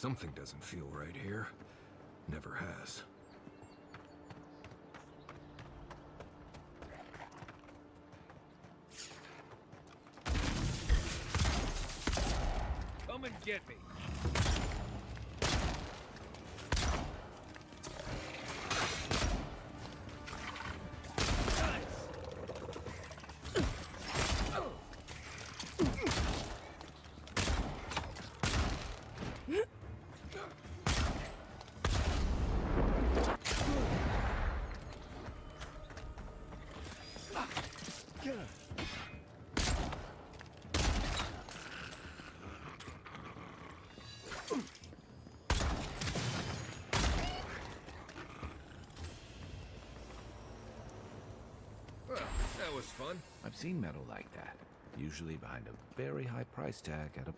Something doesn't feel right here. Never has. Come and get me. Well, that was fun. I've seen metal like that, usually behind a very high price tag at a...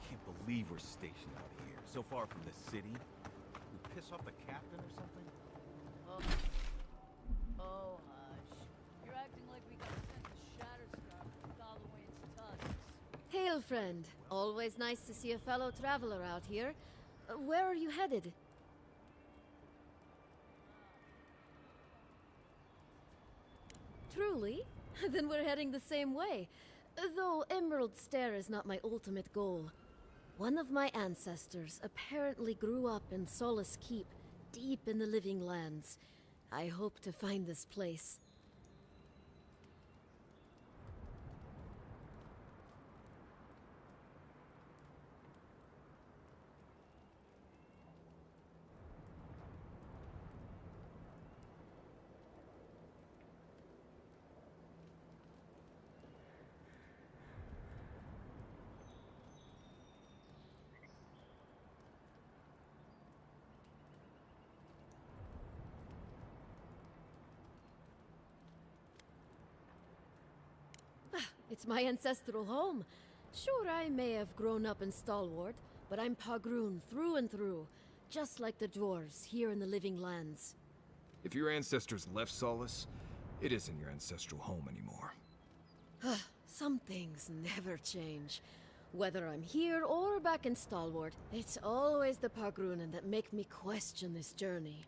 Can't believe we're stationed out here, so far from the city. We piss off the captain or something? Oh, hush. You're acting like we got sent to Shatterstar from Galloway's tusks. Hail, friend. Always nice to see a fellow traveler out here. Where are you headed? Truly? Then we're heading the same way. Though Emerald Stair is not my ultimate goal. One of my ancestors apparently grew up in Solace Keep, deep in the Living Lands. I hope to find this place. It's my ancestral home. Sure, I may have grown up in Stalwart, but I'm Pagroon through and through, just like the dwarves here in the Living Lands. If your ancestors left Solace, it isn't your ancestral home anymore. Some things never change. Whether I'm here or back in Stalwart, it's always the Pagroonen that make me question this journey.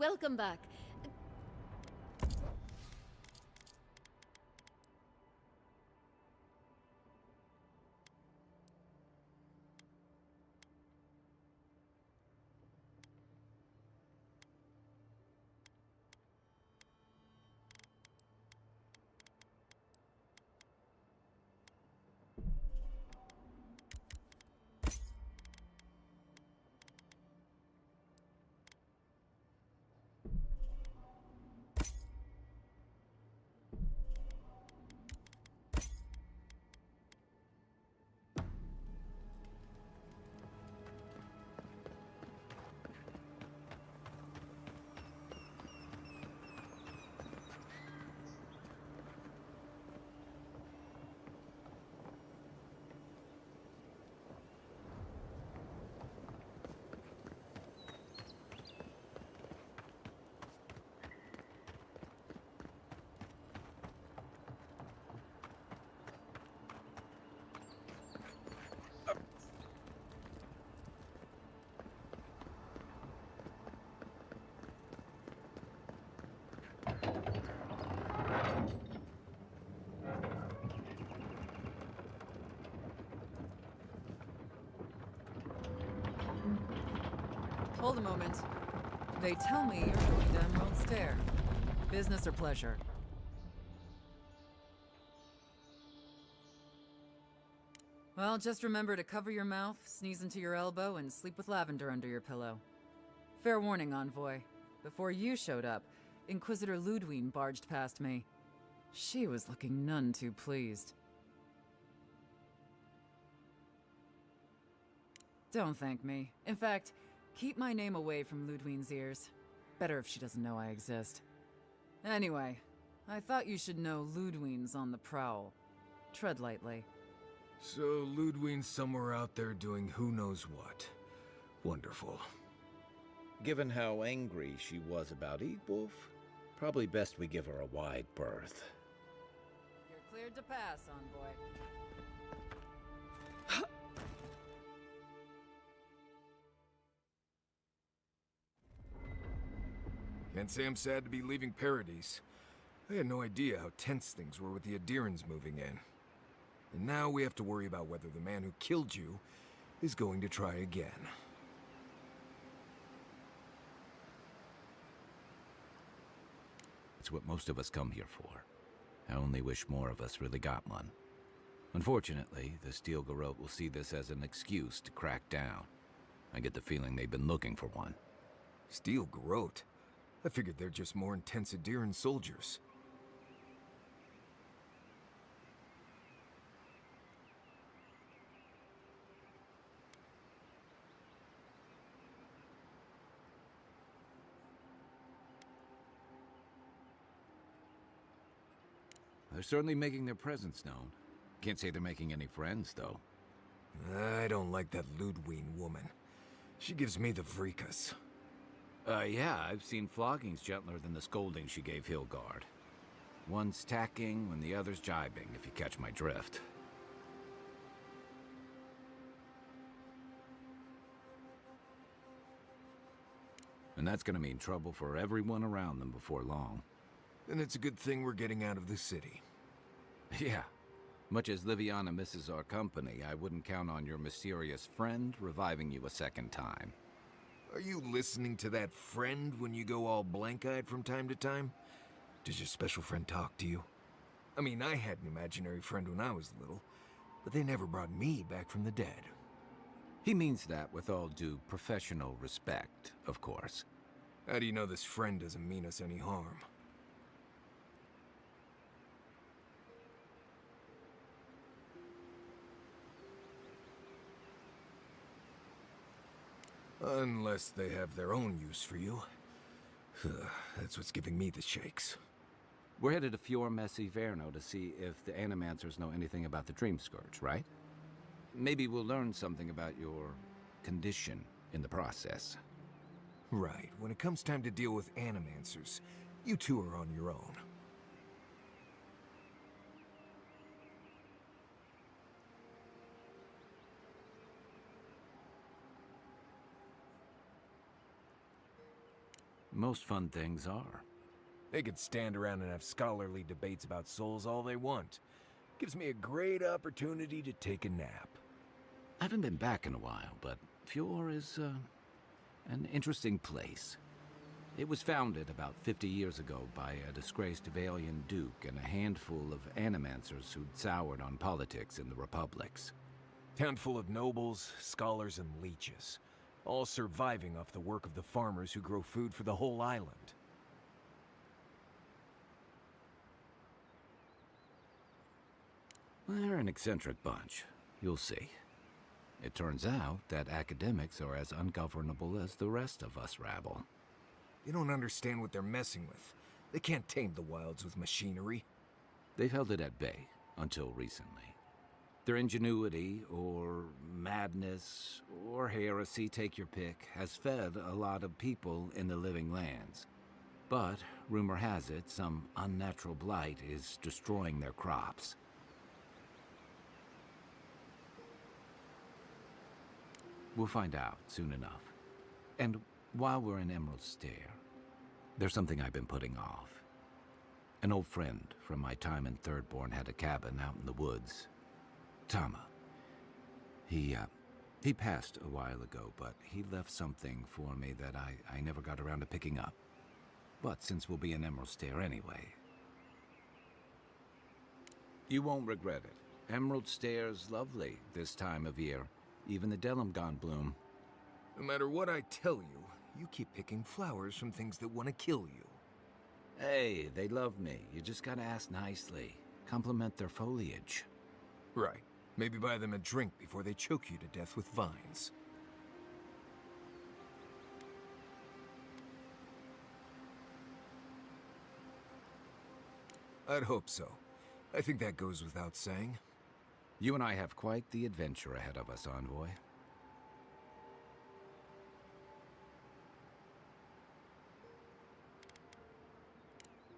Welcome back. Hold a moment. They tell me you're going to Emerald Stair. Business or pleasure? Well, just remember to cover your mouth, sneeze into your elbow, and sleep with lavender under your pillow. Fair warning, Envoy. Before you showed up, Inquisitor Ludwine barged past me. She was looking none too pleased. Don't thank me. In fact, keep my name away from Ludwine's ears. Better if she doesn't know I exist. Anyway, I thought you should know Ludwine's on the prowl. Tread lightly. So Ludwine's somewhere out there doing who knows what. Wonderful. Given how angry she was about Eagwolf, probably best we give her a wide berth. You're cleared to pass, Envoy. Can't say I'm sad to be leaving Paradise. I had no idea how tense things were with the Adirans moving in. And now we have to worry about whether the man who killed you is going to try again. It's what most of us come here for. I only wish more of us really got one. Unfortunately, the Steel Garrote will see this as an excuse to crack down. I get the feeling they've been looking for one. Steel Garrote? I figured they're just more intense Adiran soldiers. They're certainly making their presence known. Can't say they're making any friends, though. I don't like that Ludwine woman. She gives me the freakus. Yeah, I've seen floggings gentler than the scolding she gave Hilgard. One's tacking when the other's jibing, if you catch my drift. And that's gonna mean trouble for everyone around them before long. And it's a good thing we're getting out of the city. Yeah. Much as Liviana misses our company, I wouldn't count on your mysterious friend reviving you a second time. Are you listening to that friend when you go all blank-eyed from time to time? Does your special friend talk to you? I mean, I had an imaginary friend when I was little, but they never brought me back from the dead. He means that with all due professional respect, of course. How do you know this friend doesn't mean us any harm? Unless they have their own use for you. That's what's giving me the shakes. We're headed to Fior Messi Verno to see if the Animancers know anything about the Dream Scourge, right? Maybe we'll learn something about your condition in the process. Right. When it comes time to deal with Animancers, you two are on your own. Most fun things are. They could stand around and have scholarly debates about souls all they want. Gives me a great opportunity to take a nap. I haven't been back in a while, but Fjord is, an interesting place. It was founded about 50 years ago by a disgraced Valian duke and a handful of animancers who'd soured on politics in the republics. Town full of nobles, scholars, and leeches, all surviving off the work of the farmers who grow food for the whole island. They're an eccentric bunch. You'll see. It turns out that academics are as ungovernable as the rest of us rabble. You don't understand what they're messing with. They can't tame the wilds with machinery. They've held it at bay, until recently. Their ingenuity, or madness, or heresy, take your pick, has fed a lot of people in the living lands. But, rumor has it, some unnatural blight is destroying their crops. We'll find out soon enough. And while we're in Emerald Stair, there's something I've been putting off. An old friend from my time in Thirdborn had a cabin out in the woods. Tama. He passed a while ago, but he left something for me that I never got around to picking up. But since we'll be in Emerald Stair anyway... You won't regret it. Emerald Stair's lovely this time of year. Even the Delumgon bloom. No matter what I tell you, you keep picking flowers from things that want to kill you. Hey, they love me. You just gotta ask nicely. Compliment their foliage. Right. Maybe buy them a drink before they choke you to death with vines. I'd hope so. I think that goes without saying. You and I have quite the adventure ahead of us, Envoy.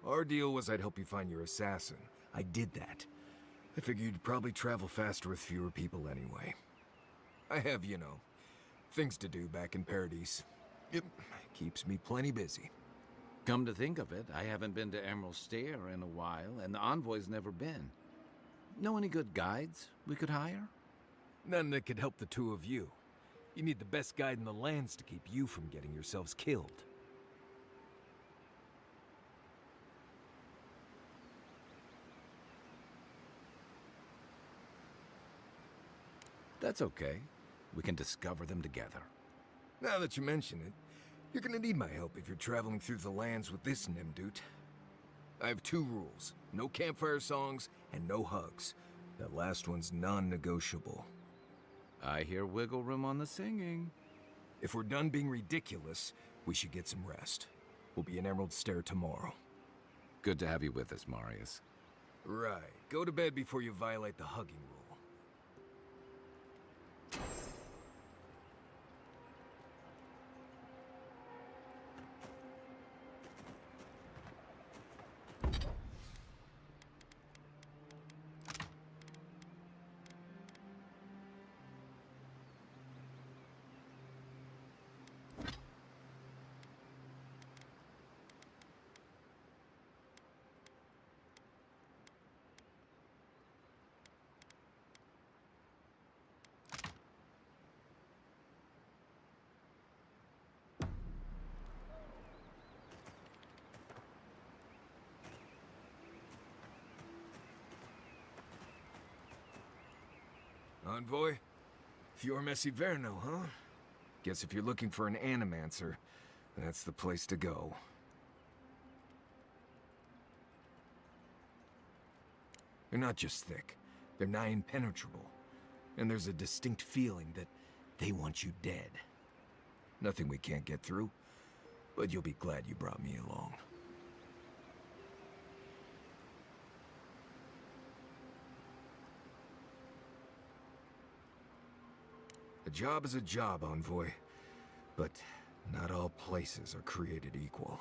Our deal was I'd help you find your assassin. I did that. I figured you'd probably travel faster with fewer people anyway. I have, you know, things to do back in Paradise. It keeps me plenty busy. Come to think of it, I haven't been to Emerald Stair in a while, and the Envoy's never been. Know any good guides we could hire? None that could help the two of you. You need the best guide in the lands to keep you from getting yourselves killed. That's okay. We can discover them together. Now that you mention it, you're gonna need my help if you're traveling through the lands with this Nimdut. I have two rules. No campfire songs and no hugs. That last one's non-negotiable. I hear wiggle room on the singing. If we're done being ridiculous, we should get some rest. We'll be in Emerald Stair tomorrow. Good to have you with us, Marius. Right. Go to bed before you violate the hugging rule. Envoy? Fior Messiverno, huh? Guess if you're looking for an animancer, that's the place to go. They're not just thick, they're nigh impenetrable. And there's a distinct feeling that they want you dead. Nothing we can't get through, but you'll be glad you brought me along. A job is a job, Envoy. But not all places are created equal.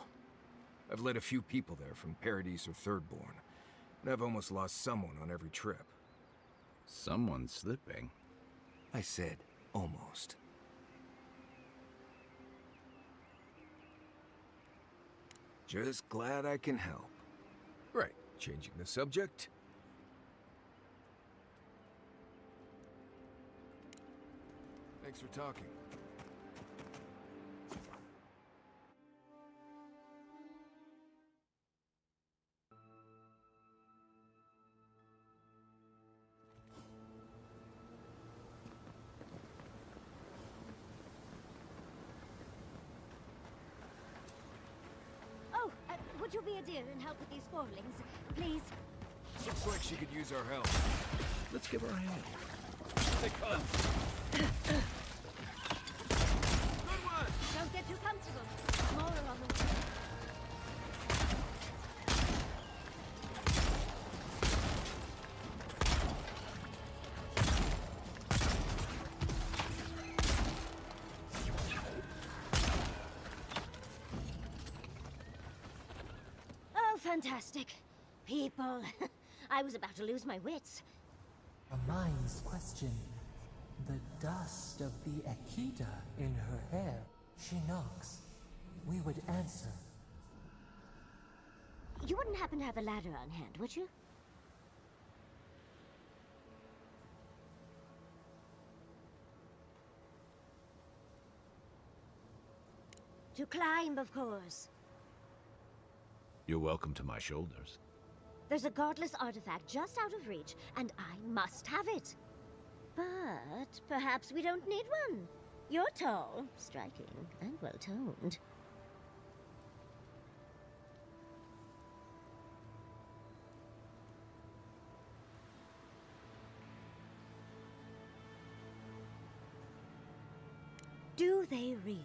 I've led a few people there from Paradise or Thirdborn, and I've almost lost someone on every trip. Someone's slipping. I said, almost. Just glad I can help. Right, changing the subject. Thanks for talking. Oh, would you be a dear and help with these spoilings, please? Looks like she could use our help. Let's give her a hand. They come! Good one! Don't get too comfortable. More are on the way. Oh, fantastic. People. I was about to lose my wits. A mind's question. The dust of the Akita in her hair. She knocks. We would answer. You wouldn't happen to have a ladder on hand, would you? To climb, of course. You're welcome to my shoulders. There's a godless artifact just out of reach, and I must have it. But perhaps we don't need one. You're tall, striking, and well-toned. Do they really?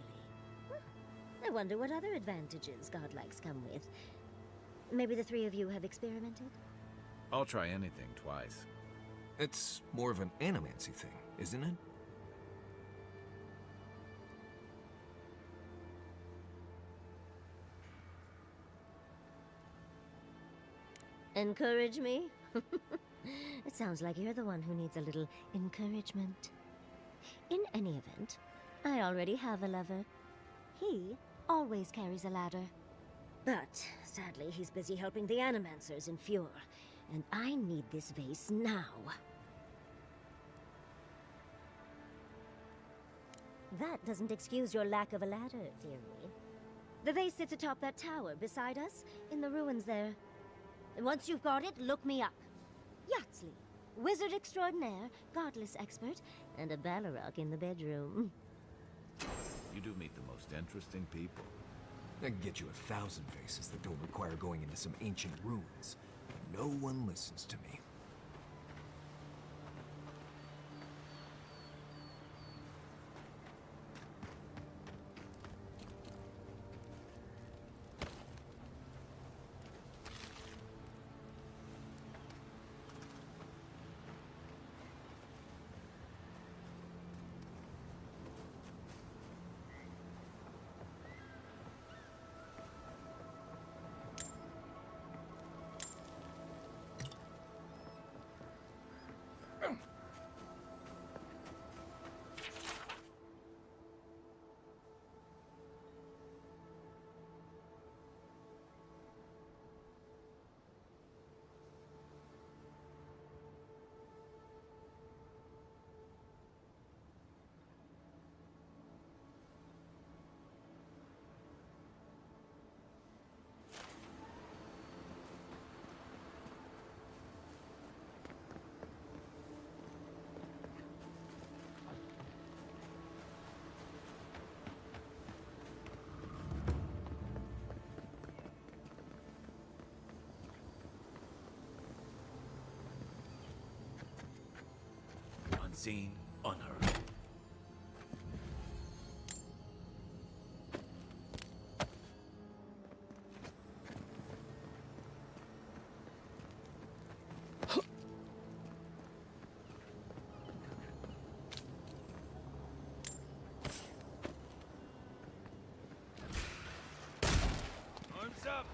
Well, I wonder what other advantages godlikes come with. Maybe the three of you have experimented? I'll try anything twice. It's more of an animancy thing, isn't it? Encourage me? It sounds like you're the one who needs a little encouragement. In any event, I already have a lover. He always carries a ladder. But, sadly, he's busy helping the Animancers in Fjord, and I need this vase now. That doesn't excuse your lack of a ladder, dearie. The vase sits atop that tower beside us, in the ruins there. And once you've got it, look me up. Yatsley, wizard extraordinaire, godless expert, and a Balrog in the bedroom. You do meet the most interesting people. I can get you 1,000 faces that don't require going into some ancient ruins. But no one listens to me. Unseen, unheard. Arms up!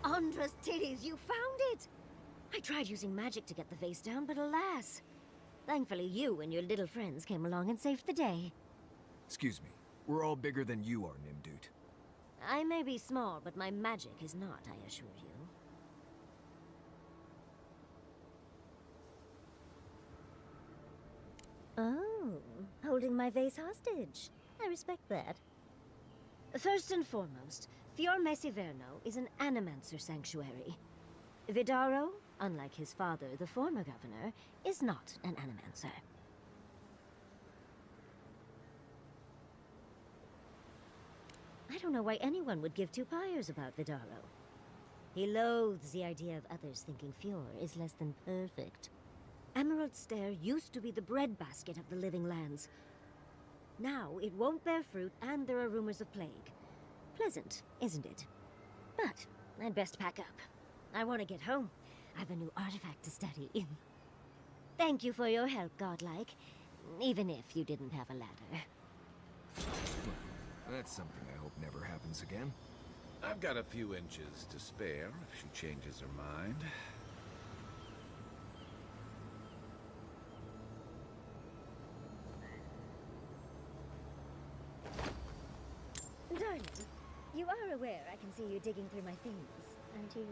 Andra's titties, you found it! I tried using magic to get the vase down, but alas. Thankfully, you and your little friends came along and saved the day. Excuse me. We're all bigger than you are, Nimdude. I may be small, but my magic is not, I assure you. Oh, holding my vase hostage. I respect that. First and foremost, Fior Mesiverno is an animancer sanctuary. Vidaro, unlike his father, the former governor, is not an animancer. I don't know why anyone would give two pyres about Vidaro. He loathes the idea of others thinking Fior is less than perfect. Emerald Stair used to be the breadbasket of the living lands. Now it won't bear fruit, and there are rumors of plague. Pleasant, isn't it? But I'd best pack up. I want to get home. I have a new artifact to study. Thank you for your help, Godlike. Even if you didn't have a ladder. That's something I hope never happens again. I've got a few inches to spare if she changes her mind. Darling, you are aware I can see you digging through my things, aren't you?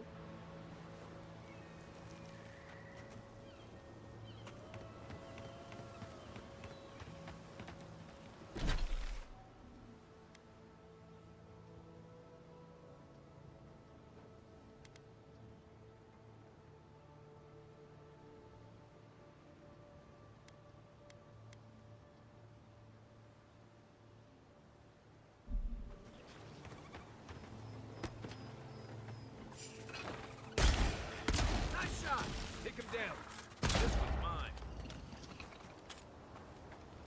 Nice shot! Take him down. This one's mine.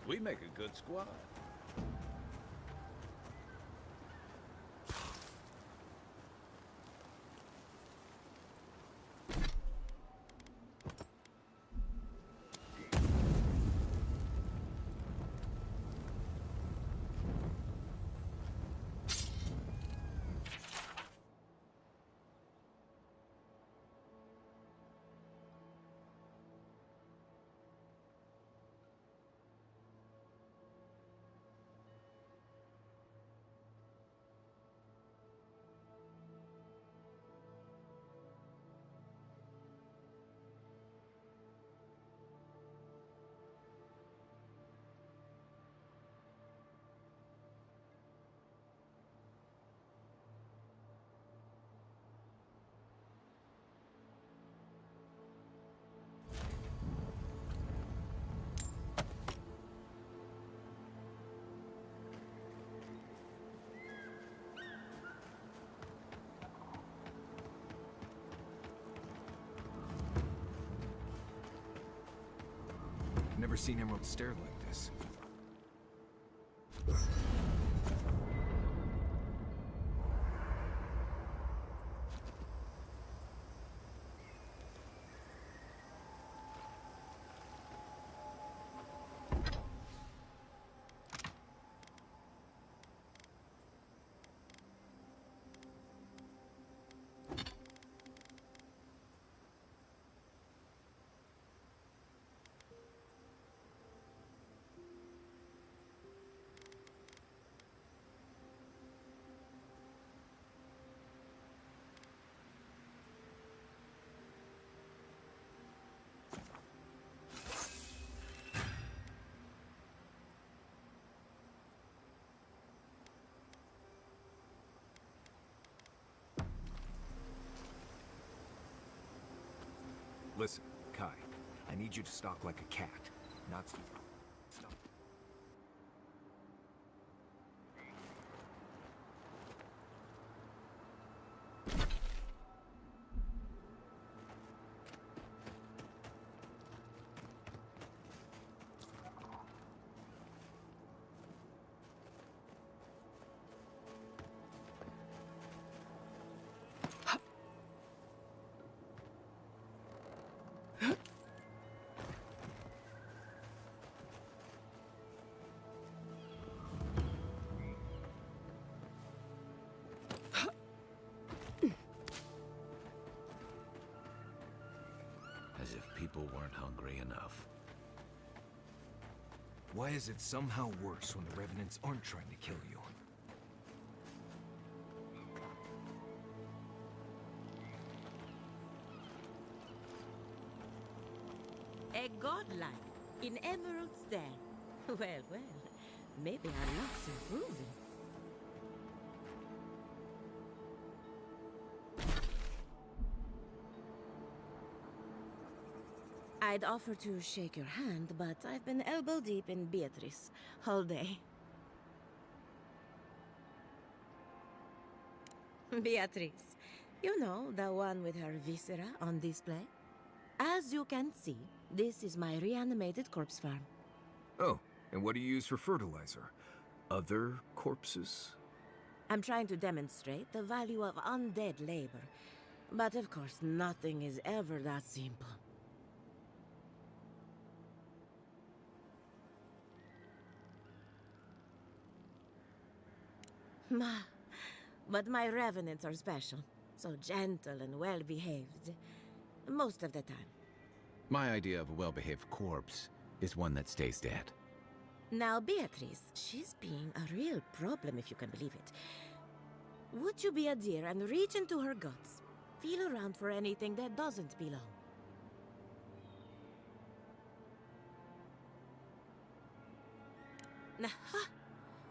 We make a good squad. Never seen Emerald Stair like this. Listen, Kai, I need you to stalk like a cat, not stop. still weren't hungry enough. Why is it somehow worse when the Revenants aren't trying to kill you? A godlike in Emerald Stair. Well, well, maybe our luck's improving. I'd offer to shake your hand, but I've been elbow deep in Beatrice all day. Beatrice, you know, the one with her viscera on display? As you can see, this is my reanimated corpse farm. Oh, and what do you use for fertilizer? Other corpses? I'm trying to demonstrate the value of undead labor. But of course, nothing is ever that simple. But my revenants are special. So gentle and well-behaved. Most of the time. My idea of a well-behaved corpse is one that stays dead. Now, Beatrice, she's being a real problem, if you can believe it. Would you be a dear and reach into her guts? Feel around for anything that doesn't belong. Aha!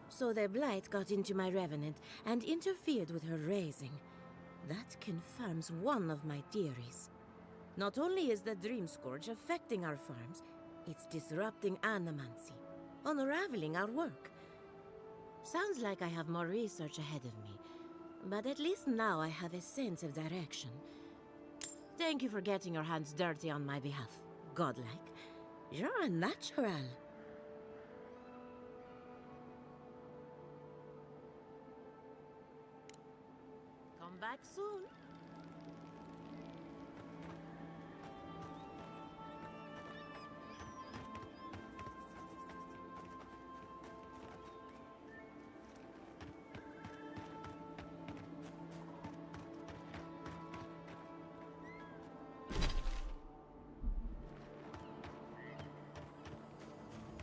So the blight got into my revenant and interfered with her raising. That confirms one of my theories. Not only is the Dream Scourge affecting our farms, it's disrupting animancy, unraveling our work. Sounds like I have more research ahead of me, but at least now I have a sense of direction. Thank you for getting your hands dirty on my behalf, godlike. You're a natural. Come back soon.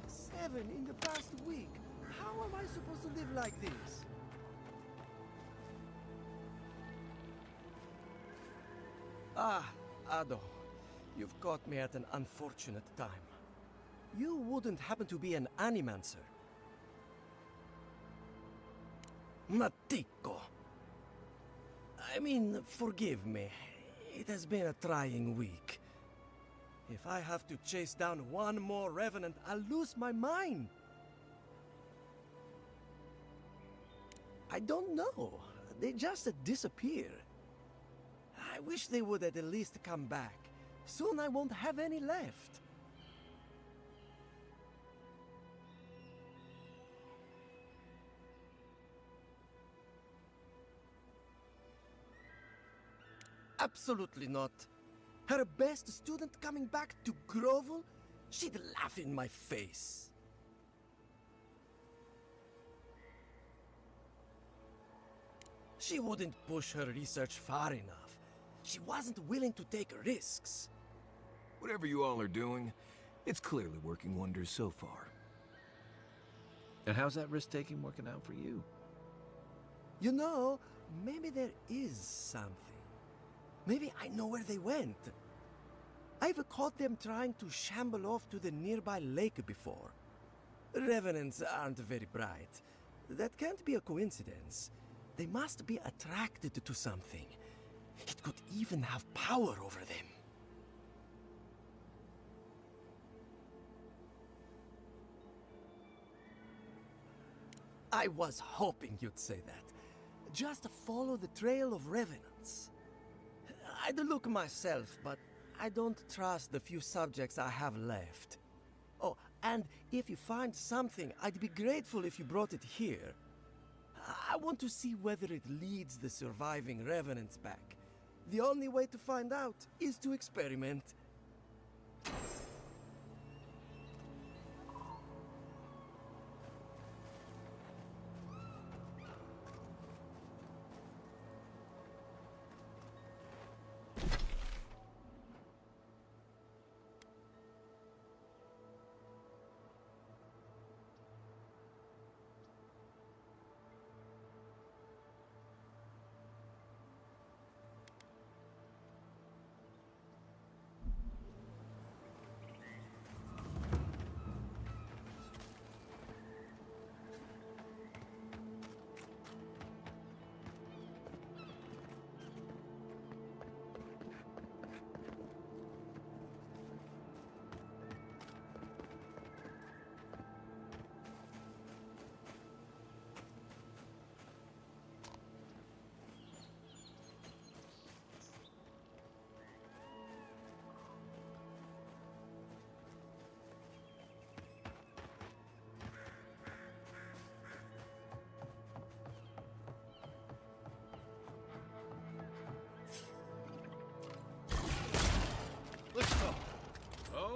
Seven in the past week. How am I supposed to live like this? Ah, Ado. You've caught me at an unfortunate time. You wouldn't happen to be an animancer? Matiko. I mean, forgive me. It has been a trying week. If I have to chase down one more revenant, I'll lose my mind. I don't know. They just disappear. I wish they would at least come back. Soon I won't have any left. Absolutely not. Her best student coming back to grovel? She'd laugh in my face. She wouldn't push her research far enough. She wasn't willing to take risks. Whatever you all are doing, it's clearly working wonders so far. And how's that risk-taking working out for you? You know, maybe there is something. Maybe I know where they went. I've caught them trying to shamble off to the nearby lake before. Revenants aren't very bright. That can't be a coincidence. They must be attracted to something. It could even have power over them. I was hoping you'd say that. Just follow the trail of revenants. I'd look myself, but I don't trust the few subjects I have left. Oh, and if you find something, I'd be grateful if you brought it here. I want to see whether it leads the surviving revenants back. The only way to find out is to experiment.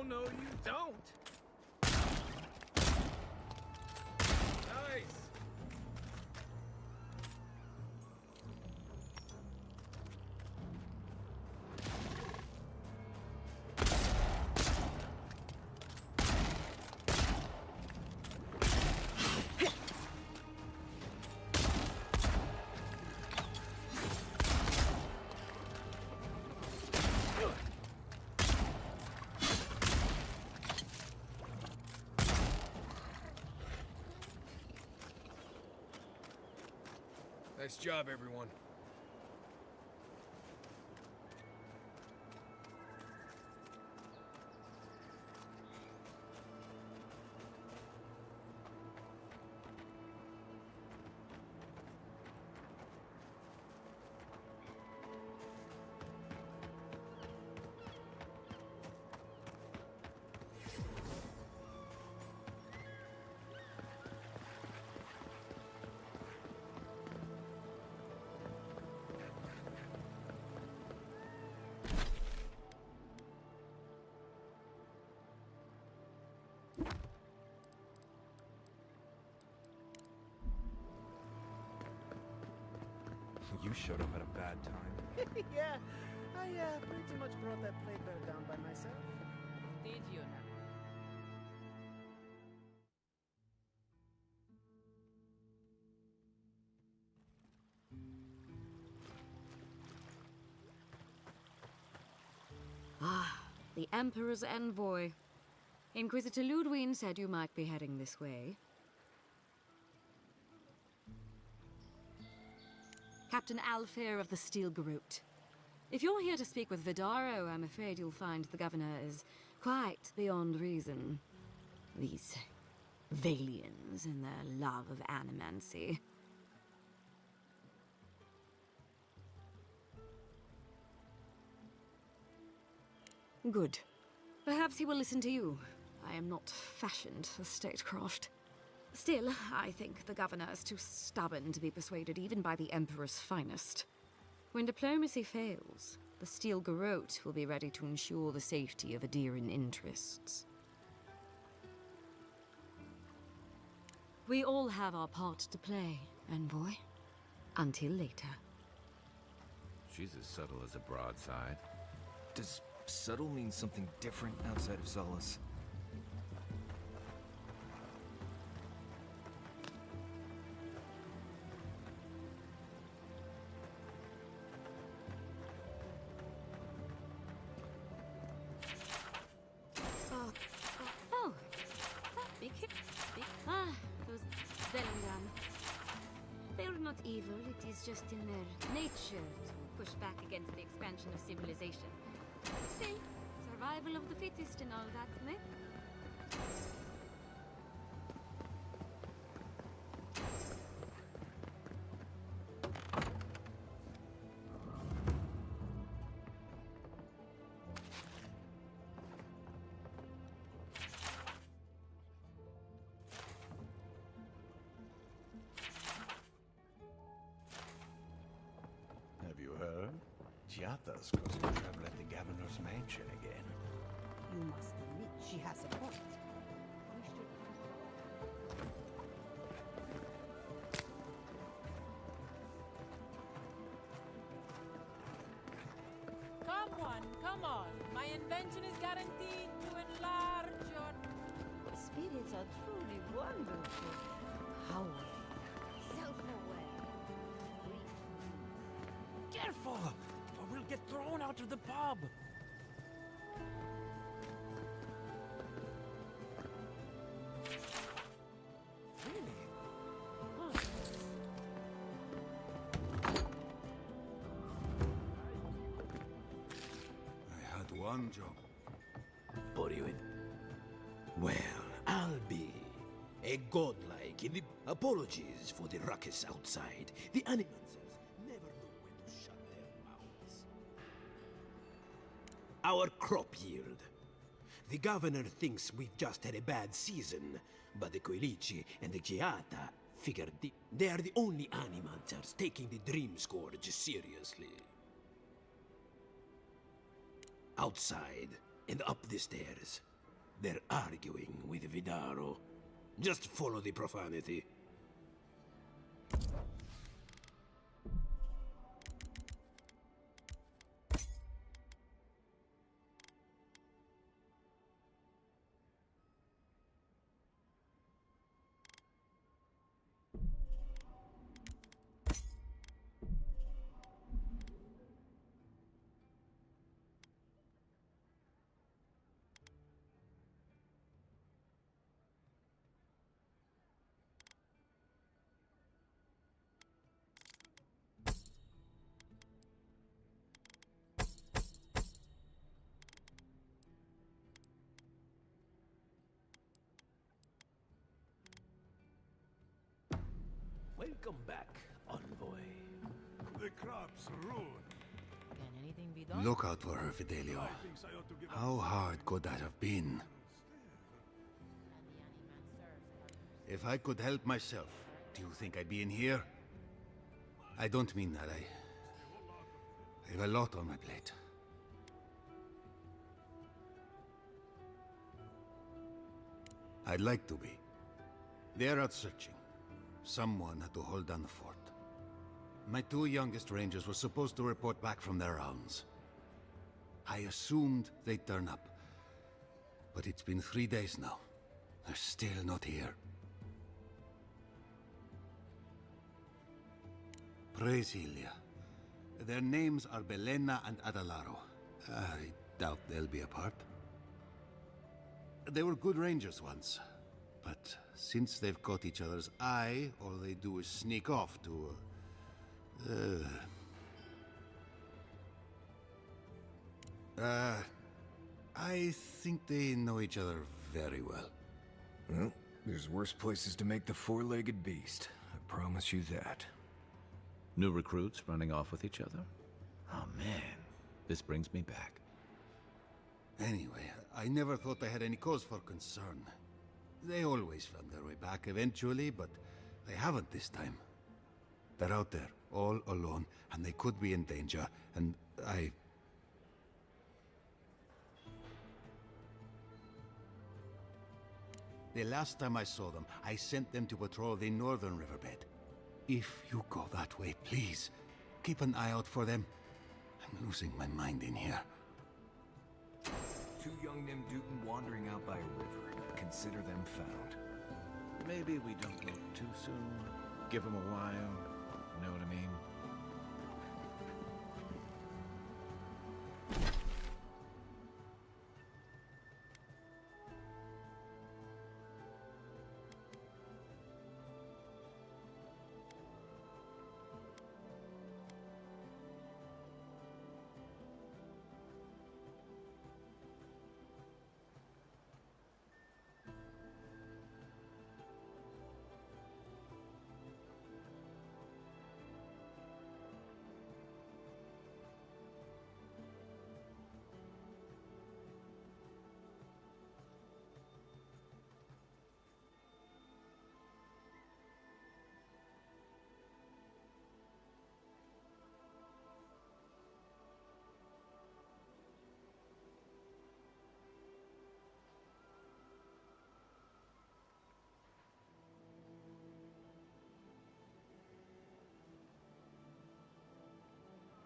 no, you don't. Nice. Nice job, everyone. You showed up at a bad time. Yeah, I pretty much brought that plate bear down by myself. Did you now? Ah, the Emperor's envoy. Inquisitor Ludwig said you might be heading this way. Captain Alfair of the Steel Garrote. If you're here to speak with Vidaro, I'm afraid you'll find the governor is quite beyond reason. These Valians and their love of animancy. Good. Perhaps he will listen to you. I am not fashioned for statecraft. Still, I think the governor is too stubborn to be persuaded even by the Emperor's finest. When diplomacy fails, the Steel Garrote will be ready to ensure the safety of Adiran interests. We all have our part to play, envoy. Until later. She's as subtle as a broadside. Does subtle mean something different outside of Solace? Oh, big hip, big. Ah, those Bellingham. They're not evil, it is just in their nature to push back against the expansion of civilization. Still, survival of the fittest and all that, ne? Have you heard? Giata's causing trouble at the governor's mansion again. You must admit she has a point. Come on. My invention is guaranteed to enlarge your... Spirits are truly wonderful. However, self-aware. Careful, or we'll get thrown out of the pub. I had one job. What are you in? Well, I'll be a godlike in the apologies for the ruckus outside. The animancers never know when to shut their mouths. Our crop yield. The governor thinks we've just had a bad season, but the Quilici and the Giata figured they are the only animancers taking the Dream Scourge seriously. Outside and up the stairs, They're arguing with Vidaro. Just follow the profanity. Welcome back, envoy. The crops ruined. Can anything be done? Look out for her, Fidelio. How hard could that have been? If I could help myself, do you think I'd be in here? I don't mean that. I have a lot on my plate. I'd like to be. They're out searching. Someone had to hold down the fort. My 2 youngest rangers were supposed to report back from their rounds. I assumed they'd turn up. But it's been 3 days now. They're still not here. Praise Ilia. Their names are Belena and Adalaro. I doubt they'll be apart. They were good rangers once. But since they've caught each other's eye, all they do is sneak off to... I think they know each other very well. Well, there's worse places to make the four-legged beast. I promise you that. New recruits running off with each other? Oh man, this brings me back. Anyway, I never thought I had any cause for concern. They always found their way back eventually, but they haven't this time. They're out there, all alone, and they could be in danger, and The last time I saw them, I sent them to patrol the northern riverbed. If you go that way, please, keep an eye out for them. I'm losing my mind in here. 2 young Nimdutin wandering out by a river. Consider them found. Maybe we don't go too soon. Give them a while. Know what I mean?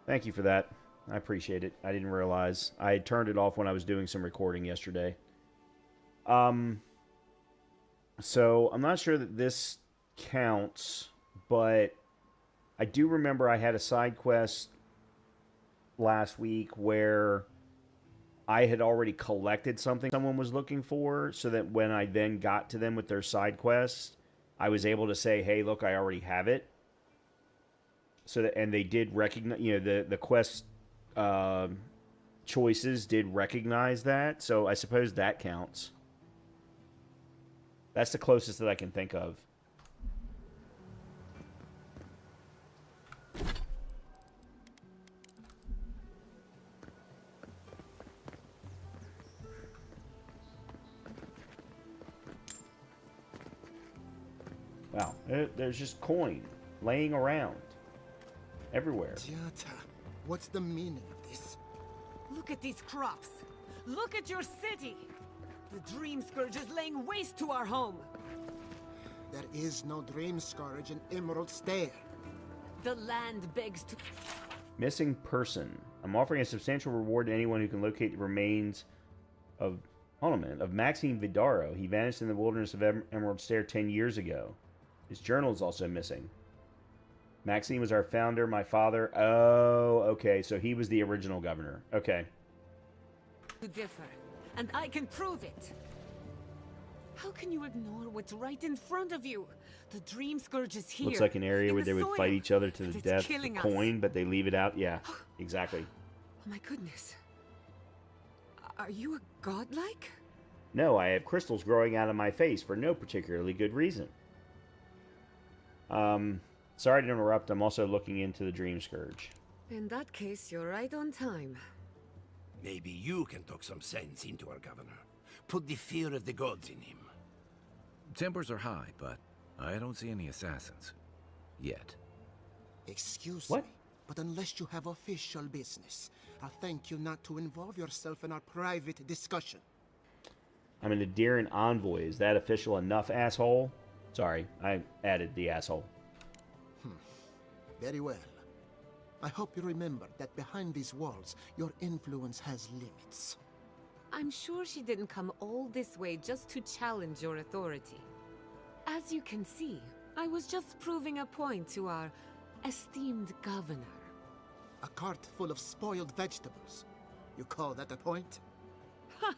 Thank you for that. I appreciate it. I didn't realize. I had turned it off when I was doing some recording yesterday. So I'm not sure that this counts, but I do remember I had a side quest last week where I had already collected something someone was looking for, so that when I then got to them with their side quest, I was able to say, hey, look, I already have it. So that, and they did recognize, you know, the quest choices did recognize that. So I suppose that counts. That's the closest that I can think of. Wow, there's just coin laying around everywhere. Tiata, what's the meaning of this? Look at these crops. Look at your city. The Dream Scourge is laying waste to our home! There is no Dream Scourge in Emerald Stair. The land begs to... Missing person. I'm offering a substantial reward to anyone who can locate the remains of... Hold on a minute. Of Maxime Vidaro. He vanished in the wilderness of Emerald Stair 10 years ago. His journal is also missing. Maxime was our founder, my father. Oh, okay. So he was the original governor. Okay. ...to differ, and I can prove it. How can you ignore what's right in front of you? The Dream Scourge is here. Looks like an area where they would fight each other to the death. The killing us. coin, but they leave it out. Yeah, exactly. Oh my goodness. Are you a godlike? No, I have crystals growing out of my face for no particularly good reason. Sorry to interrupt. I'm also looking into the Dream Scourge. In that case, you're right on time. Maybe you can talk some sense into our governor. Put the fear of the gods in him. Tempers are high, but I don't see any assassins. Yet. Excuse What? me, but unless you have official business, I'll thank you not to involve yourself in our private discussion. I'm an Adherent envoy. Is that official enough, asshole? Sorry, I added the asshole. Very well. I hope you remember that behind these walls, your influence has limits. I'm sure she didn't come all this way just to challenge your authority. As you can see, I was just proving a point to our esteemed governor. A cart full of spoiled vegetables. You call that a point? Ha!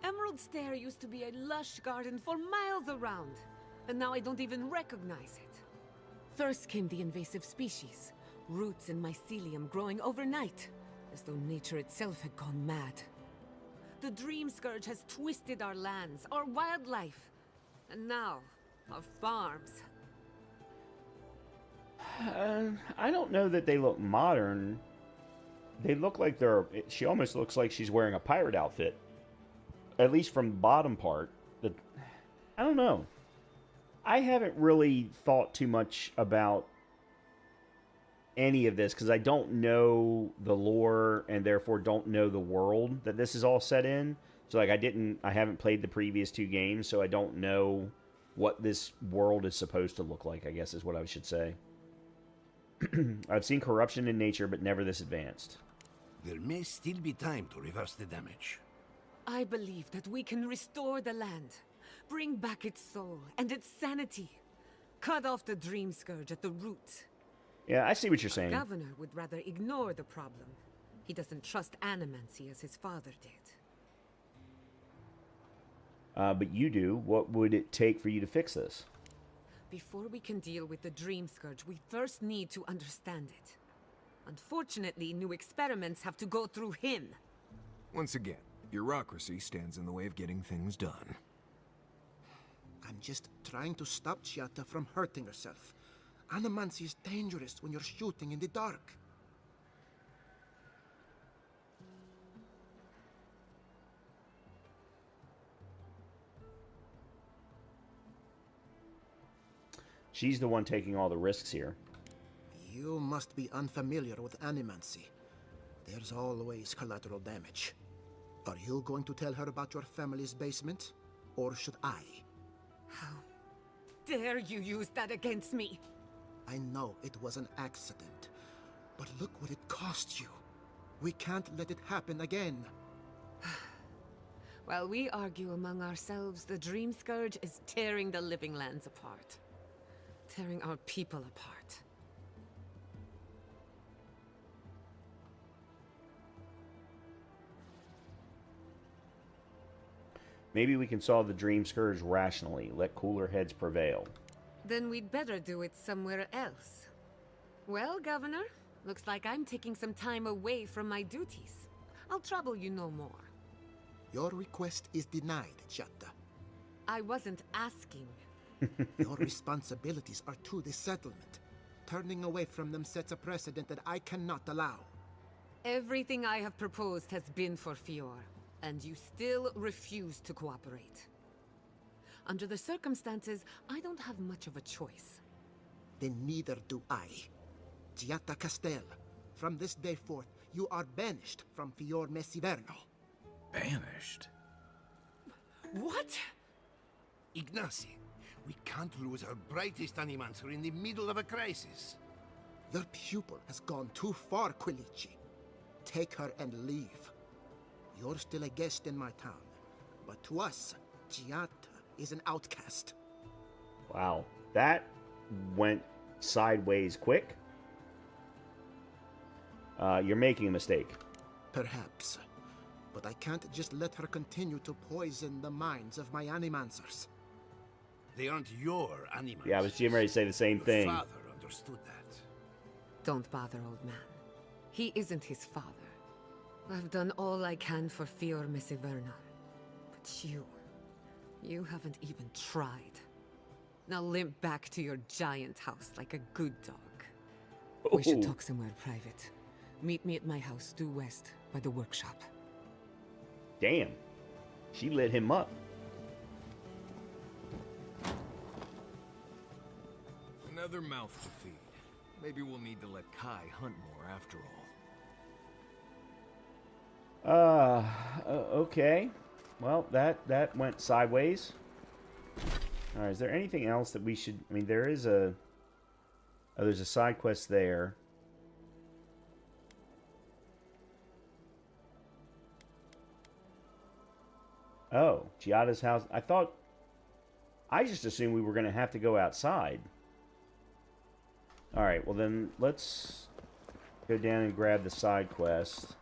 Emerald Stair used to be a lush garden for miles around, and now I don't even recognize it. First came the invasive species, roots and mycelium growing overnight, as though nature itself had gone mad. The Dream Scourge has twisted our lands, our wildlife, and now, our farms. I don't know that they look modern. They look like they're... She almost looks like she's wearing a pirate outfit. At least from the bottom part. I don't know. I haven't really thought too much about any of this because I don't know the lore and therefore don't know the world that this is all set in. So like I haven't played the previous two games, so I don't know what this world is supposed to look like, I guess is what I should say. I've seen corruption in nature, but never this advanced. There may still be time to reverse the damage. I believe that we can restore the land, bring back its soul and its sanity, cut off the Dream Scourge at the root. Yeah, I see what you're saying. The governor would rather ignore the problem. He doesn't trust animancy as his father did. But you do. What would it take for you to fix this? Before we can deal with the Dream Scourge, we first need to understand it. Unfortunately, new experiments have to go through him. Once again, bureaucracy stands in the way of getting things done. I'm just trying to stop Chiata from hurting herself. Animancy is dangerous when you're shooting in the dark. She's the one taking all the risks here. You must be unfamiliar with animancy. There's always collateral damage. Are you going to tell her about your family's basement? Or should I? How dare you use that against me? I know it was an accident, but look what it cost you. We can't let it happen again. While we argue among ourselves, the Dream Scourge is tearing the living lands apart. Tearing our people apart. Maybe we can solve the Dream Scourge rationally. Let cooler heads prevail. Then we'd better do it somewhere else. Well, Governor, looks like I'm taking some time away from my duties. I'll trouble you no more. Your request is denied, Chiata. I wasn't asking. Your responsibilities are to the settlement. Turning away from them sets a precedent that I cannot allow. Everything I have proposed has been for Fior, and you still refuse to cooperate. Under the circumstances, I don't have much of a choice. Then neither do I. Chiata Castel, from this day forth, you are banished from Fior Messiverno. Banished? What? Ignacy, we can't lose our brightest animancer in the middle of a crisis. Your pupil has gone too far, Quilici. Take her and leave. You're still a guest in my town, but to us, Giata is an outcast. Wow, that went sideways quick. You're making a mistake. Perhaps. But I can't just let her continue to poison the minds of my animancers. They aren't your animals. Yeah, I was getting ready to say the same thing. Your father understood that. Don't bother, old man. He isn't his father. I've done all I can for Fior Messiverna. But you haven't even tried. Now limp back to your giant house like a good dog. We should talk somewhere private. Meet me at my house due west by the workshop. Damn. She lit him up. Another mouth to feed. Maybe we'll need to let Kai hunt more after all. Okay. Well, that went sideways. Alright, is there anything else that we should... I mean, there is a... Oh, there's a side quest there. Oh, Giada's house. I just assumed we were going to have to go outside. Alright, well then, let's go down and grab the side quest.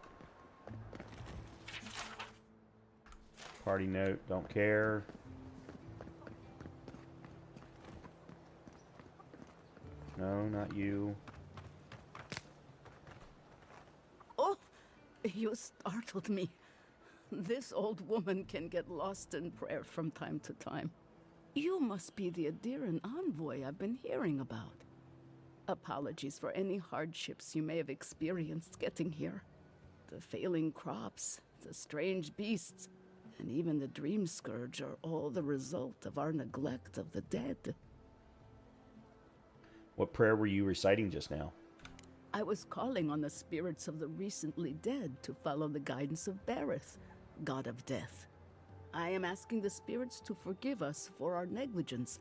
Party note, don't care. No, not you. Oh, you startled me. This old woman can get lost in prayer from time to time. You must be the Adiran envoy I've been hearing about. Apologies for any hardships you may have experienced getting here. The failing crops, the strange beasts, and even the dream scourge are all the result of our neglect of the dead. What prayer were you reciting just now? I was calling on the spirits of the recently dead to follow the guidance of Bareth, god of death. I am asking the spirits to forgive us for our negligence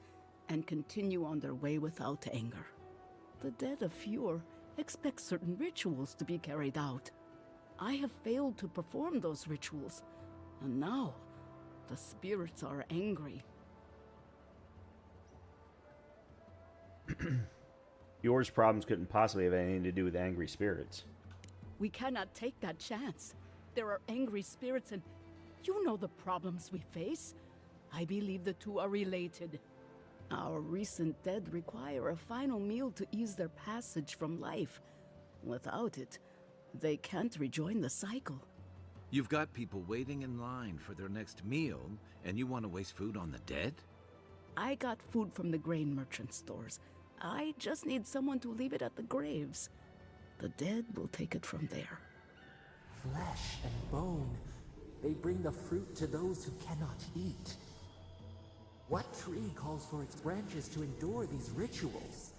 and continue on their way without anger. The dead of Fior expect certain rituals to be carried out. I have failed to perform those rituals, and now the spirits are angry. Yours problems couldn't possibly have anything to do with angry spirits. We cannot take that chance. There are angry spirits, and you know the problems we face. I believe the two are related. Our recent dead require a final meal to ease their passage from life. Without it, they can't rejoin the cycle. You've got people waiting in line for their next meal, and you want to waste food on the dead? I got food from the grain merchant stores. I just need someone to leave it at the graves. The dead will take it from there. Flesh and bone, they bring the fruit to those who cannot eat. What tree calls for its branches to endure these rituals?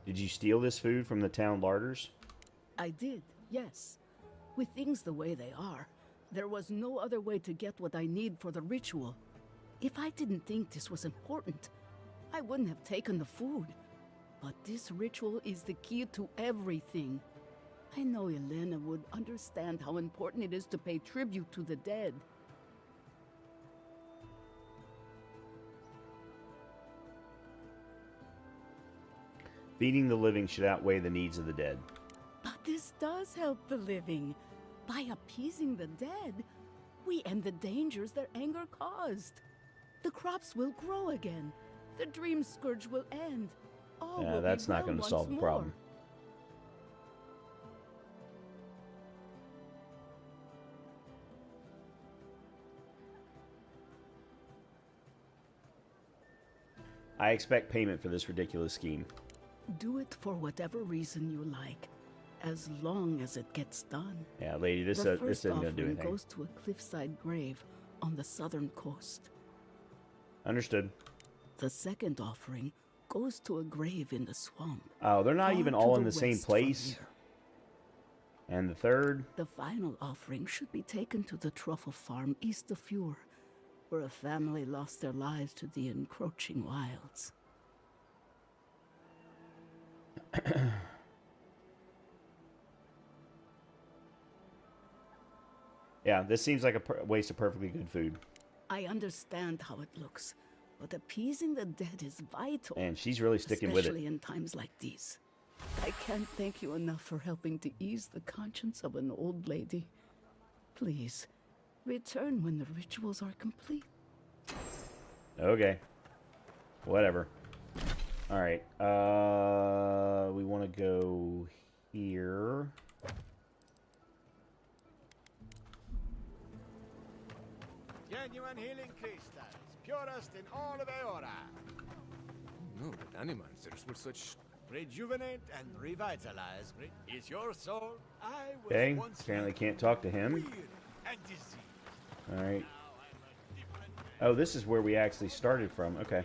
Did you steal this food from the town larders? I did, yes. With things the way they are, there was no other way to get what I need for the ritual. If I didn't think this was important, I wouldn't have taken the food. But this ritual is the key to everything. I know Elena would understand how important it is to pay tribute to the dead. Feeding the living should outweigh the needs of the dead. But this does help the living. By appeasing the dead, we end the dangers their anger caused. The crops will grow again. The dream scourge will end. All will that's be not well going to solve the once problem. more. I expect payment for this ridiculous scheme. Do it for whatever reason you like, as long as it gets done. Yeah, lady, this The isn't first going to do offering anything. goes to a cliffside grave on the southern coast. Understood. The second offering goes to a grave in the swamp. Oh, they're not far even to all the in the same west from place? here. And the third? The final offering should be taken to the truffle farm east of Fjord, where a family lost their lives to the encroaching wilds. Yeah, this seems like a waste of perfectly good food. I understand how it looks, but appeasing the dead is vital. And she's really sticking with it. Especially in times like these. I can't thank you enough for helping to ease the conscience of an old lady. Please, return when the rituals are complete. Okay. Whatever. Alright. We want to go here. Genuine healing crystals, purest in all of Eora. No, but animancers were such... Rejuvenate and revitalize. Is your soul? I was Okay. once Apparently can't talk to him. weird and diseased. Alright. Oh, this is where we actually started from. Okay.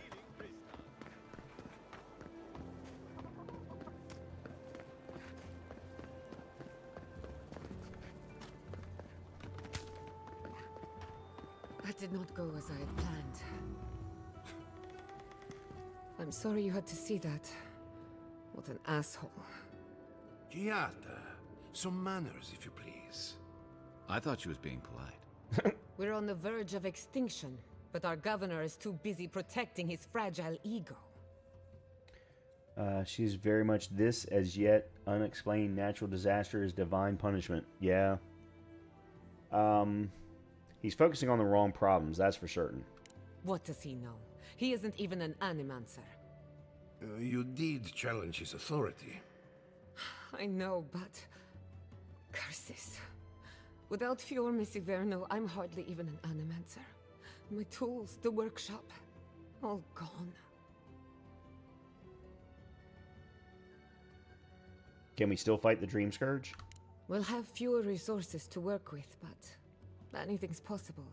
That did not go as I had planned. I'm sorry you had to see that. What an asshole. Giata, some manners, if you please. I thought she was being polite. We're on the verge of extinction, but our governor is too busy protecting his fragile ego. She's very much this as yet unexplained natural disaster is divine punishment. Yeah. He's focusing on the wrong problems, that's for certain. What does he know? He isn't even an animancer. You did challenge his authority. I know, but... curses. Without Fior Misiverno, I'm hardly even an animancer. My tools, the workshop, all gone. Can we still fight the Dream Scourge? We'll have fewer resources to work with, but anything's possible.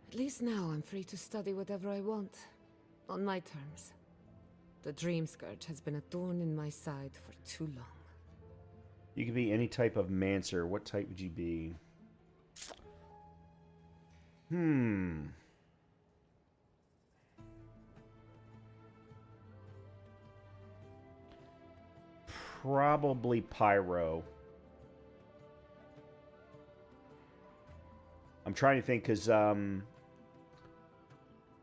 At least now I'm free to study whatever I want, on my terms. The Dream Scourge has been a thorn in my side for too long. You could be any type of Mancer. What type would you be? Probably Pyro. I'm trying to think because the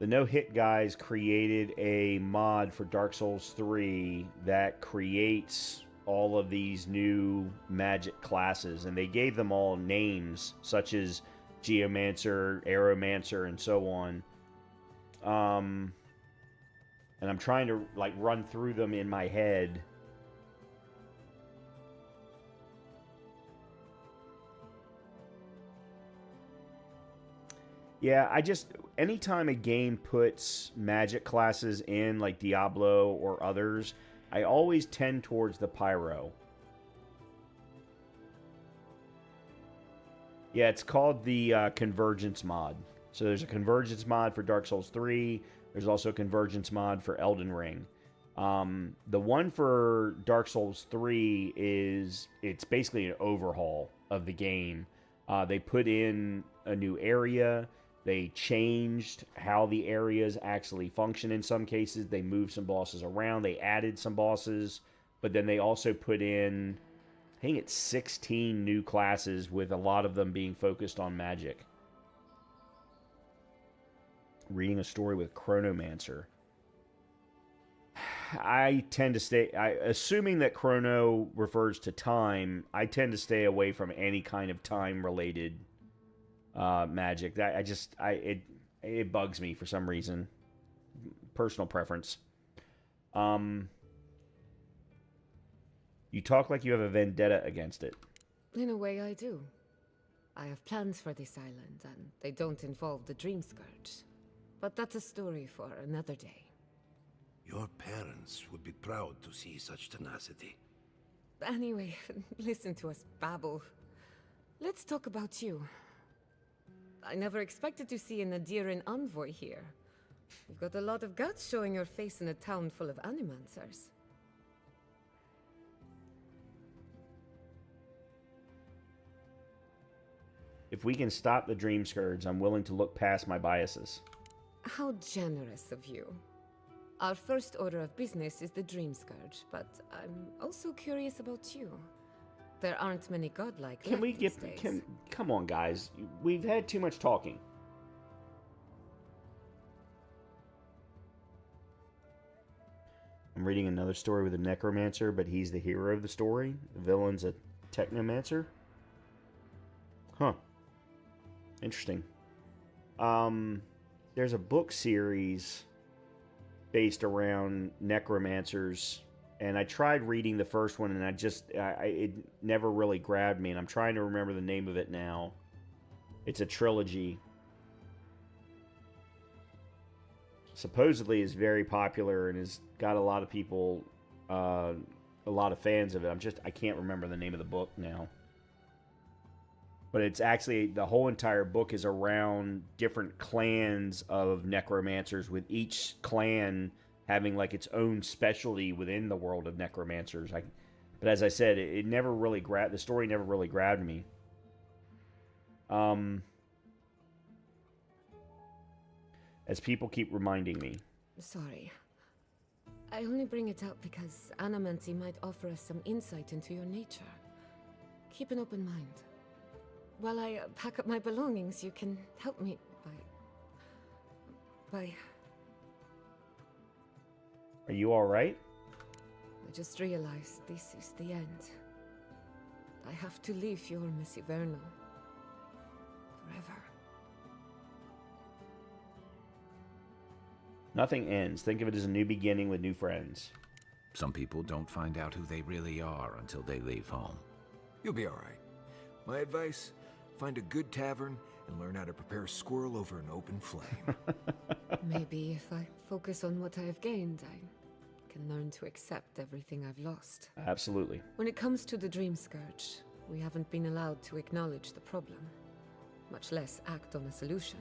No Hit guys created a mod for Dark Souls 3 that creates all of these new magic classes, and they gave them all names such as Geomancer, Aeromancer, and so on. And I'm trying to like run through them in my head. Yeah, anytime a game puts magic classes in, like Diablo or others, I always tend towards the Pyro. Yeah, it's called the Convergence mod. So there's a Convergence mod for Dark Souls 3. There's also a Convergence mod for Elden Ring. The one for Dark Souls 3 it's basically an overhaul of the game. They put in a new area. They changed how the areas actually function in some cases. They moved some bosses around. They added some bosses. But then they also put in, I think it's 16 new classes, with a lot of them being focused on magic. Reading a story with Chronomancer. I tend to stay... assuming that chrono refers to time, I tend to stay away from any kind of time-related magic. It bugs me for some reason. Personal preference. You talk like you have a vendetta against it. In a way, I do. I have plans for this island, and they don't involve the Dream Scourge. But that's a story for another day. Your parents would be proud to see such tenacity. Anyway, listen to us babble. Let's talk about you. I never expected to see an Adiran envoy here. You've got a lot of guts showing your face in a town full of animancers. If we can stop the Dream Scourge, I'm willing to look past my biases. How generous of you. Our first order of business is the Dream Scourge, but I'm also curious about you. There aren't many godlike Can left we these get... days. Come on, guys. We've had too much talking. I'm reading another story with a necromancer, but he's the hero of the story. The villain's a technomancer. Huh. Interesting. There's a book series based around necromancers, and I tried reading the first one, and it never really grabbed me, and I'm trying to remember the name of it now. It's a trilogy. Supposedly is very popular and has got a lot of people, a lot of fans of it. I can't remember the name of the book now. But it's actually, the whole entire book is around different clans of necromancers, with each clan having like its own specialty within the world of necromancers. But as I said, it never really the story never really grabbed me. As people keep reminding me. Sorry. I only bring it up because Anamancy might offer us some insight into your nature. Keep an open mind. While I pack up my belongings, you can help me by... Are you alright? I just realized this is the end. I have to leave your Miss Iverno. Forever. Nothing ends. Think of it as a new beginning with new friends. Some people don't find out who they really are until they leave home. You'll be alright. My advice, find a good tavern and learn how to prepare a squirrel over an open flame. Maybe if I focus on what I have gained, I can learn to accept everything I've lost. Absolutely. When it comes to the Dream Scourge, we haven't been allowed to acknowledge the problem, much less act on a solution.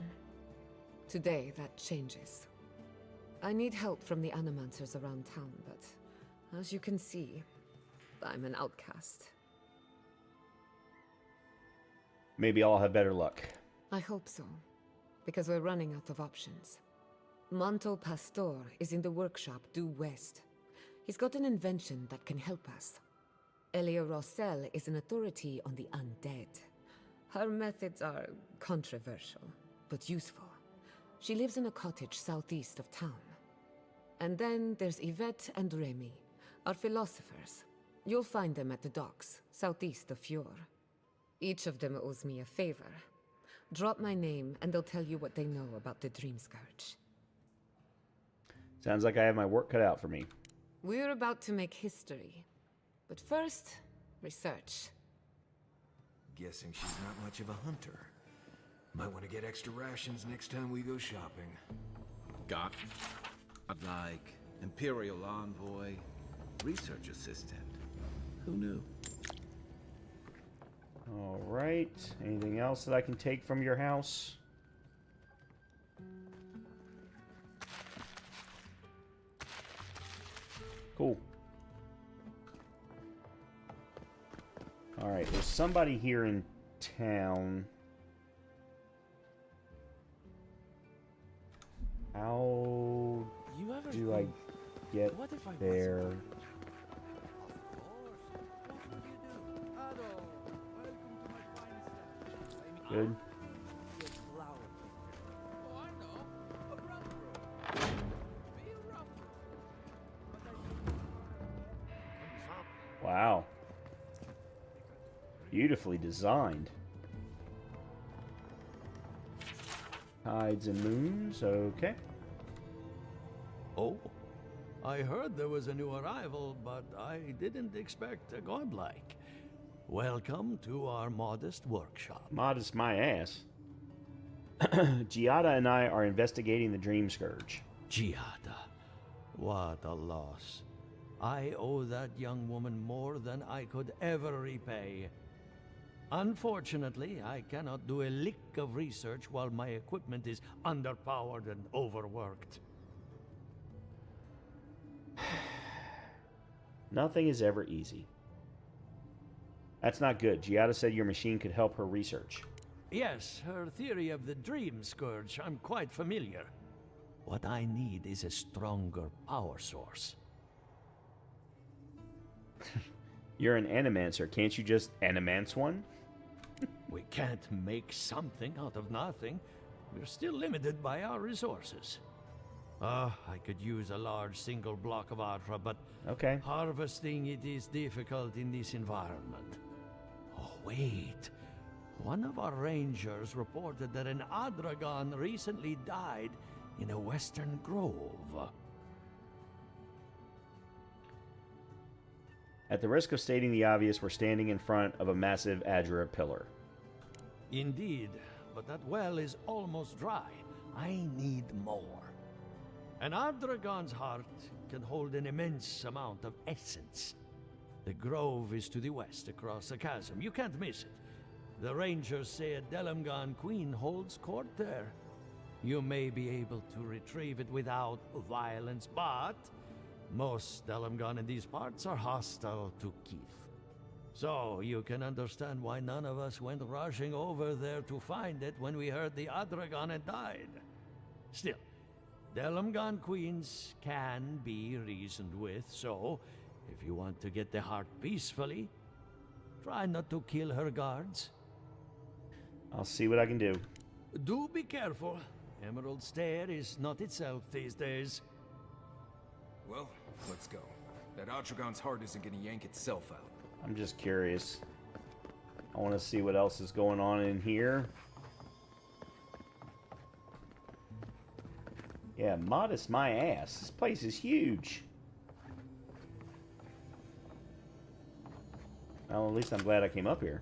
Today, that changes. I need help from the Animancers around town, but as you can see, I'm an outcast. Maybe I'll have better luck. I hope so, because we're running out of options. Manto Pastor is in the workshop due west. He's got an invention that can help us. Elia Rossell is an authority on the undead. Her methods are controversial, but useful. She lives in a cottage southeast of town. And then there's Yvette and Remy, our philosophers. You'll find them at the docks, southeast of Fjord. Each of them owes me a favor. Drop my name, and they'll tell you what they know about the Dream Scourge. Sounds like I have my work cut out for me. We're about to make history. But first, research. Guessing she's not much of a hunter. Might want to get extra rations next time we go shopping. Got, like, Imperial Envoy, Research Assistant. Who knew? Alright. Anything else that I can take from your house? Cool. Alright, there's somebody here in town. How do I get there? Good. Wow. Beautifully designed. Tides and moons, okay. Oh, I heard there was a new arrival, but I didn't expect a godlike. Welcome to our modest workshop. Modest my ass. Giada and I are investigating the Dream Scourge. Giada, what a loss. I owe that young woman more than I could ever repay. Unfortunately, I cannot do a lick of research while my equipment is underpowered and overworked. Nothing is ever easy. That's not good. Giada said your machine could help her research. Yes, her theory of the dream scourge, I'm quite familiar. What I need is a stronger power source. You're an animancer. Can't you just animance one? We can't make something out of nothing. We're still limited by our resources. I could use a large single block of Atra, but harvesting it is difficult in this environment. Oh, wait. One of our rangers reported that an Adragon recently died in a western grove. At the risk of stating the obvious, we're standing in front of a massive Adra pillar. Indeed, but that well is almost dry. I need more. An Adragon's heart can hold an immense amount of essence. The grove is to the west, across the chasm. You can't miss it. The rangers say a Delamgon queen holds court there. You may be able to retrieve it without violence, but most Delamgon in these parts are hostile to Keith. So you can understand why none of us went rushing over there to find it when we heard the Adragon had died. Still, Delamgon queens can be reasoned with, so if you want to get the heart peacefully, try not to kill her guards. I'll see what I can do. Do be careful. Emerald Stair is not itself these days. Well, let's go. That Atragon's heart isn't gonna yank itself out. I'm just curious. I want to see what else is going on in here. Yeah, modest my ass. This place is huge. Well, at least I'm glad I came up here.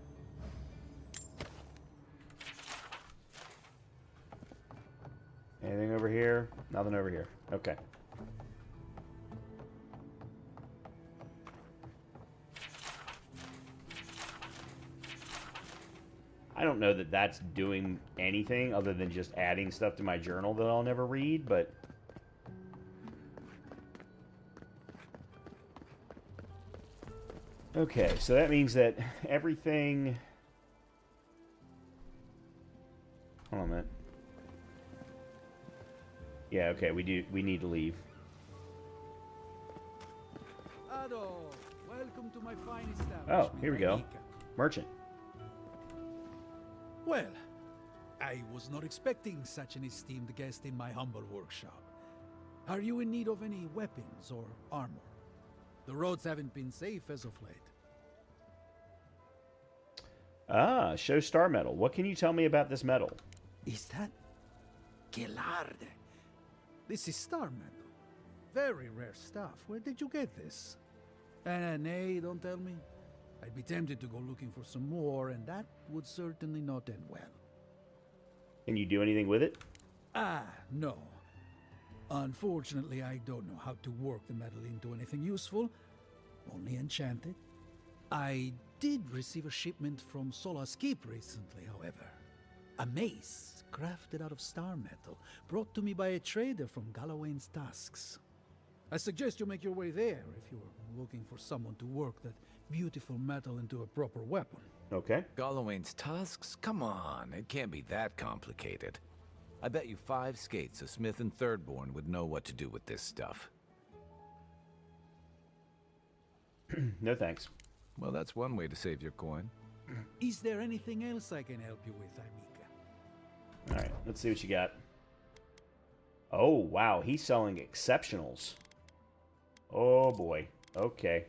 Anything over here? Nothing over here. Okay. I don't know that that's doing anything other than just adding stuff to my journal that I'll never read, but... Okay, so that means that everything... Hold on a minute. Yeah, okay, we need to leave. Ado, welcome to my fine establishment. Oh, here we go. Merchant. Well, I was not expecting such an esteemed guest in my humble workshop. Are you in need of any weapons or armor? The roads haven't been safe as of late. Ah, show star metal. What can you tell me about this metal? Is that Gelarde? This is star metal. Very rare stuff. Where did you get this? Nay, don't tell me. I'd be tempted to go looking for some more, and that would certainly not end well. Can you do anything with it? No. Unfortunately, I don't know how to work the metal into anything useful. Only enchant it. I did receive a shipment from Solace Keep recently, however. A mace, crafted out of star metal, brought to me by a trader from Galloway's Tusks. I suggest you make your way there if you're looking for someone to work that beautiful metal into a proper weapon. Okay. Galloway's Tusks? Come on, it can't be that complicated. I bet you 5 skates a Smith and Thirdborn would know what to do with this stuff. No thanks. Well, that's one way to save your coin. Is there anything else I can help you with, Amika? Alright, let's see what you got. Oh, wow, he's selling exceptionals. Oh, boy. Okay.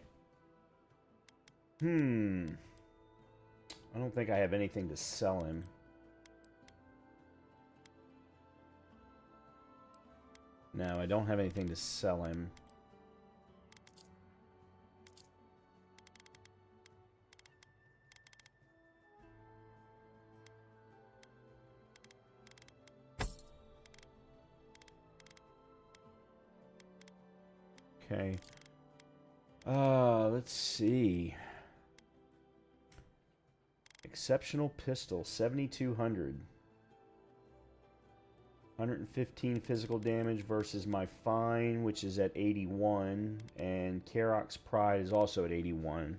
I don't think I have anything to sell him. No, I don't have anything to sell him. Okay. Let's see. Exceptional pistol, 7,200. 115 physical damage versus my fine, which is at 81. And Karok's Pride is also at 81.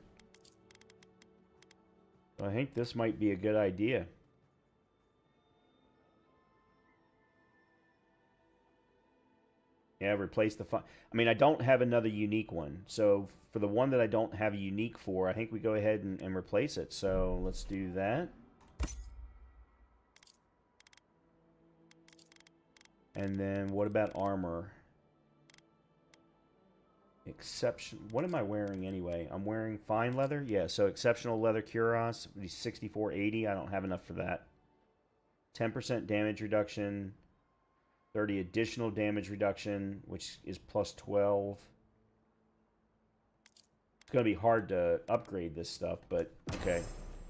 So I think this might be a good idea. Yeah, replace the fun. I mean, I don't have another unique one. So for the one that I don't have a unique for, I think we go ahead and replace it. So let's do that. And then what about armor? Exception. What am I wearing anyway? I'm wearing fine leather. Yeah, so exceptional leather cuirass. 6480. I don't have enough for that. 10% damage reduction. 30 additional damage reduction, which is plus 12. It's going to be hard to upgrade this stuff, but okay.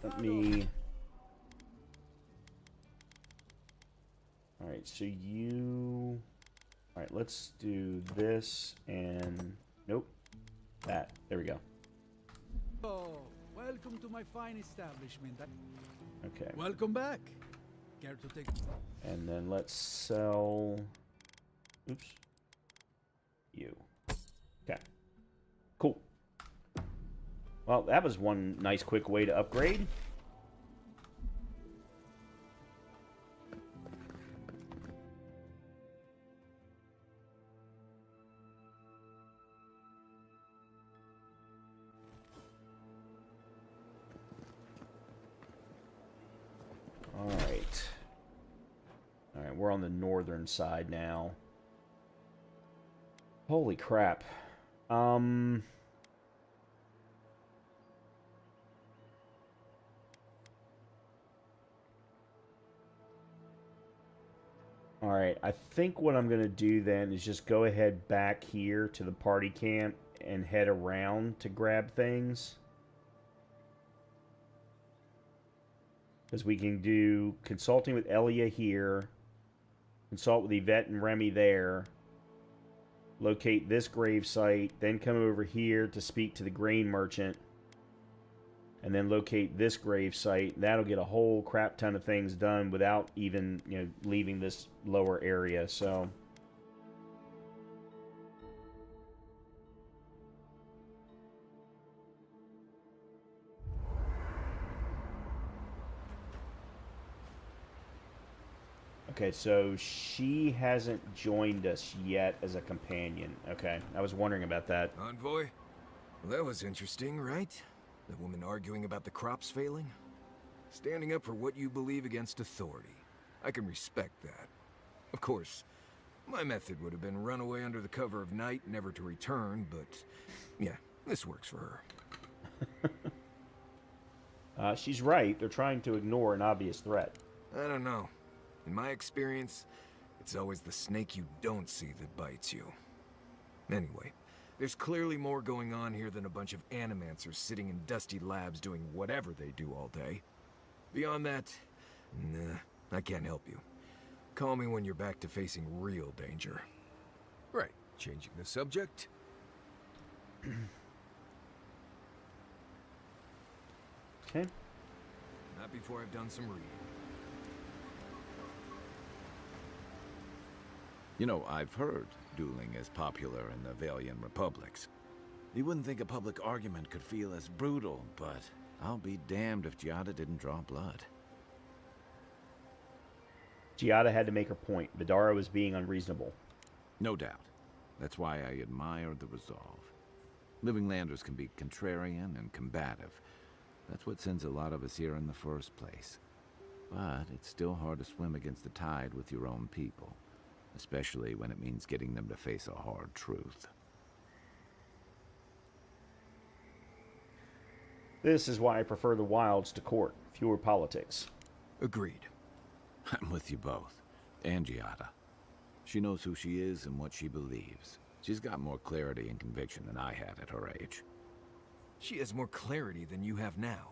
Let me... Alright, so you... Alright, let's do this and... Nope. That. There we go. Oh, welcome to my fine establishment. Okay. Welcome back. Care to take... And then let's sell... Oops. You. Okay. Cool. Well, that was one nice quick way to upgrade. Alright, we're on the northern side now. Holy crap. Alright, I think what I'm going to do then is just go ahead back here to the party camp and head around to grab things. Because we can do consulting with Elia here, consult with Yvette and Remy there, locate this grave site, then come over here to speak to the grain merchant, and then locate this grave site. That'll get a whole crap ton of things done without even, you know, leaving this lower area. So okay, so she hasn't joined us yet as a companion. Okay, I was wondering about that. Envoy? Well, that was interesting, right? The woman arguing about the crops failing? Standing up for what you believe against authority. I can respect that. Of course, my method would have been run away under the cover of night, never to return, but yeah, this works for her. She's right. They're trying to ignore an obvious threat. I don't know. In my experience, it's always the snake you don't see that bites you. Anyway, there's clearly more going on here than a bunch of animancers sitting in dusty labs doing whatever they do all day. Beyond that, nah, I can't help you. Call me when you're back to facing real danger. Right, changing the subject. Okay. Not before I've done some reading. You know, I've heard dueling is popular in the Valian republics. You wouldn't think a public argument could feel as brutal, but I'll be damned if Giada didn't draw blood. Giada had to make her point. Vidara was being unreasonable. No doubt. That's why I admire the resolve. Living Landers can be contrarian and combative. That's what sends a lot of us here in the first place. But it's still hard to swim against the tide with your own people. Especially when it means getting them to face a hard truth. This is why I prefer the wilds to court. Fewer politics. Agreed. I'm with you both. And Giada. She knows who she is and what she believes. She's got more clarity and conviction than I had at her age. She has more clarity than you have now.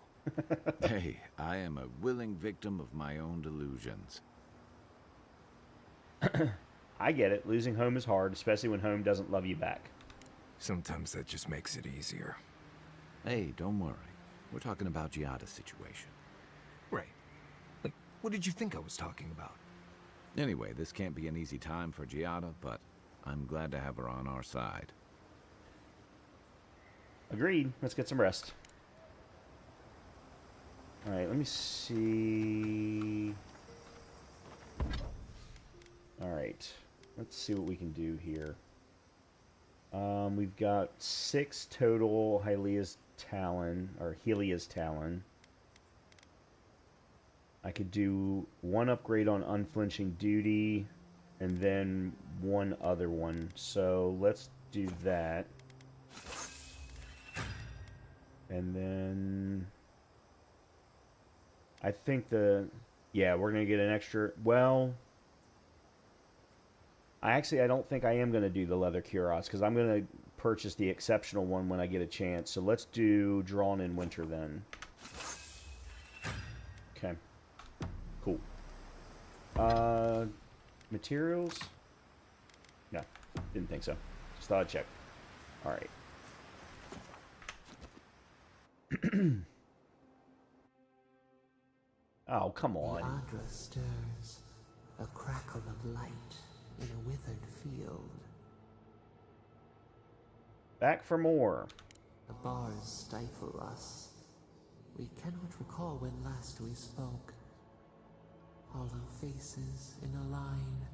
Hey, I am a willing victim of my own delusions. I get it. Losing home is hard, especially when home doesn't love you back. Sometimes that just makes it easier. Hey, don't worry. We're talking about Giada's situation. Right. Like, what did you think I was talking about? Anyway, this can't be an easy time for Giada, but I'm glad to have her on our side. Agreed. Let's get some rest. Alright, let me see... Alright. Let's see what we can do here. We've got 6 total Hylia's Talon, or Helia's Talon. I could do 1 upgrade on Unflinching Duty, and then 1 other one. So let's do that. And then I think yeah, we're going to get an extra, well, I don't think I am going to do the leather cuirass, because I'm going to purchase the exceptional one when I get a chance. So let's do Drawn in Winter then. Okay. Cool. Materials? No, didn't think so. Just thought I'd check. Alright. Oh, come on. The Adra stirs, a crackle of light in a withered field. Back for more. The bars stifle us. We cannot recall when last we spoke. Hollow faces in a line.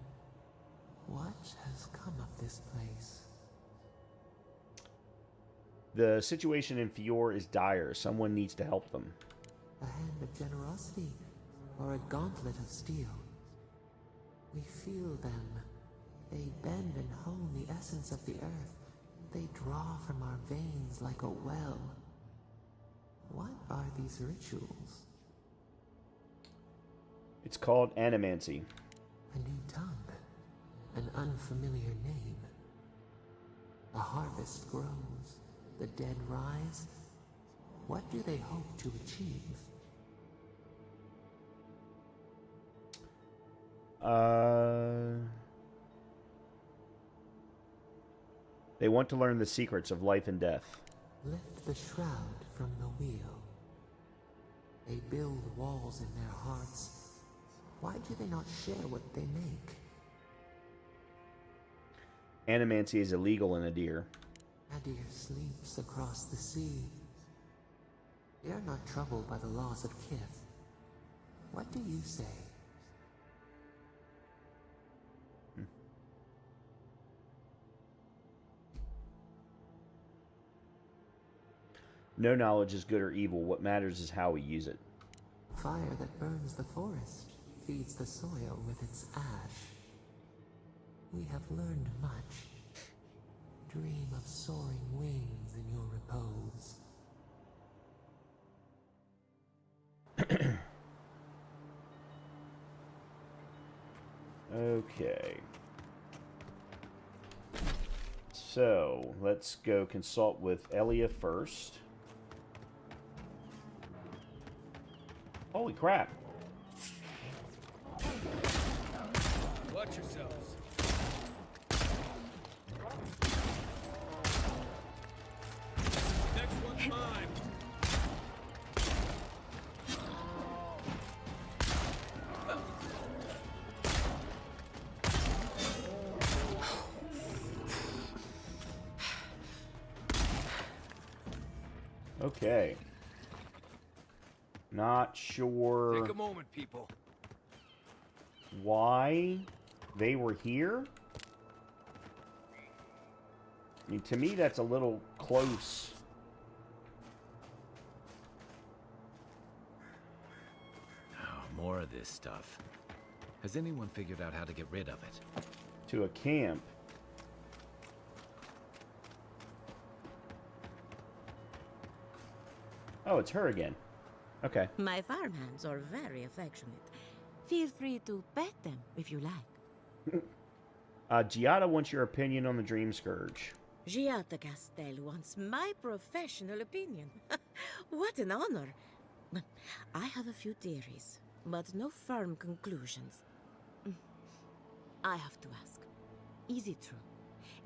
What has come of this place? The situation in Fior is dire. Someone needs to help them. A hand of generosity, or a gauntlet of steel. We feel them. They bend and hone the essence of the earth. They draw from our veins like a well. What are these rituals? It's called animancy. A new tongue. An unfamiliar name. A harvest grows. The dead rise. What do they hope to achieve? They want to learn the secrets of life and death. Lift the shroud from the wheel. They build walls in their hearts. Why do they not share what they make? Animancy is illegal in Adir. Adir sleeps across the sea. They are not troubled by the laws of Kith. What do you say? No knowledge is good or evil. What matters is how we use it. Fire that burns the forest feeds the soil with its ash. We have learned much. Dream of soaring wings in your repose. Okay. So, let's go consult with Elia first. Holy crap. Watch yourselves. Next one's mine. Okay. Not sure Take a moment, people. why they were here. I mean, to me, that's a little close. Oh, more of this stuff. Has anyone figured out how to get rid of it? To a camp. Oh, it's her again. Okay. My farmhands are very affectionate. Feel free to pet them if you like. Giada wants your opinion on the Dream Scourge. Giata Castel wants my professional opinion. What an honor. I have a few theories, but no firm conclusions. I have to ask, is it true?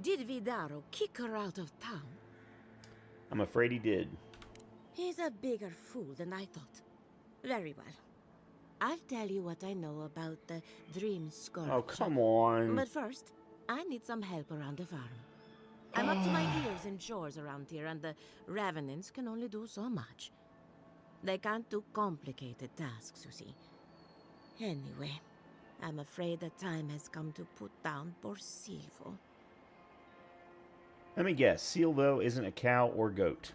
Did Vidaro kick her out of town? I'm afraid he did. He's a bigger fool than I thought. Very well. I'll tell you what I know about the Dream Scourge. Oh, come on. But first, I need some help around the farm. I'm up to my ears in chores around here, and the Revenants can only do so much. They can't do complicated tasks, you see. Anyway, I'm afraid the time has come to put down Borsilvo. Let me guess. Silvo isn't a cow or goat.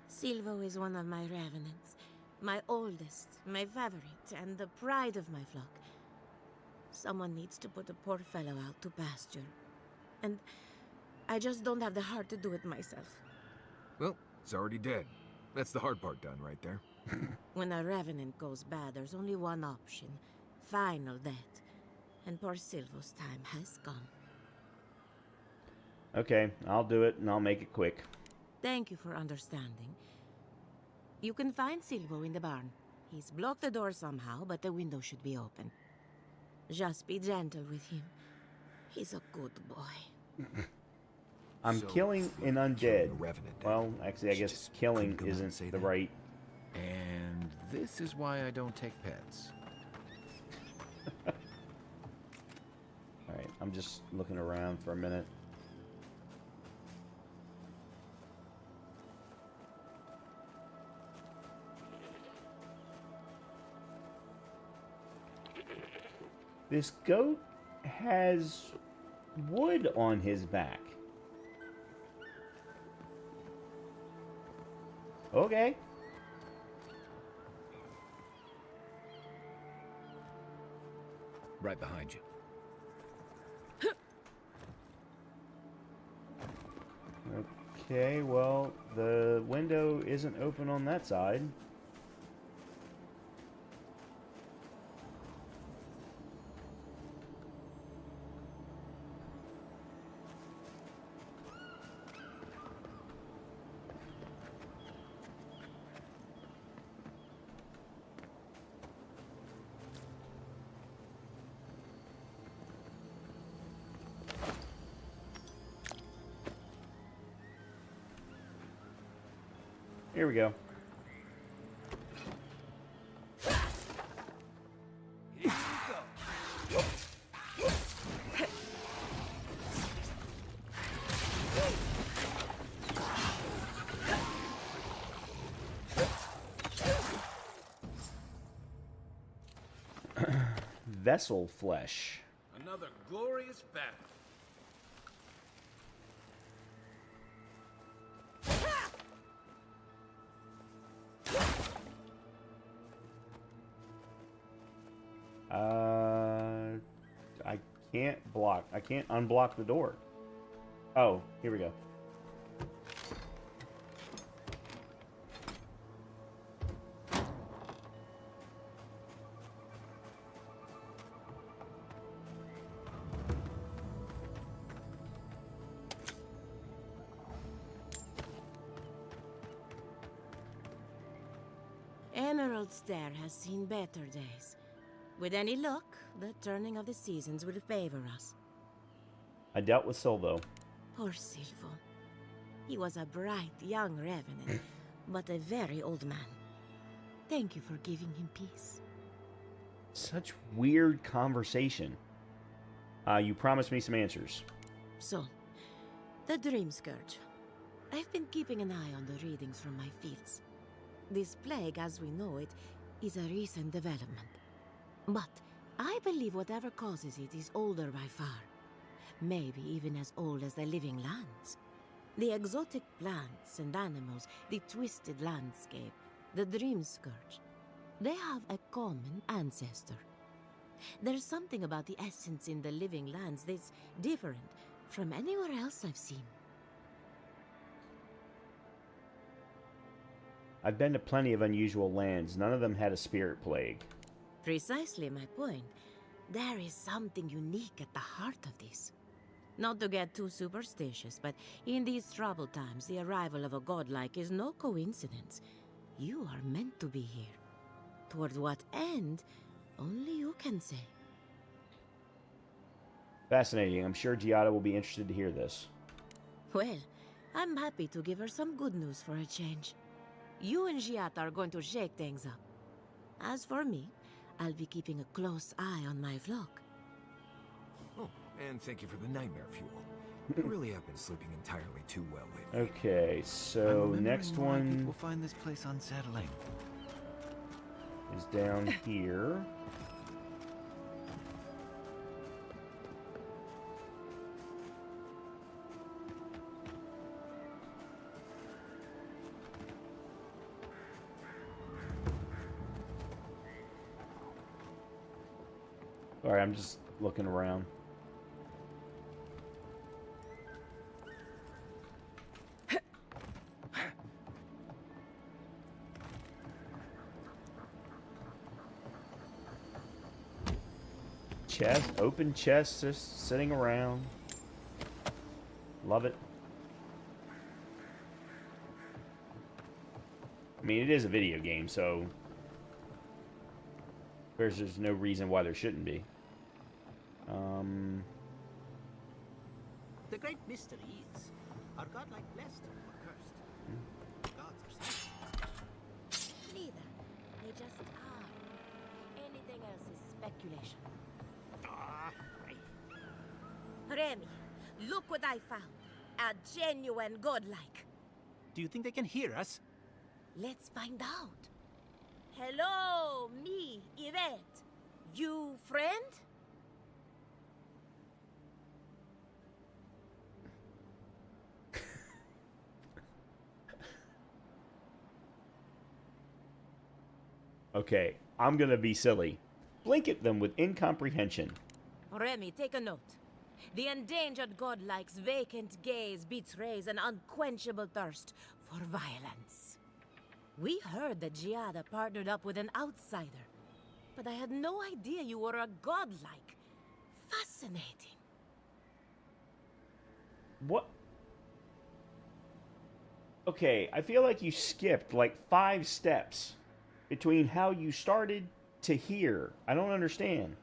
Silvo is one of my revenants. My oldest, my favorite, and the pride of my flock. Someone needs to put the poor fellow out to pasture. And I just don't have the heart to do it myself. Well, it's already dead. That's the hard part done right there. When a revenant goes bad, there's only one option. Final death. And poor Silvo's time has come. Okay, I'll do it, and I'll make it quick. Thank you for understanding. You can find Silvo in the barn. He's blocked the door somehow, but the window should be open. Just be gentle with him. He's a good boy. I'm killing an undead. Well, actually, I guess killing isn't the right... And this is why I don't take pets. Alright, I'm just looking around for a minute. This goat has wood on his back. Okay. Right behind you. Okay, well, the window isn't open on that side. Here we go. Vessel flesh. Another glorious battle. I can't block. I can't unblock the door. Oh, here we go. Emerald Stair has seen better days. With any luck, the turning of the seasons will favor us. I dealt with Silvo. Poor Silvo. He was a bright young revenant, but a very old man. Thank you for giving him peace. Such weird conversation. You promised me some answers. So, the Dream Scourge. I've been keeping an eye on the readings from my fields. This plague, as we know it, is a recent development. But I believe whatever causes it is older by far. Maybe even as old as the living lands. The exotic plants and animals, the twisted landscape, the Dream Scourge. They have a common ancestor. There's something about the essence in the living lands that's different from anywhere else I've seen. I've been to plenty of unusual lands. None of them had a spirit plague. Precisely my point. There is something unique at the heart of this. Not to get too superstitious, but in these troubled times, the arrival of a godlike is no coincidence. You are meant to be here. Toward what end, only you can say. Fascinating. I'm sure Giada will be interested to hear this. Well, I'm happy to give her some good news for a change. You and Giata are going to shake things up. As for me, I'll be keeping a close eye on my flock. Oh, and thank you for the nightmare fuel. I really have been sleeping entirely too well lately. Okay, so next one People find this place unsettling. is down here. Alright, I'm just looking around. Chest, open chest, just sitting around. Love it. I mean, it is a video game, so there's no reason why there shouldn't be. The great mystery is, are godlike blessed or cursed? Gods are saints. Neither. They just are. Anything else is speculation. Remy, look what I found. A genuine godlike. Do you think they can hear us? Let's find out. Hello, me, Yvette. You friend? Okay, I'm gonna be silly. Blink at them with incomprehension. Remy, take a note. The endangered godlike's vacant gaze betrays an unquenchable thirst for violence. We heard that Giada partnered up with an outsider, but I had no idea you were a godlike. Fascinating. What? Okay, I feel like you skipped like 5 steps between how you started to here. I don't understand.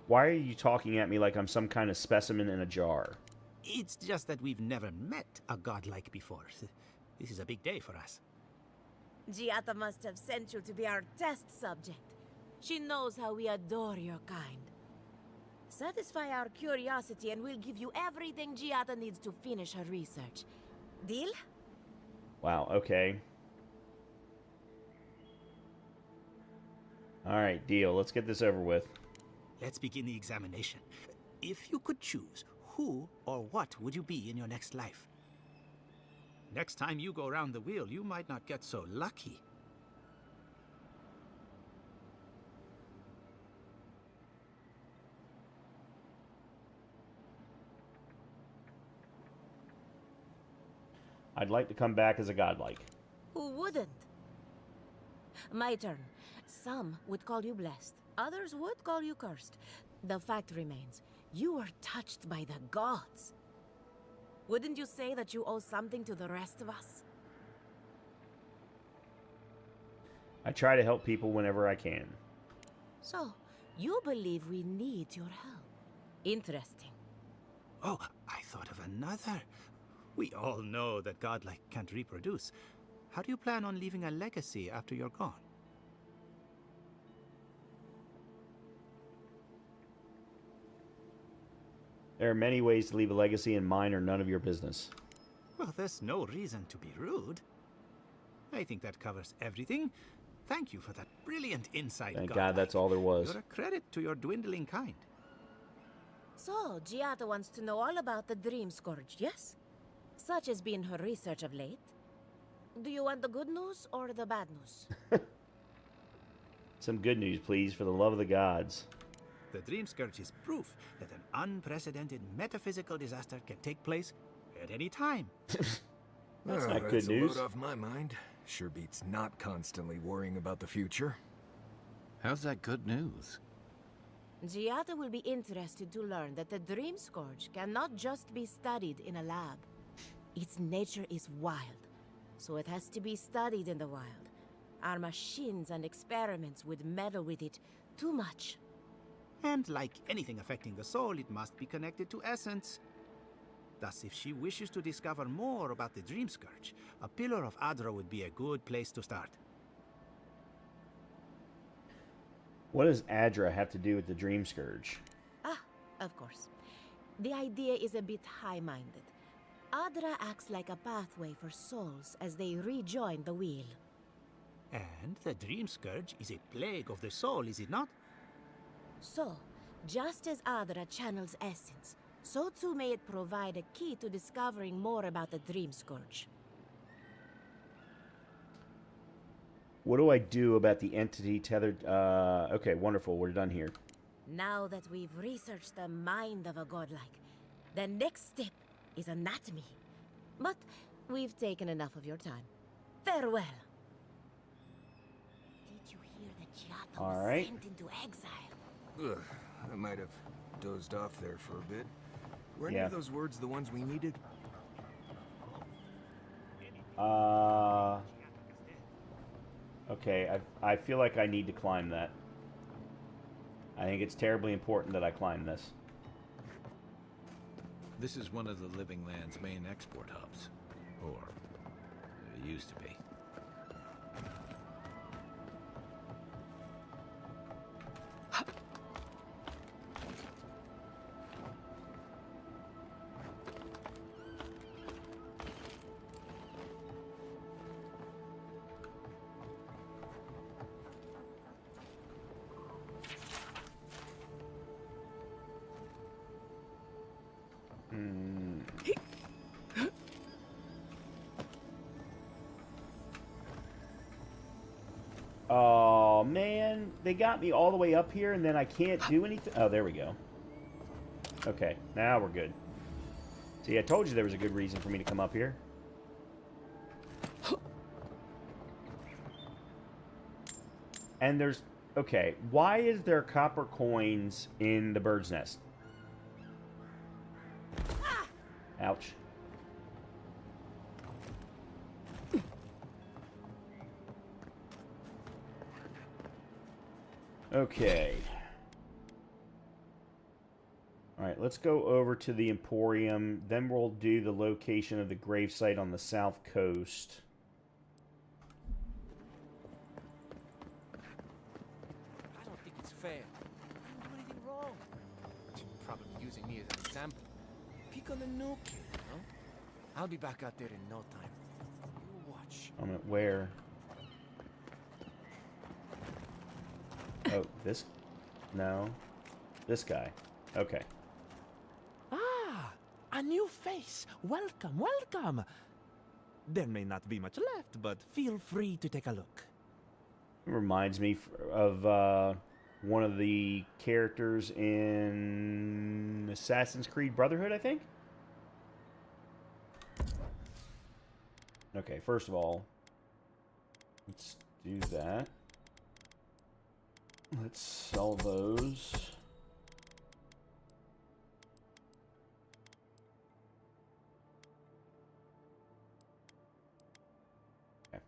Why are you talking at me like I'm some kind of specimen in a jar? It's just that we've never met a godlike before. This is a big day for us. Giada must have sent you to be our test subject. She knows how we adore your kind. Satisfy our curiosity and we'll give you everything Giada needs to finish her research. Deal? Wow, okay. Alright, deal. Let's get this over with. Let's begin the examination. If you could choose, who or what would you be in your next life? Next time you go around the wheel, you might not get so lucky. I'd like to come back as a godlike. Who wouldn't? My turn. Some would call you blessed. Others would call you cursed. The fact remains, you were touched by the gods. Wouldn't you say that you owe something to the rest of us? I try to help people whenever I can. So, you believe we need your help. Interesting. Oh, I thought of another. We all know that godlike can't reproduce. How do you plan on leaving a legacy after you're gone? There are many ways to leave a legacy, and mine are none of your business. Well, there's no reason to be rude. I think that covers everything. Thank you for that brilliant insight, Thank godlike. God that's all there was. You're a credit to your dwindling kind. So, Giada wants to know all about the Dream Scourge, yes? Such has been her research of late. Do you want the good news or the bad news? Some good news, please, for the love of the gods. The Dream Scourge is proof that an unprecedented metaphysical disaster can take place at any time. That's not good That's news. a load off my mind. Sure beats not constantly worrying about the future. How's that good news? Giada will be interested to learn that the Dream Scourge cannot just be studied in a lab. Its nature is wild, so it has to be studied in the wild. Our machines and experiments would meddle with it too much. And like anything affecting the soul, it must be connected to essence. Thus, if she wishes to discover more about the Dream Scourge, a Pillar of Adra would be a good place to start. What does Adra have to do with the Dream Scourge? Ah, of course. The idea is a bit high-minded. Adra acts like a pathway for souls as they rejoin the wheel. And the Dream Scourge is a plague of the soul, is it not? So, just as Adra channels essence, so too may it provide a key to discovering more about the Dream Scourge. What do I do about the entity tethered? Okay, wonderful. We're done here. Now that we've researched the mind of a godlike, the next step is anatomy. But we've taken enough of your time. Farewell. Did you hear that Giotto All was right. sent into exile? Ugh, I might have dozed off there for a bit. Were any Yeah. of those words the ones we needed? Okay, I feel like I need to climb that. I think it's terribly important that I climb this. This is one of the Living Land's main export hubs. Or, it used to be. Oh, man. They got me all the way up here, and then I can't do anything. Oh, there we go. Okay, now we're good. See, I told you there was a good reason for me to come up here. And there's... Okay, why is there copper coins in the bird's nest? Ouch. Okay. Alright, let's go over to the Emporium. Then we'll do the location of the gravesite on the south coast. I don't think it's fair. I didn't do anything wrong. But you're probably using me as an example. Pick on the new kid, huh? I'll be back out there in no time. You watch. I'm at where? Oh, this? No. This guy. Okay. Ah, a new face. Welcome, welcome. There may not be much left, but feel free to take a look. It reminds me of one of the characters in Assassin's Creed Brotherhood, I think? Okay, first of all, let's do that. Let's sell those. Okay.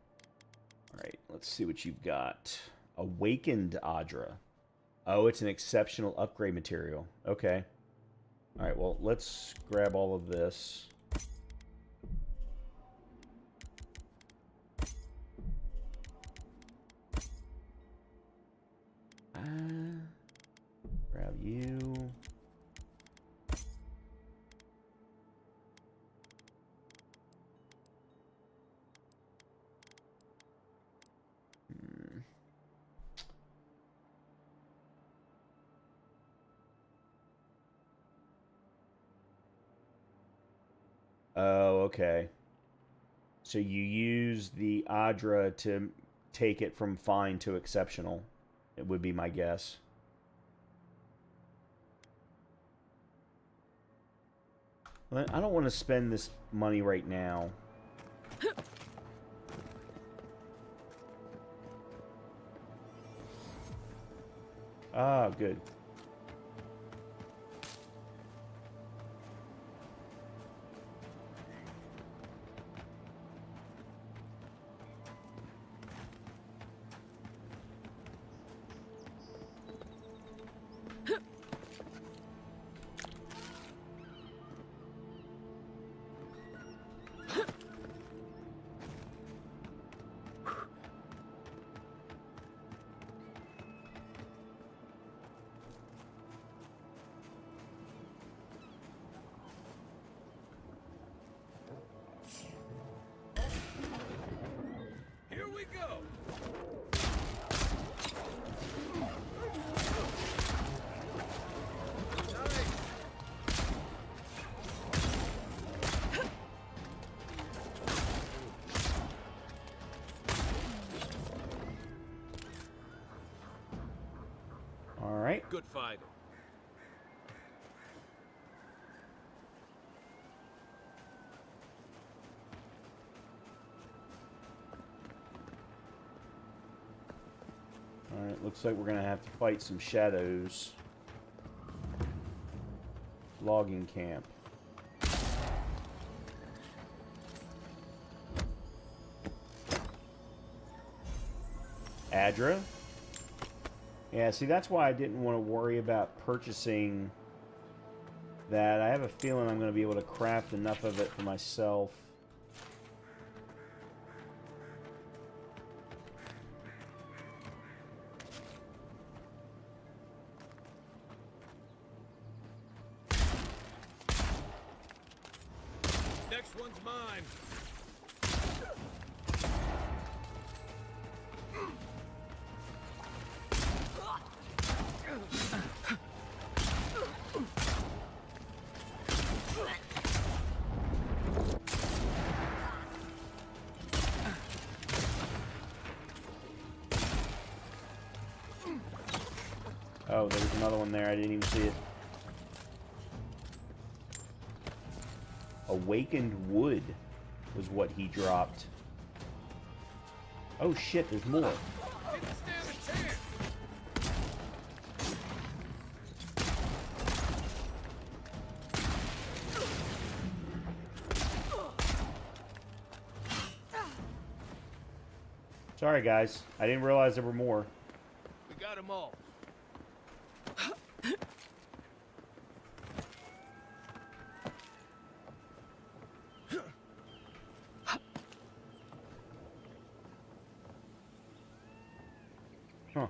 Alright, let's see what you've got. Awakened Adra. Oh, it's an exceptional upgrade material. Okay. Alright, well, let's grab all of this. Grab you. Oh, okay. So you use the Adra to take it from fine to exceptional. It would be my guess. Well, I don't want to spend this money right now. Ah, good. good fighter. Alright, looks like we're gonna have to fight some shadows. Logging camp. Adra? Yeah, see, that's why I didn't want to worry about purchasing that. I have a feeling I'm going to be able to craft enough of it for myself. Next one's mine. Oh, there was another one there. I didn't even see it. Awakened wood was what he dropped. Oh shit, there's more. Didn't stand a chance. Sorry guys, I didn't realize there were more. We got them all. Huh.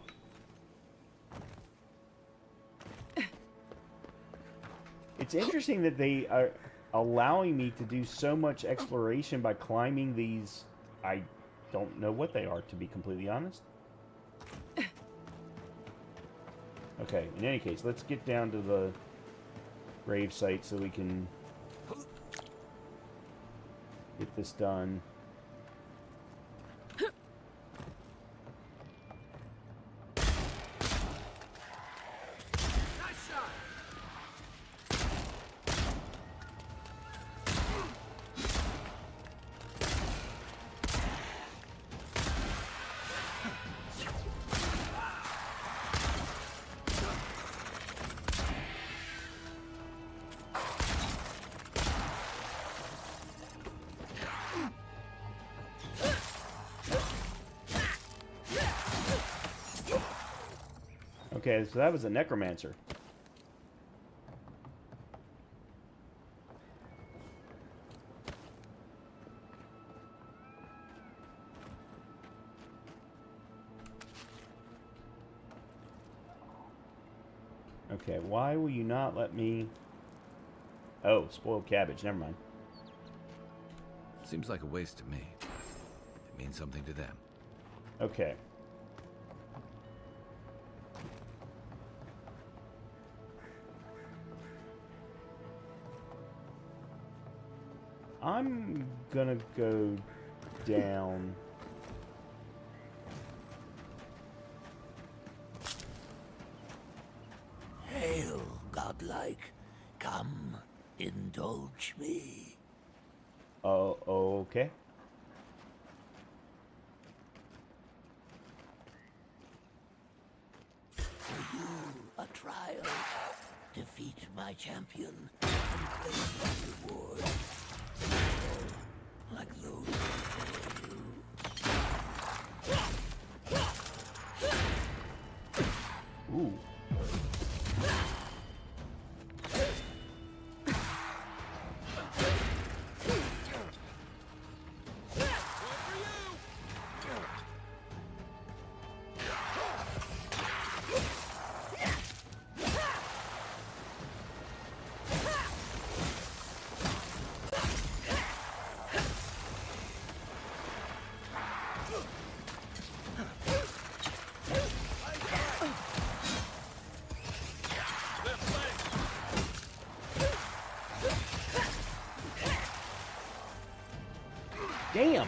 It's interesting that they are allowing me to do so much exploration by climbing these. I don't know what they are, to be completely honest. Okay, in any case, let's get down to the grave site so we can get this done. Okay, so that was a necromancer. Okay, why will you not let me... Oh, spoiled cabbage, never mind. Seems like a waste to me. It means something to them. Okay. I'm gonna go down. Hail, godlike. Come, indulge me. Oh, okay. For you, a trial. Defeat my champion and claim my reward. Like those before you. Ooh. Damn!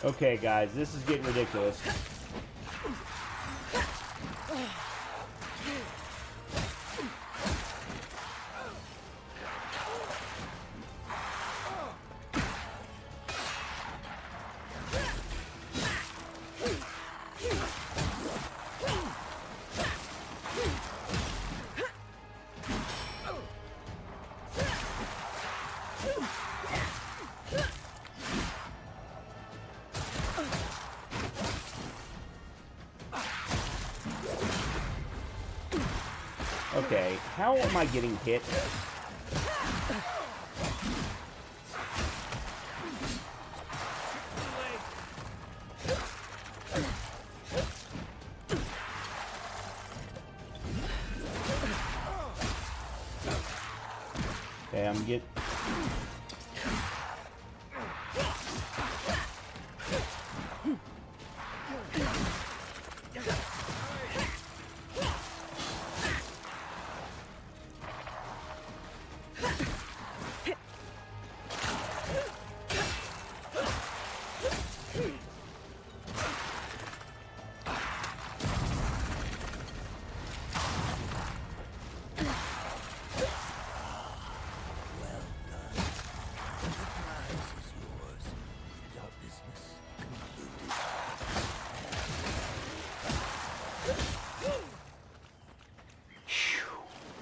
Okay, guys, this is getting ridiculous. Okay, how am I getting hit? Okay, I'm get.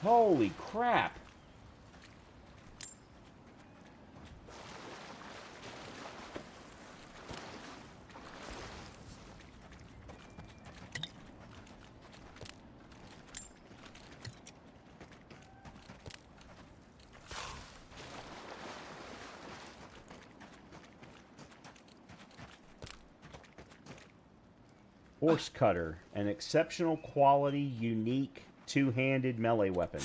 Holy crap. Horse Cutter, an exceptional quality, unique, two-handed melee weapon.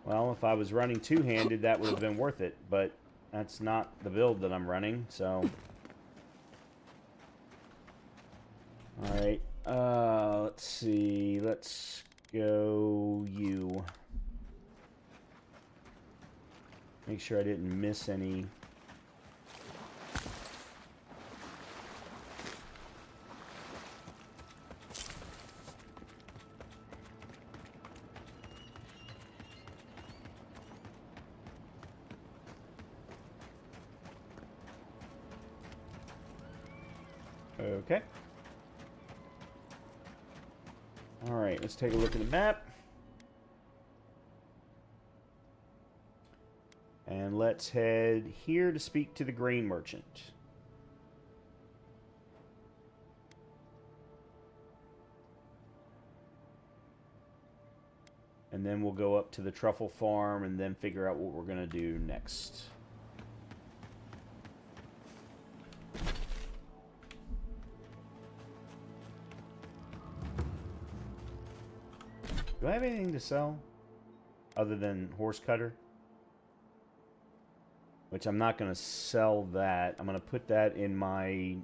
Well, if I was running two-handed, that would have been worth it, but that's not the build that I'm running, so... Alright, let's see, let's go you. Make sure I didn't miss any... Okay. Alright, let's take a look at the map. And let's head here to speak to the grain merchant. And then we'll go up to the truffle farm and then figure out what we're going to do next. Do I have anything to sell other than horse cutter? Which I'm not going to sell that. I'm going to put that in my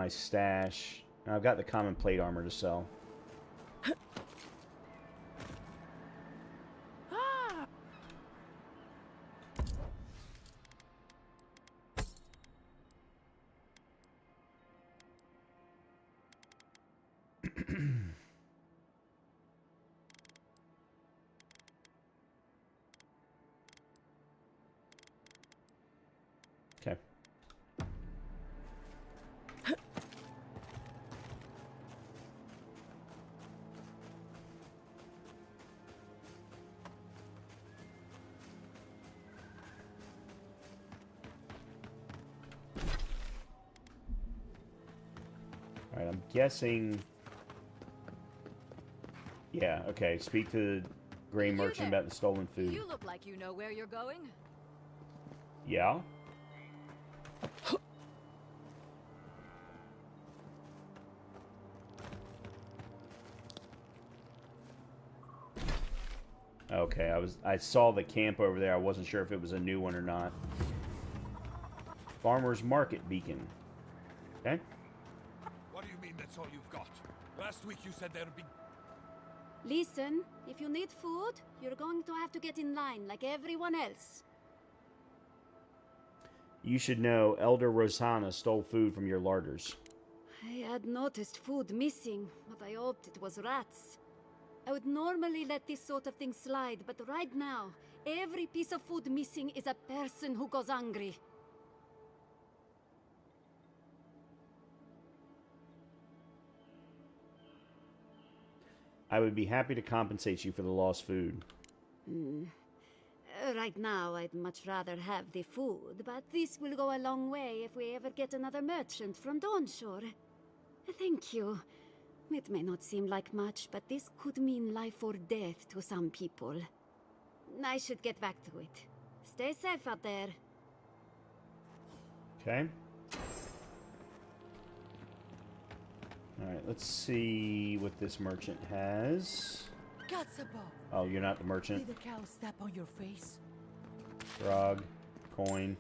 stash. And I've got the common plate armor to sell. Okay. All right, I'm guessing... Yeah, okay. Speak to the grain merchant about the stolen food. You look like you know where you're going. Yeah? Okay, I saw the camp over there. I wasn't sure if it was a new one or not. Farmer's Market Beacon. Okay. What do you mean that's all you've got? Last week you said there'd be... Listen, if you need food, you're going to have to get in line like everyone else. You should know Elder Rosanna stole food from your larders. I had noticed food missing, but I hoped it was rats. I would normally let this sort of thing slide, but right now, every piece of food missing is a person who goes hungry. I would be happy to compensate you for the lost food. Right now, I'd much rather have the food, but this will go a long way if we ever get another merchant from Dawnshore. Thank you. It may not seem like much, but this could mean life or death to some people. I should get back to it. Stay safe out there. Okay. Alright, let's see what this merchant has. Oh, you're not the merchant? Did the cow step on your face? Frog, coin.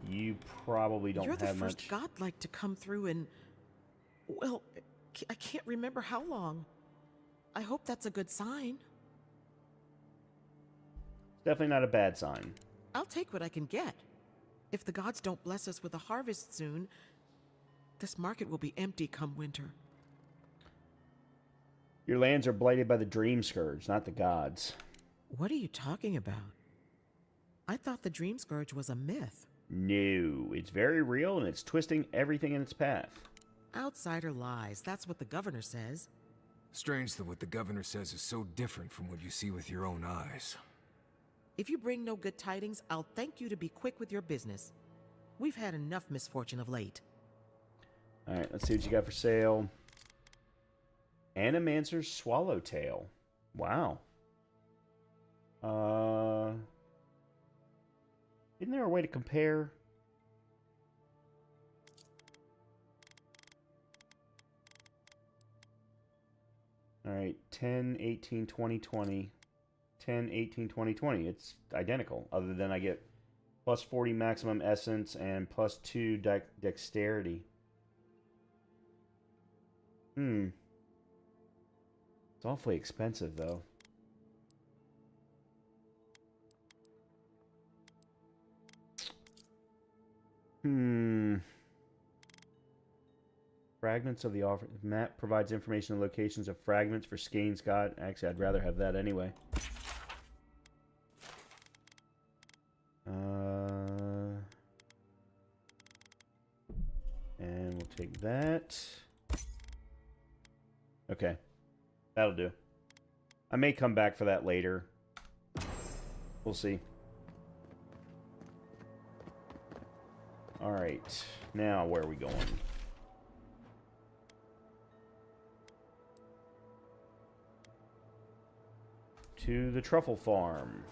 You probably don't You're the have first much. godlike to come through in... Well, I can't remember how long. I hope that's a good sign. Definitely not a bad sign. I'll take what I can get. If the gods don't bless us with a harvest soon, this market will be empty come winter. Your lands are blighted by the Dream Scourge, not the gods. What are you talking about? I thought the Dream Scourge was a myth. No, it's very real and it's twisting everything in its path. Outsider lies, that's what the governor says. Strange that what the governor says is so different from what you see with your own eyes. If you bring no good tidings, I'll thank you to be quick with your business. We've had enough misfortune of late. Alright, let's see what you got for sale. Animancer's Swallowtail. Wow. Isn't there a way to compare? Alright, 10, 18, 20, 20. 10, 18, 20, 20. It's identical, other than I get plus 40 maximum essence and plus 2 dexterity. It's awfully expensive, though. Fragments of the offer. Map provides information on locations of fragments for Skane Scott. Actually, I'd rather have that anyway. And we'll take that. Okay. That'll do. I may come back for that later. We'll see. Alright. Now, where are we going? To the truffle farm.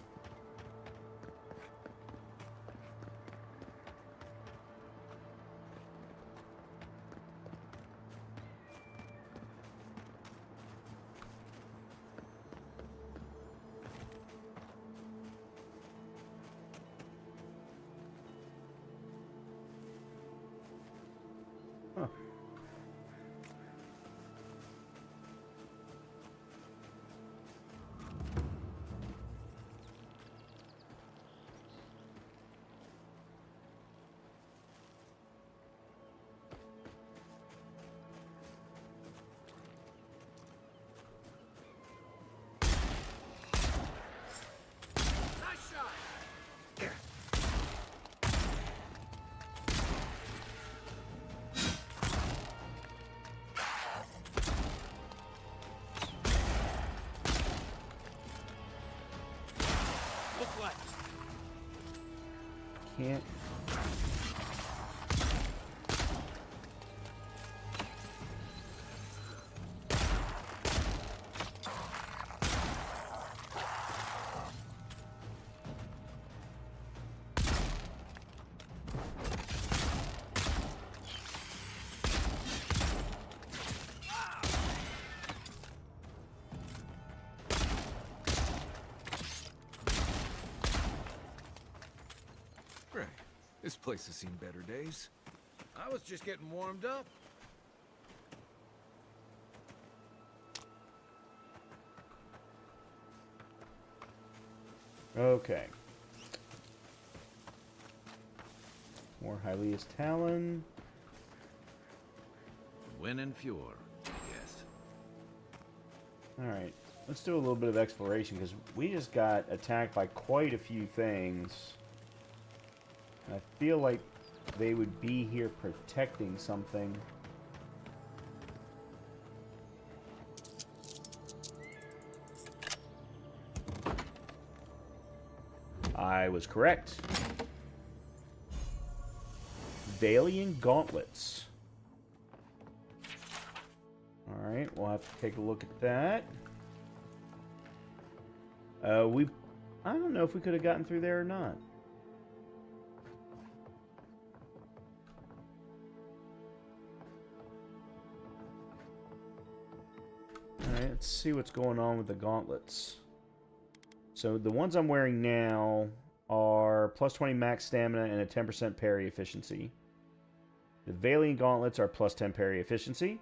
Huh. Nice shot! Look like. Can't. Right. This place has seen better days. I was just getting warmed up. Okay. More Hylia's Talon. Win and Fjord, yes. Alright, let's do a little bit of exploration, because we just got attacked by quite a few things. I feel like they would be here protecting something. I was correct. Valiant Gauntlets. Alright, we'll have to take a look at that. I don't know if we could have gotten through there or not. Alright, let's see what's going on with the gauntlets. So the ones I'm wearing now are plus 20 max stamina and a 10% parry efficiency. The Valiant Gauntlets are plus 10 parry efficiency.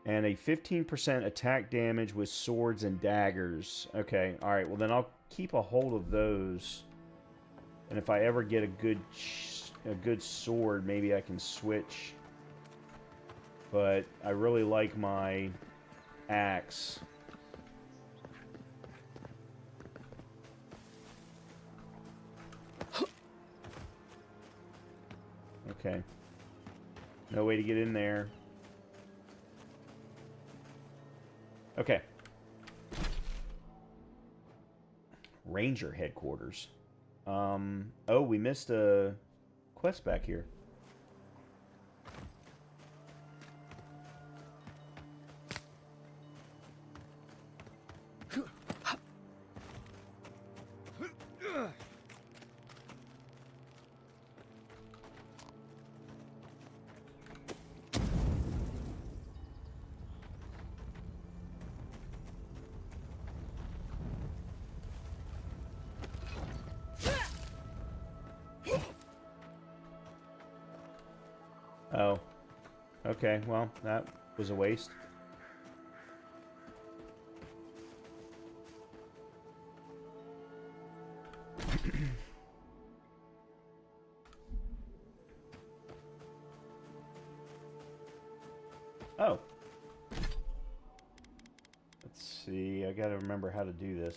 And a 15% attack damage with swords and daggers. Okay, alright, well then I'll keep a hold of those. And if I ever get a good sword, maybe I can switch. But I really like my axe. Okay. No way to get in there. Okay. Ranger headquarters. Oh, we missed a quest back here. Oh. Okay, well, that was a waste. Oh. Let's see, I gotta remember how to do this.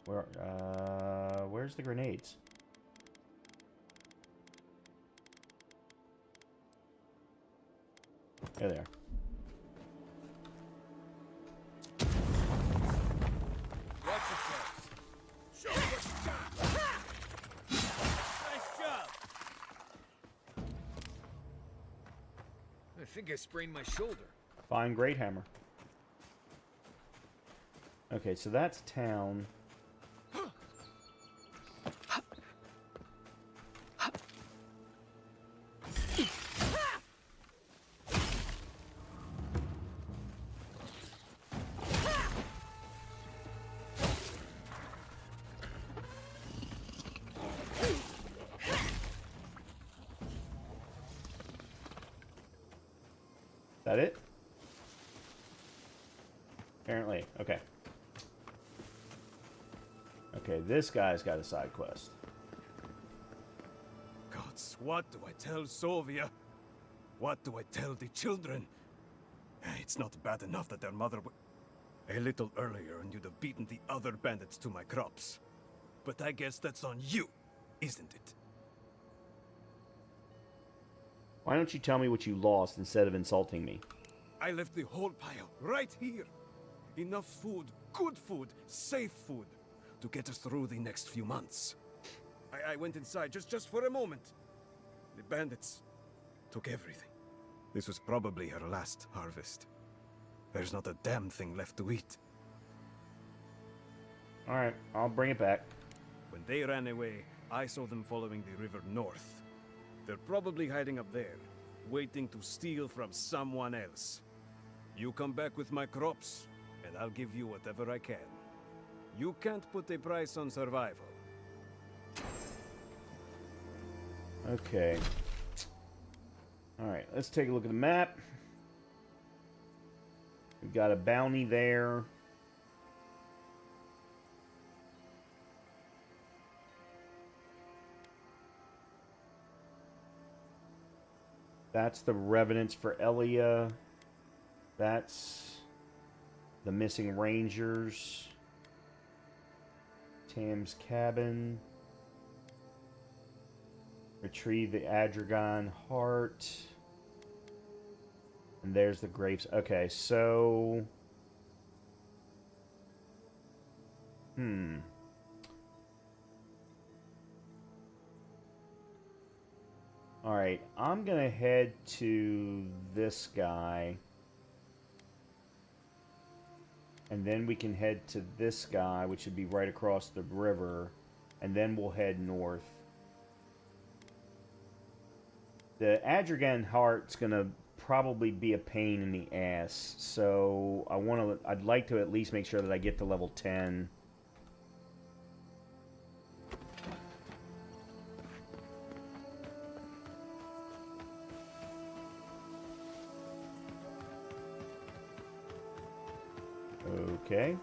Where's the grenades? There they are. Watch yourselves. Show what you got. Nice job. I think I sprained my shoulder. Fine, great hammer. Okay, so that's town. That it? Apparently. Okay. Okay, this guy's got a side quest. Gods, what do I tell Sovia? What do I tell the children? It's not bad enough that their mother a little earlier and you'd have beaten the other bandits to my crops. But I guess that's on you, isn't it? Why don't you tell me what you lost instead of insulting me? I left the whole pile right here. Enough food, good food, safe food, to get us through the next few months. I went inside just for a moment. The bandits took everything. This was probably her last harvest. There's not a damn thing left to eat. Alright, I'll bring it back. When they ran away, I saw them following the river north. They're probably hiding up there, waiting to steal from someone else. You come back with my crops, and I'll give you whatever I can. You can't put a price on survival. Okay. Alright, let's take a look at the map. We've got a bounty there. That's the Revenants for Elia. That's the Missing Rangers. Tam's Cabin. Retrieve the Adragon Heart. And there's the Graves. Okay, so... Alright, I'm gonna head to this guy. And then we can head to this guy, which would be right across the river. And then we'll head north. The Adragon Heart's gonna probably be a pain in the ass. So I'd like to at least make sure that I get to level 10. Okay.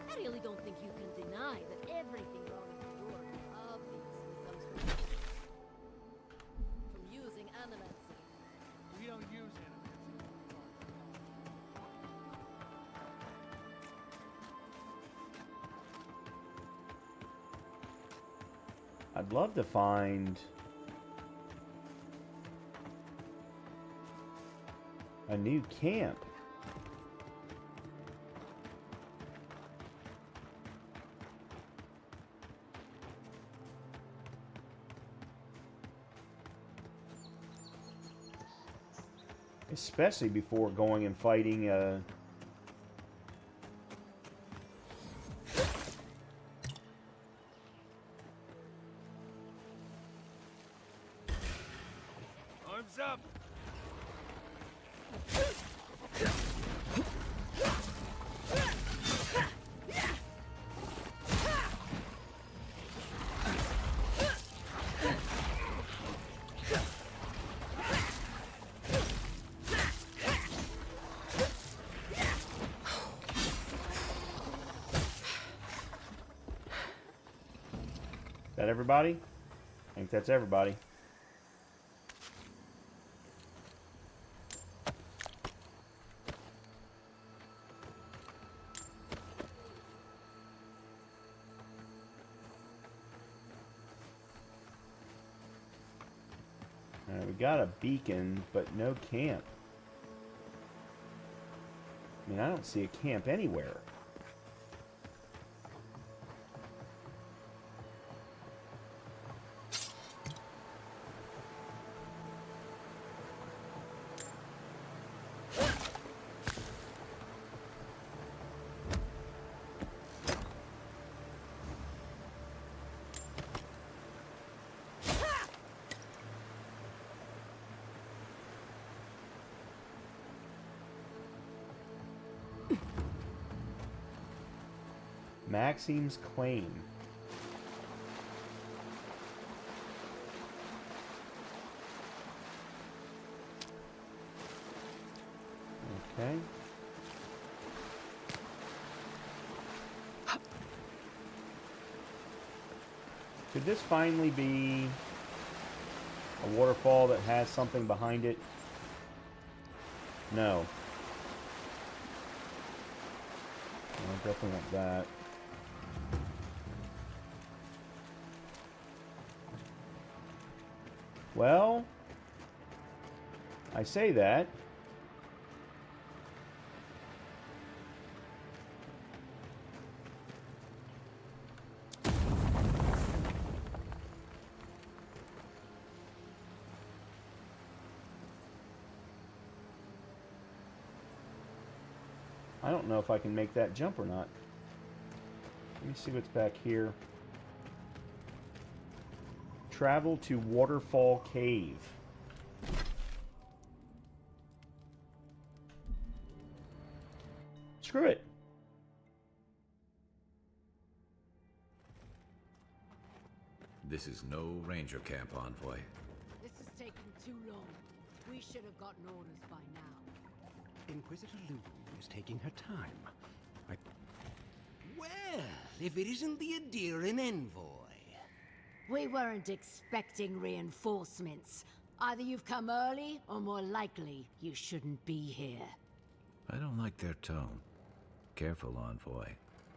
I really don't think you can deny that everything wrong in the world obviously comes from using animacy. We don't use I'd love to find a new camp. Especially before going and fighting Arms up! Is that everybody? I think that's everybody. We got a beacon, but no camp. I mean, I don't see a camp anywhere. Maxime's Claim. Okay. Could this finally be a waterfall that has something behind it? No. I definitely want that. Well, I say that. I don't know if I can make that jump or not. Let me see what's back here. Travel to Waterfall Cave. Screw it. This is no ranger camp, Envoy. This is taking too long. We should have gotten orders by now. Inquisitor Lulu is taking her time. Well, if it isn't the Adiran envoy. We weren't expecting reinforcements. Either you've come early, or more likely, you shouldn't be here. I don't like their tone. Careful, envoy.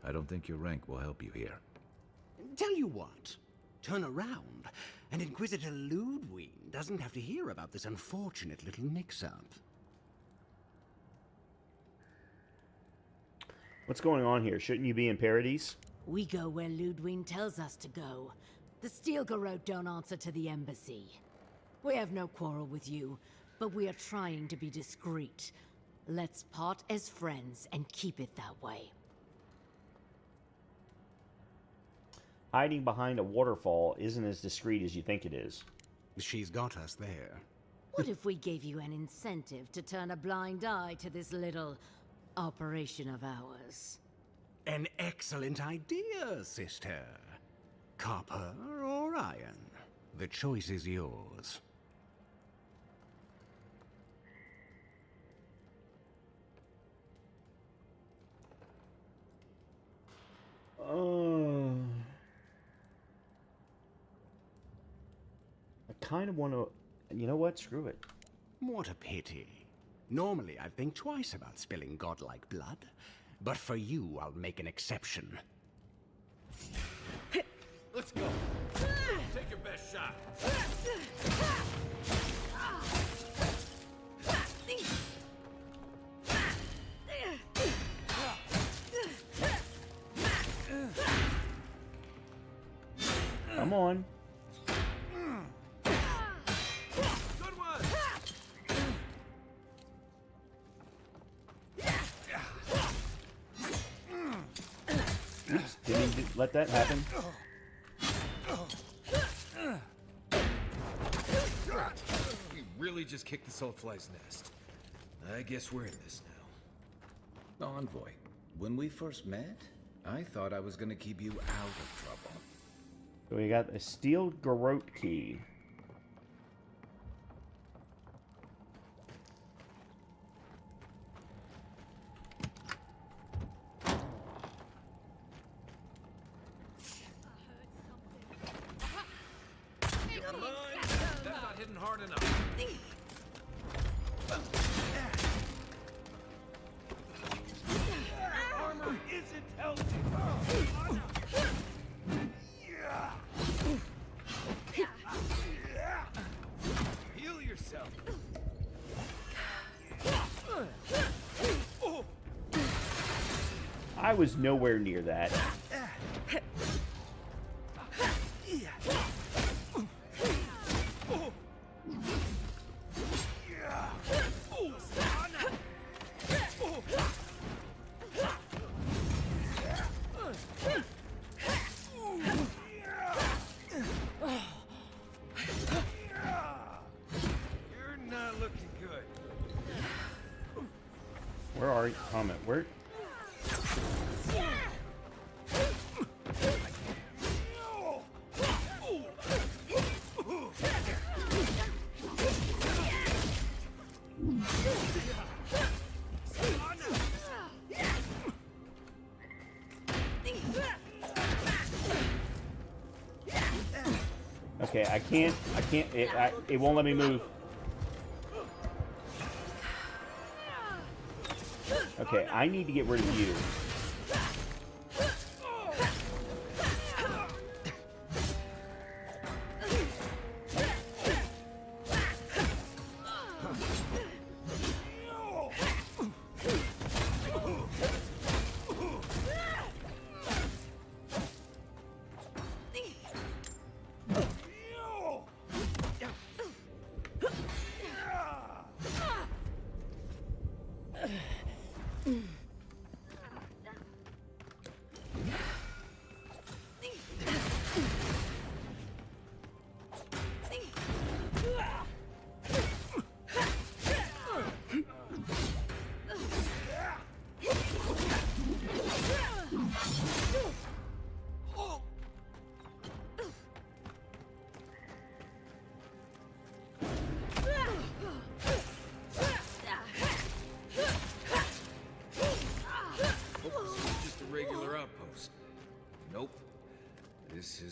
I don't think your rank will help you here. Tell you what, turn around, and Inquisitor Ludwig doesn't have to hear about this unfortunate little mix-up. What's going on here? Shouldn't you be in Paradise? We go where Ludwig tells us to go. The Steel Garrote don't answer to the embassy. We have no quarrel with you, but we are trying to be discreet. Let's part as friends and keep it that way. Hiding behind a waterfall isn't as discreet as you think it is. She's got us there. What if we gave you an incentive to turn a blind eye to this little operation of ours? An excellent idea, sister. Copper or iron? The choice is yours. I kind of want to... You know what? Screw it. What a pity. Normally, I think twice about spilling godlike blood. But for you, I'll make an exception. Let's go. Take your best shot. Come on. Good one. Oops, didn't let that happen. We really just kicked the saltfly's nest. I guess we're in this now. Envoy, when we first met, I thought I was going to keep you out of trouble. So we got a Steel Garrote key. Come on. That's not hitting hard enough. Armor isn't healthy. Heal yourself. I was nowhere near that. You're not looking good. Where are you? Comment. Where? Okay, I can't, it won't let me move. Okay, I need to get rid of you.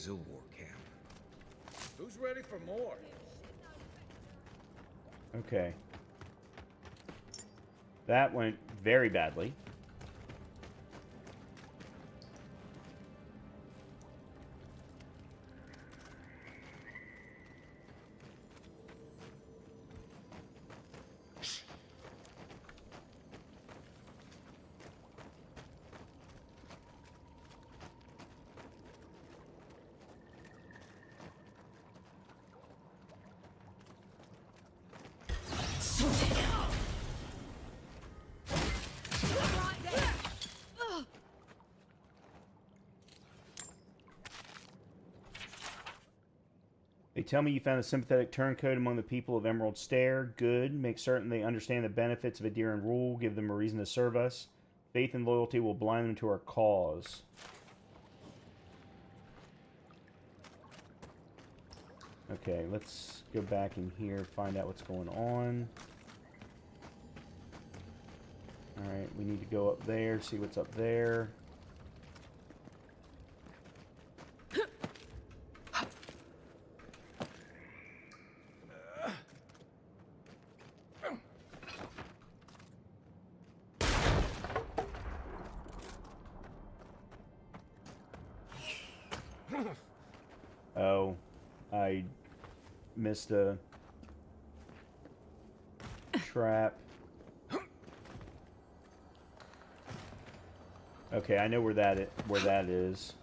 is a war camp. Who's ready for more? Okay. That went very badly. They tell me you found a sympathetic turncoat among the people of Emerald Stair. Good. Make certain they understand the benefits of adhering rule. Give them a reason to serve us. Faith and loyalty will blind them to our cause. Okay, let's go back in here, find out what's going on. Alright, we need to go up there, see what's up there. Oh, I missed a trap. Okay, I know where that is.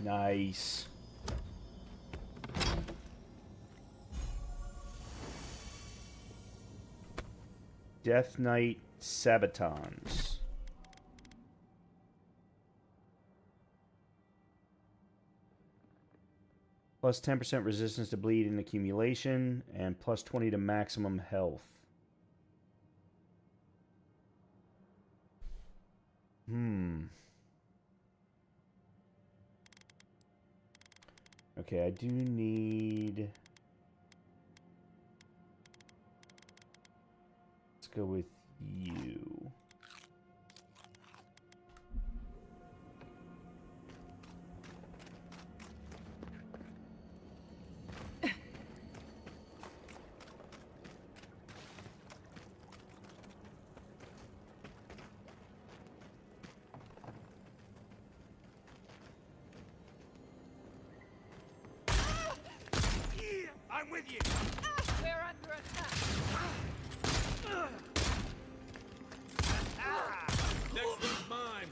Nice. Death Knight Sabatons. Plus 10% resistance to bleed and accumulation, and plus 20 to maximum health. Okay, I do need... Let's go with you. I'm with you. We're under attack. Next one's mine.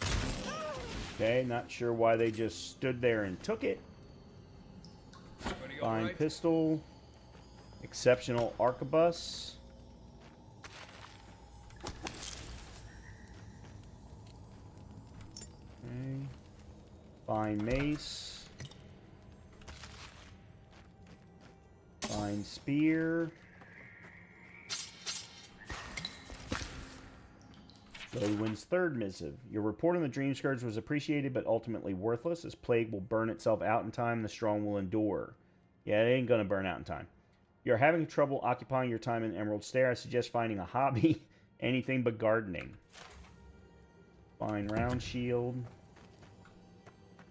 Okay, not sure why they just stood there and took it. Fine right? pistol. Exceptional arquebus. Okay. Fine mace. Fine spear. Lilywind's third missive. Your report on the Dream Scourge was appreciated, but ultimately worthless, as Plague will burn itself out in time, and the strong will endure. Yeah, it ain't gonna burn out in time. You're having trouble occupying your time in Emerald Stair. I suggest finding a hobby. Anything but gardening. Fine round shield.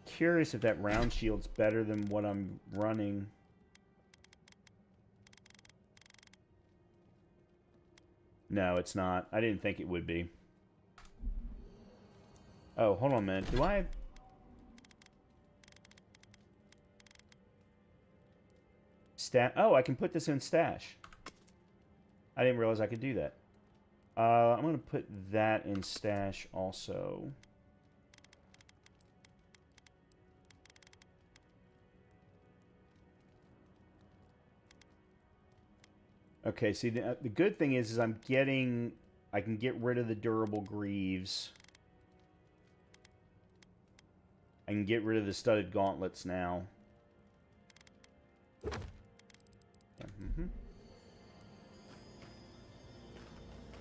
Curious if that round shield's better than what I'm running. No, it's not. I didn't think it would be. Oh, hold on a minute. Do I... Oh, I can put this in stash. I didn't realize I could do that. I'm going to put that in stash also. Okay, see, the good thing is I can get rid of the durable greaves. I can get rid of the studded gauntlets now.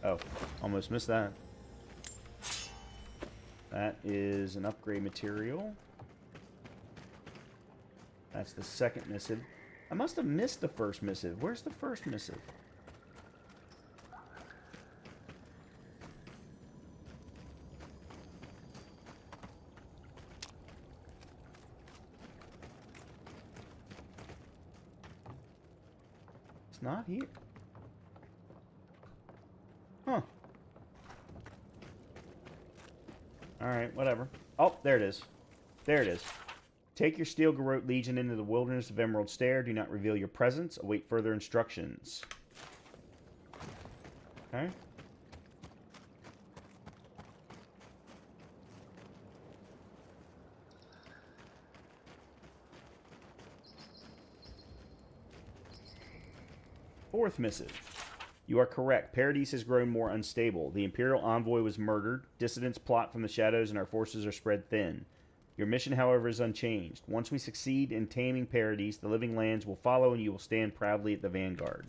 Oh, almost missed that. That is an upgrade material. That's the second missive. I must have missed the first missive. Where's the first missive? not here. Huh. Alright, whatever. Oh, there it is. There it is. Take your Steel Garrote Legion into the wilderness of Emerald Stair. Do not reveal your presence. Await further instructions. Okay. Fourth missive. You are correct. Paradise has grown more unstable. The Imperial envoy was murdered. Dissidents plot from the shadows and our forces are spread thin. Your mission, however, is unchanged. Once we succeed in taming Paradise, the living lands will follow and you will stand proudly at the vanguard.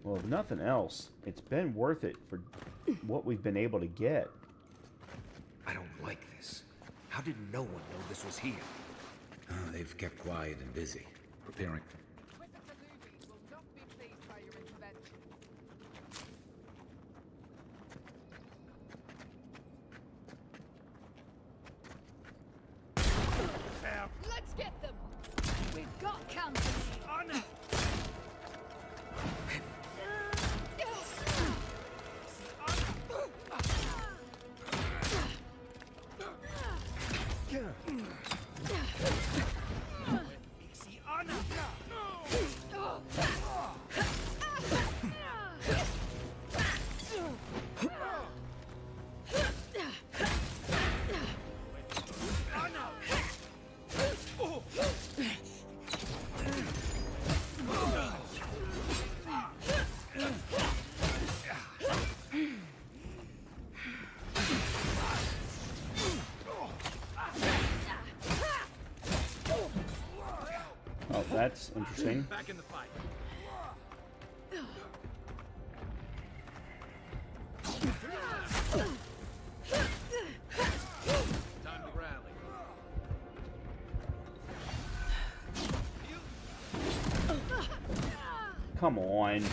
Well, if nothing else, it's been worth it for what we've been able to get. I don't like this. How did no one know this was here? They've kept quiet and busy, preparing. Let's get them! We've got company! On! Oh, that's interesting. Back in the fight. Time to rally. Come on.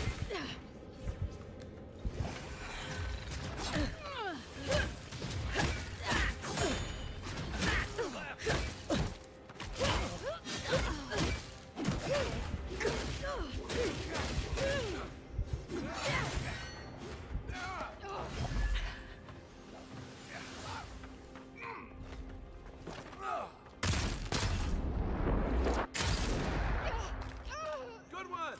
Good one!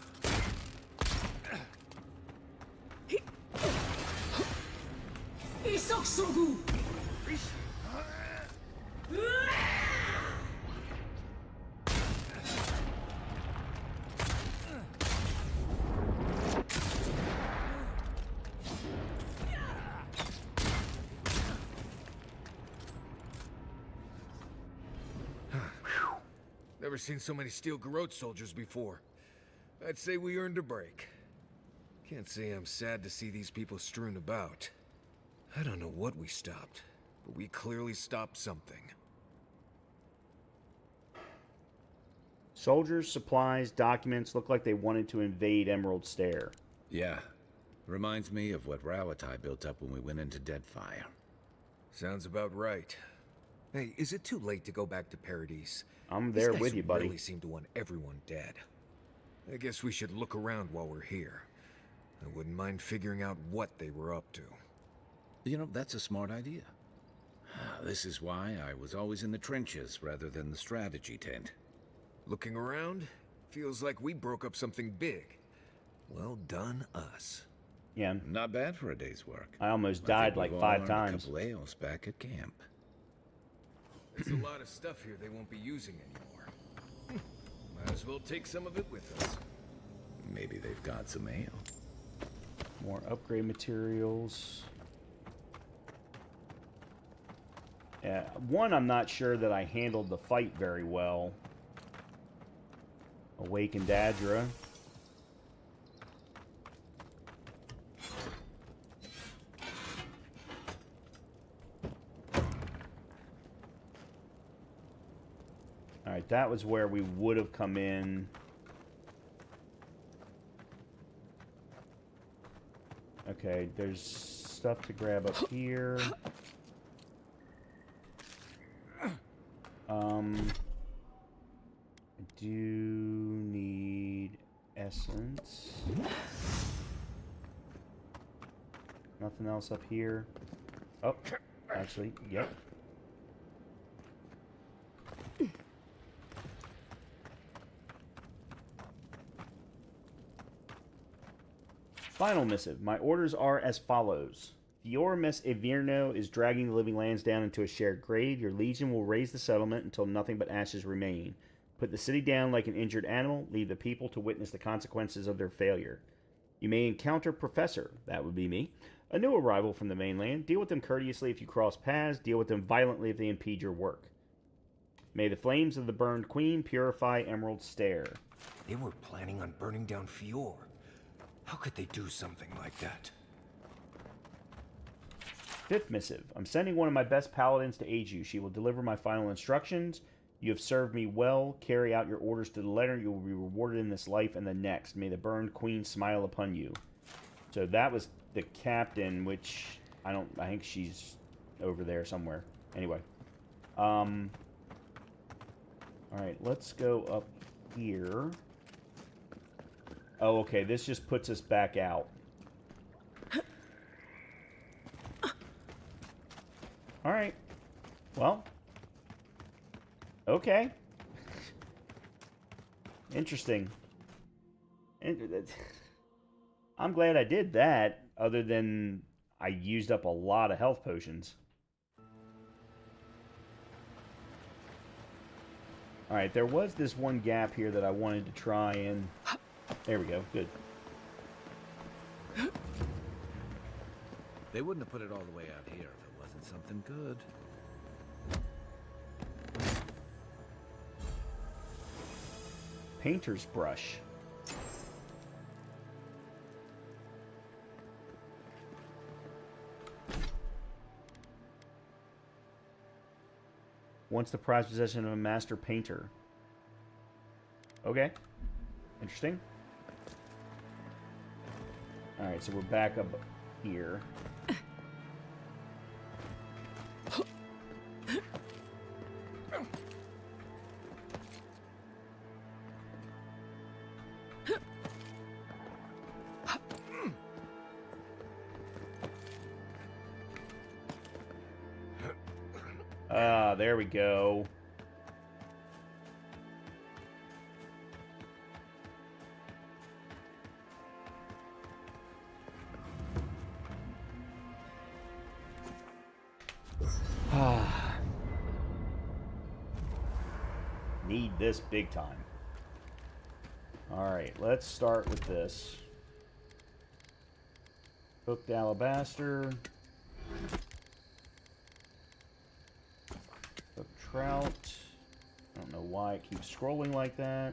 Never seen so many Steel Garrote soldiers before. I'd say we earned a break. Can't say I'm sad to see these people strewn about. I don't know what we stopped, but we clearly stopped something. Soldiers, supplies, documents look like they wanted to invade Emerald Stair. Yeah. Reminds me of what Rawatai built up when we went into Deadfire. Sounds about right. Hey, is it too late to go back to Paradise? I'm there These with guys you, buddy. really seem to want everyone dead. I guess we should look around while we're here. I wouldn't mind figuring out what they were up to. You know, that's a smart idea. This is why I was always in the trenches rather than the strategy tent. Looking around, feels like we broke up something big. Well done, us. Yeah. Not bad for a day's work. I almost I died think like we've all 5 learned times. A couple ales back at camp. There's a lot of stuff here they won't be using anymore. Might as well take some of it with us. Maybe they've got some ale. More upgrade materials. Yeah, one, I'm not sure that I handled the fight very well. Awakened Adra. Alright, that was where we would have come in. Okay, there's stuff to grab up here. I do need essence. Nothing else up here. Oh, actually, yep. Final missive. My orders are as follows. Miss Averno is dragging the living lands down into a shared grave. Your legion will raise the settlement until nothing but ashes remain. Put the city down like an injured animal. Leave the people to witness the consequences of their failure. You may encounter Professor, that would be me, a new arrival from the mainland. Deal with them courteously if you cross paths. Deal with them violently if they impede your work. May the flames of the burned queen purify Emerald Stair. They were planning on burning down Fior. How could they do something like that? Fifth missive. I'm sending one of my best paladins to aid you. She will deliver my final instructions. You have served me well. Carry out your orders to the letter. You will be rewarded in this life and the next. May the burned queen smile upon you. So that was the captain, which I think she's over there somewhere. Anyway. Alright, let's go up here. Oh, okay, this just puts us back out. Alright. Well. Okay. Interesting. I'm glad I did that, other than I used up a lot of health potions. Alright, there was this one gap here that I wanted to try and... There we go, good. They wouldn't have put it all the way out here if it wasn't something good. Painter's brush. Once the prized possession of a master painter. Okay. Interesting. Alright, so we're back up here. Ah, there we go. Need this big time. Alright, let's start with this. Hooked alabaster. Hooked trout. I don't know why it keeps scrolling like that.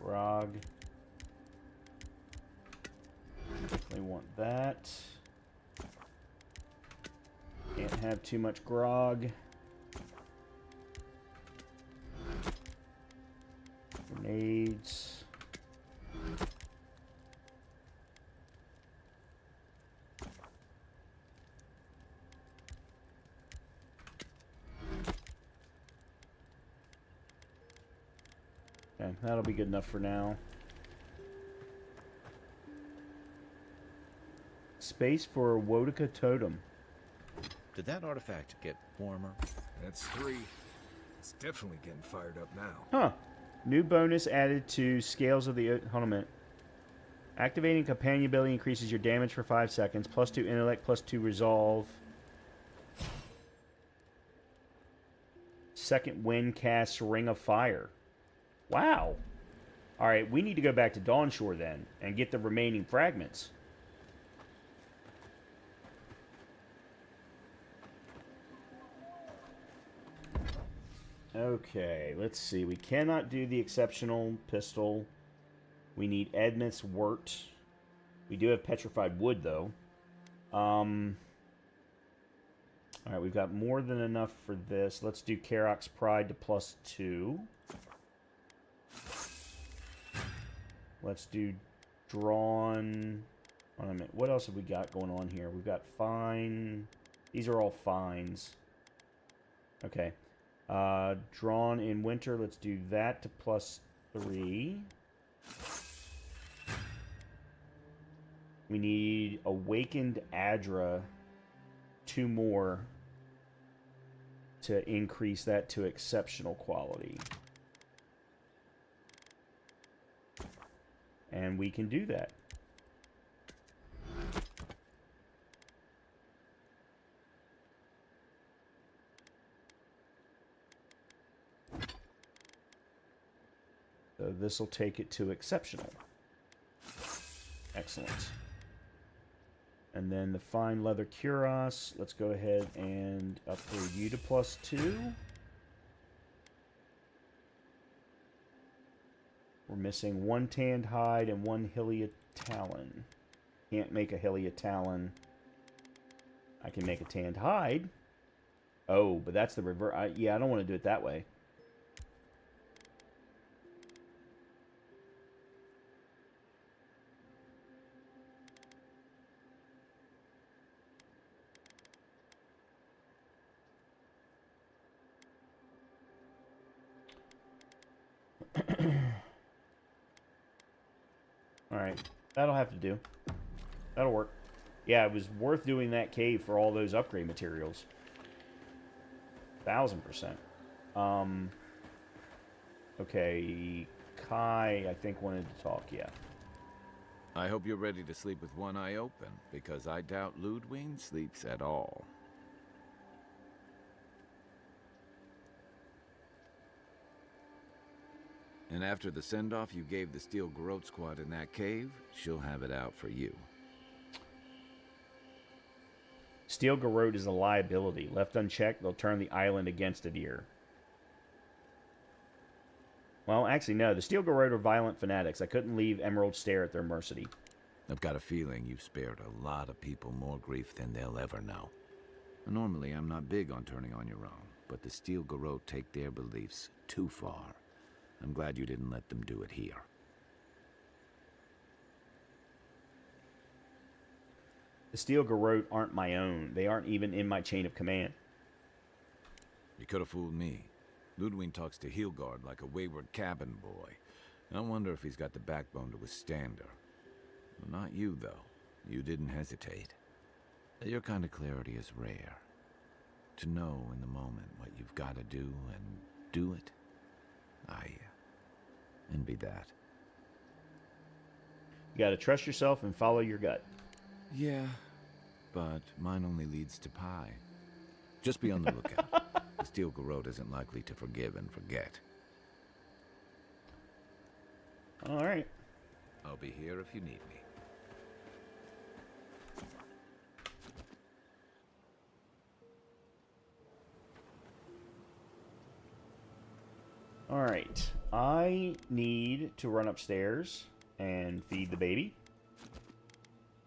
Grog. Definitely want that. Can't have too much grog. Grenades. Okay, that'll be good enough for now. Space for a Wodika totem. Did that artifact get warmer? That's 3. It's definitely getting fired up now. Huh. New bonus added to Scales of the... Hold on a minute. Activating companion ability increases your damage for 5 seconds. +2 intellect, +2 resolve. Second wind casts Ring of Fire. Wow. Alright, we need to go back to Dawnshore then and get the remaining fragments. Okay, let's see. We cannot do the exceptional pistol. We need Edmund's Wort. We do have petrified wood, though. Alright, we've got more than enough for this. Let's do Karok's Pride to +2. Let's do Drawn... Hold on a minute. What else have we got going on here? We've got Fine... These are all fines. Okay. Drawn in Winter. Let's do that to +3. We need Awakened Adra. 2 more to increase that to exceptional quality. And we can do that. So this will take it to exceptional. Excellent. And then the fine leather cuirass. Let's go ahead and upgrade you to +2. We're missing 1 tanned hide and 1 Hylia talon. Can't make a Hylia talon. I can make a tanned hide. Oh, but that's the reverse. Yeah, I don't want to do it that way. Alright, that'll have to do. That'll work. Yeah, it was worth doing that cave for all those upgrade materials. 1000%. Okay, Kai, I think, wanted to talk, yeah. I hope you're ready to sleep with one eye open, because I doubt Ludwig sleeps at all. And after the send-off you gave the Steel Garrote squad in that cave, she'll have it out for you. Steel Garrote is a liability. Left unchecked, they'll turn the island against Adir. Well, actually, no. The Steel Garrote are violent fanatics. I couldn't leave Emerald Stair at their mercy. I've got a feeling you've spared a lot of people more grief than they'll ever know. Normally, I'm not big on turning on your own, but the Steel Garrote take their beliefs too far. I'm glad you didn't let them do it here. The Steel Garrote aren't my own. They aren't even in my chain of command. You could have fooled me. Ludwig talks to Hilgard like a wayward cabin boy. I wonder if he's got the backbone to withstand her. Well, not you, though. You didn't hesitate. Your kind of clarity is rare. To know in the moment what you've got to do and do it. I envy that. You gotta trust yourself and follow your gut. Yeah, but mine only leads to pie. Just be on the lookout. The Steel Garrote isn't likely to forgive and forget. All right. I'll be here if you need me. All right. I need to run upstairs and feed the baby.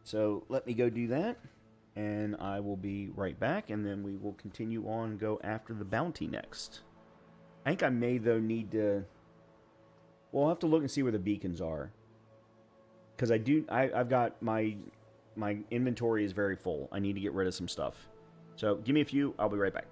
So let me go do that, and I will be right back, and then we will continue on and go after the bounty next. I think I may, though, need to... Well, I'll have to look and see where the beacons are. Because I've got my inventory is very full. I need to get rid of some stuff. So give me a few. I'll be right back.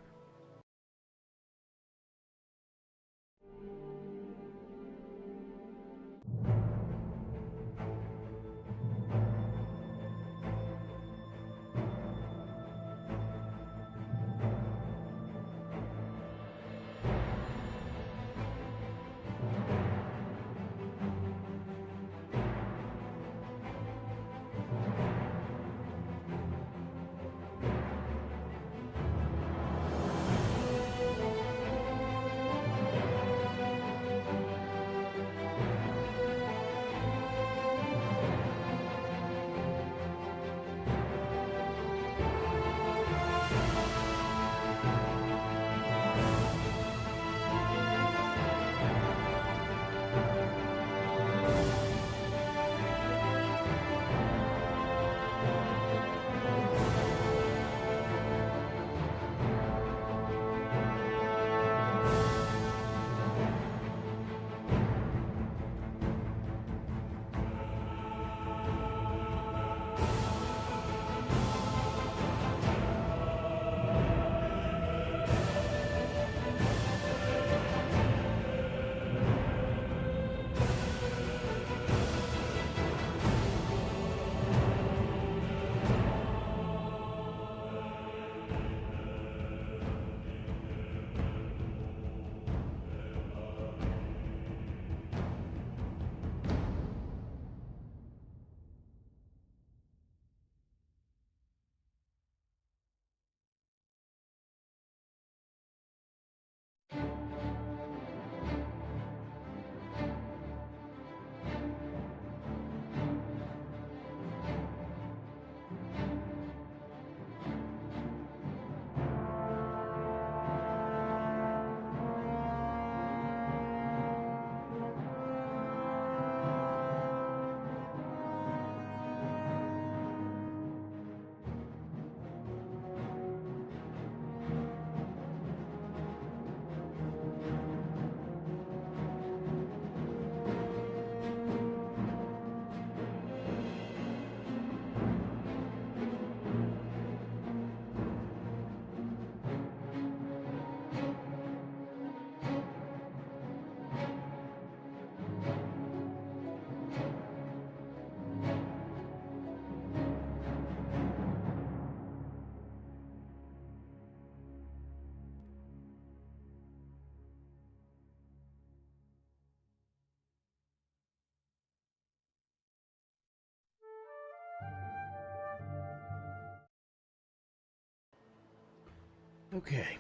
Okay.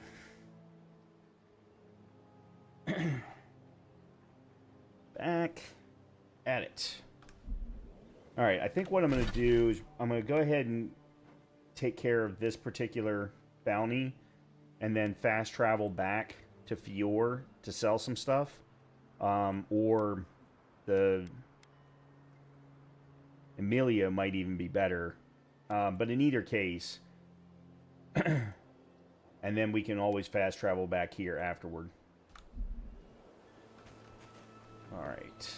Back at it. Alright, I think what I'm going to do is I'm going to go ahead and take care of this particular bounty and then fast travel back to Fior to sell some stuff. Or the Emilia might even be better. But in either case, and then we can always fast travel back here afterward. Alright.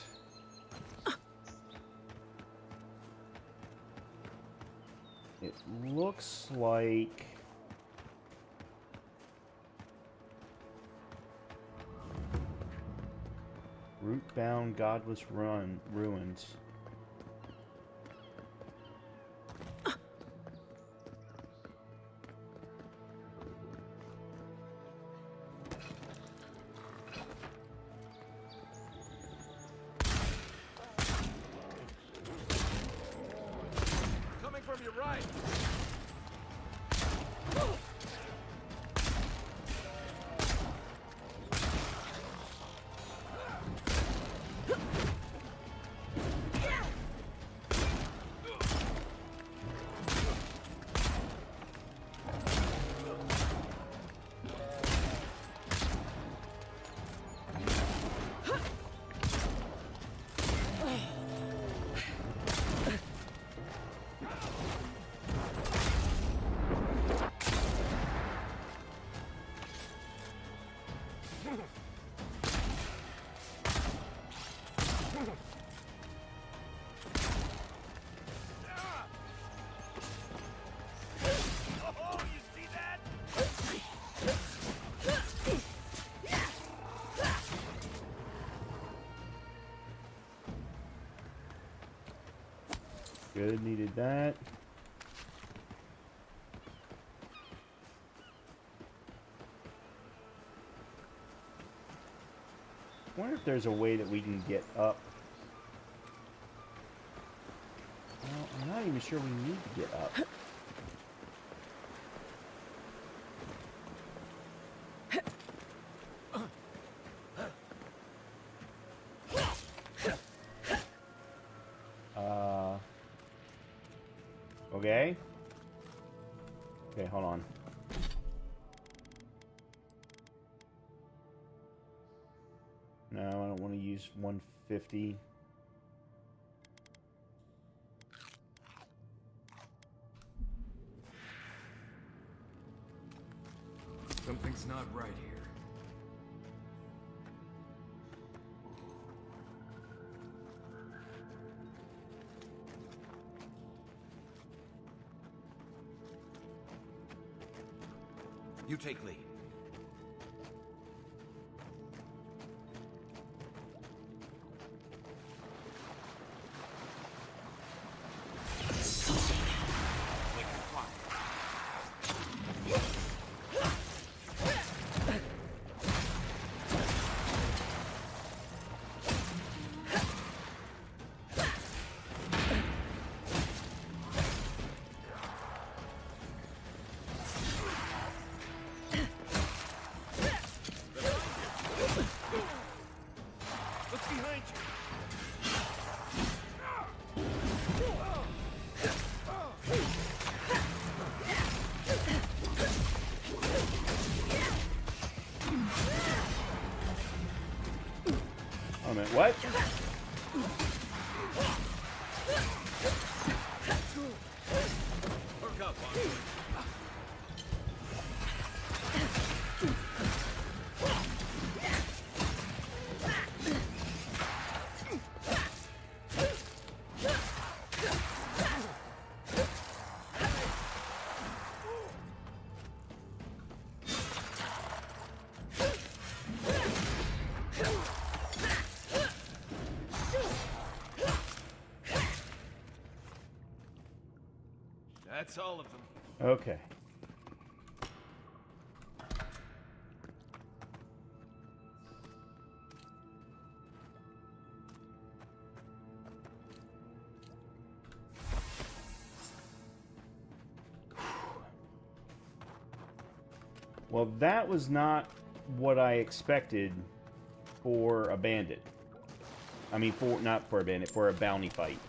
It looks like... Root-bound godless ruins. Coming from your right. Good, needed that. I wonder if there's a way that we can get up. Well, I'm not even sure we need to get up. Okay. Okay, hold on. No, I don't want to use 150. Something's not right here. You take lead. What? That's all of them. Okay. Well, that was not what I expected for a bandit. I mean, not for a bandit, for a bounty fight.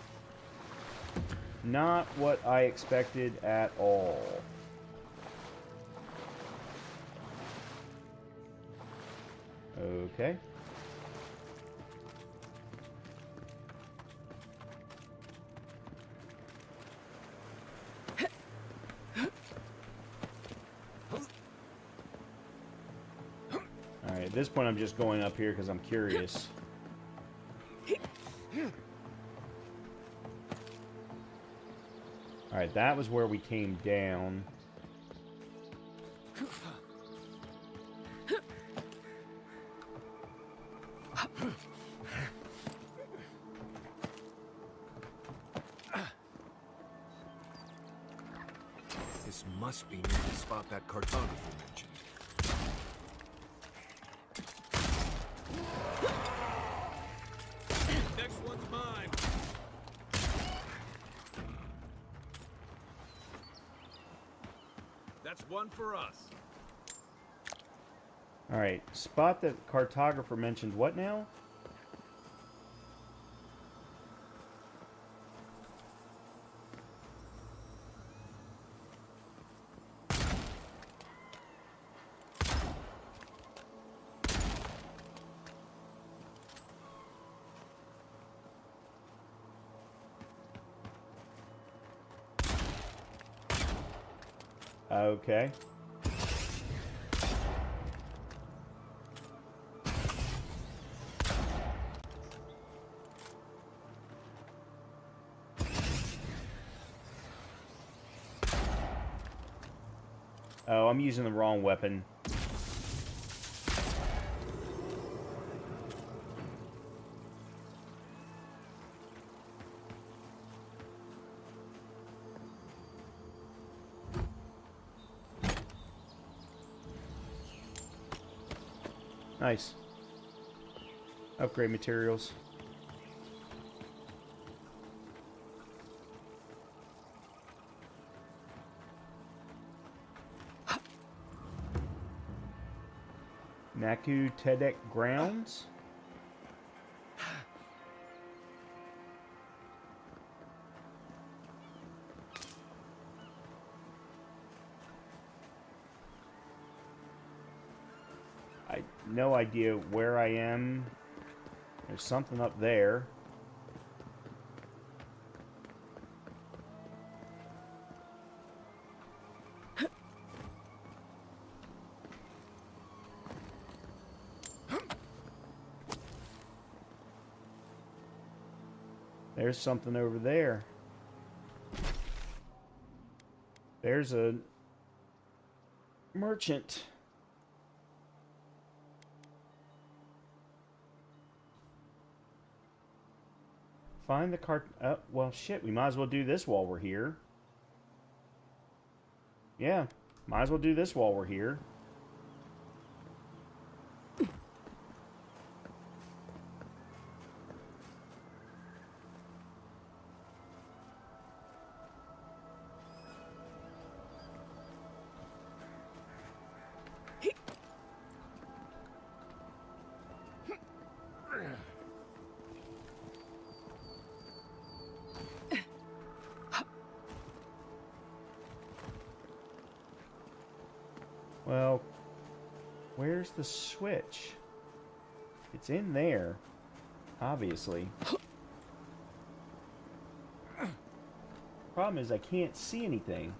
Not what I expected at all. Okay. Alright, at this point I'm just going up here because I'm curious. Alright, that was where we came down. This must be near the spot that cartographer mentioned. Next one's mine. That's one for us. Alright, spot that cartographer mentioned what now? Okay. Oh, I'm using the wrong weapon. Nice. Upgrade materials. Naku Tedek Grounds? No idea where I am. There's something up there. There's something over there. There's a merchant. Find the cart. Well, shit. We might as well do this while we're here. Yeah, might as well do this while we're here. Well, where's the switch? It's in there, obviously. Problem is I can't see anything.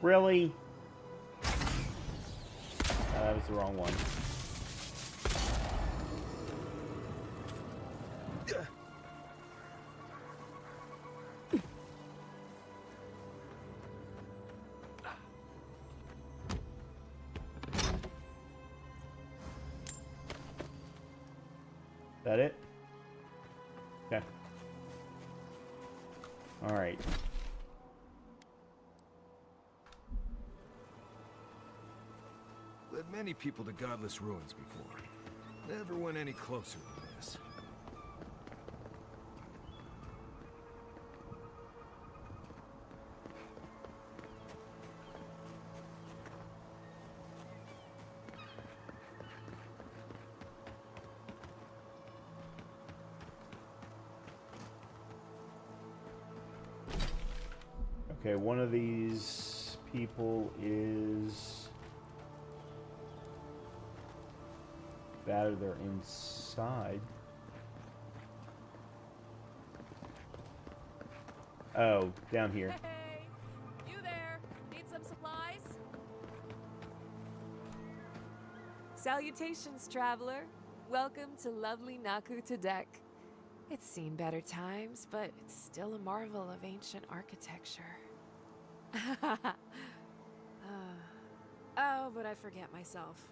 Really? That was the wrong one. That it? Okay. Alright. Led many people to godless ruins before. Never went any closer than this. Okay, one of these people is bad, they're inside. Oh, down here. Hey, you there? Need some supplies? Salutations, traveler. Welcome to lovely Naku Tadek. It's seen better times, but it's still a marvel of ancient architecture. Oh, but I forget myself.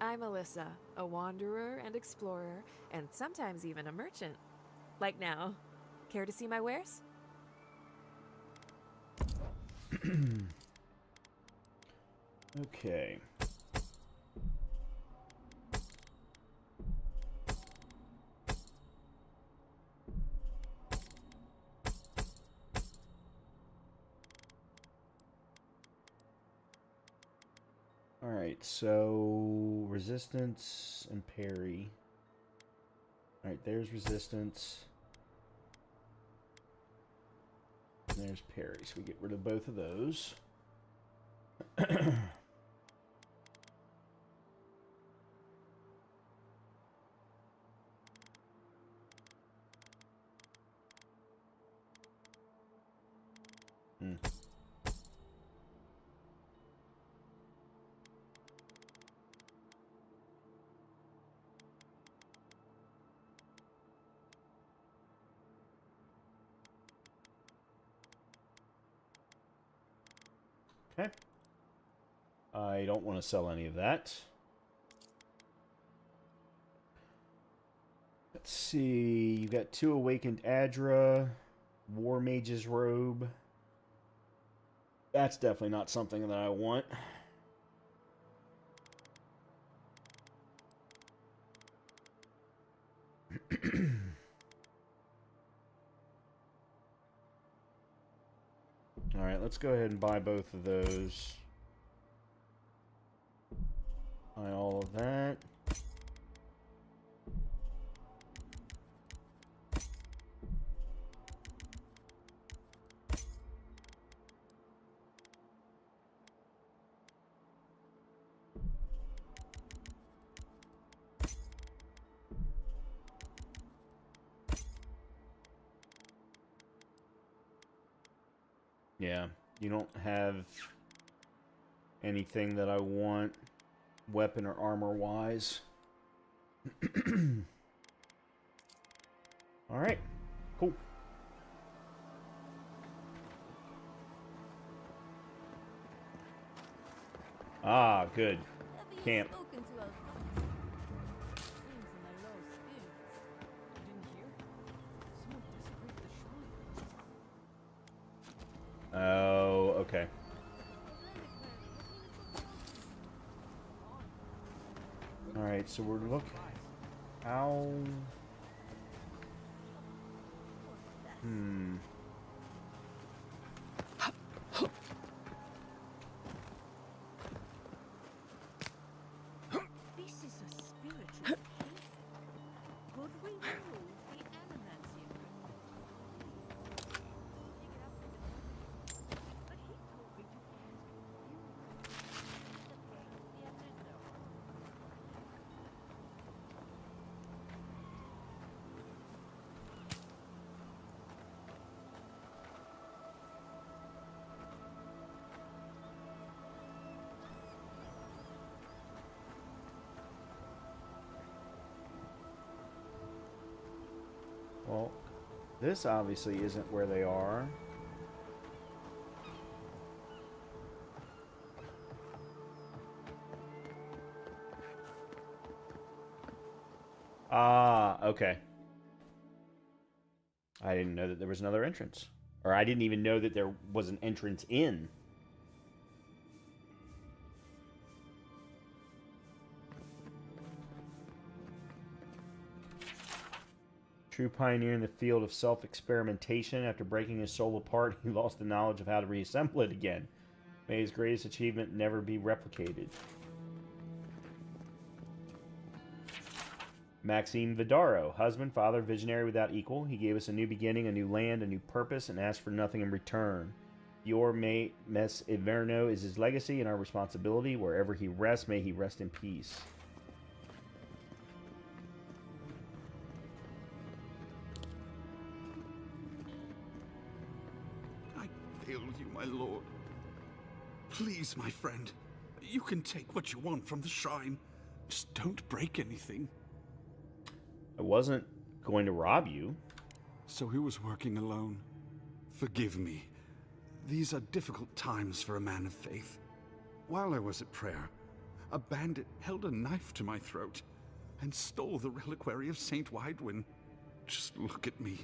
I'm Alyssa, a wanderer and explorer, and sometimes even a merchant. Like now. Care to see my wares? Okay. Alright, so resistance and parry. Alright, there's resistance. And there's parry, so we get rid of both of those. Okay. I don't want to sell any of that. Let's see. You got 2 awakened Adra, War Mage's Robe. That's definitely not something that I want. Alright, let's go ahead and buy both of those. Buy all of that. Yeah, you don't have anything that I want, weapon or armor wise. Alright, cool. Ah, good. Camp. Oh, okay. Alright, so we're looking... How... This is a spiritual cave. Could we remove the elements here? But he told me to Well, this obviously isn't where they are. Ah, okay. I didn't know that there was another entrance. Or I didn't even know that there was an entrance in. True pioneer in the field of self-experimentation. After breaking his soul apart, he lost the knowledge of how to reassemble it again. May his greatest achievement never be replicated. Maxime Vidaro, husband, father, visionary without equal. He gave us a new beginning, a new land, a new purpose, and asked for nothing in return. Your Mes Everno is his legacy and our responsibility. Wherever he rests, may he rest in peace. I failed you, my lord. Please, my friend, you can take what you want from the shrine. Just don't break anything. I wasn't going to rob you. So he was working alone. Forgive me. These are difficult times for a man of faith. While I was at prayer, a bandit held a knife to my throat and stole the reliquary of Saint Widwin. Just look at me.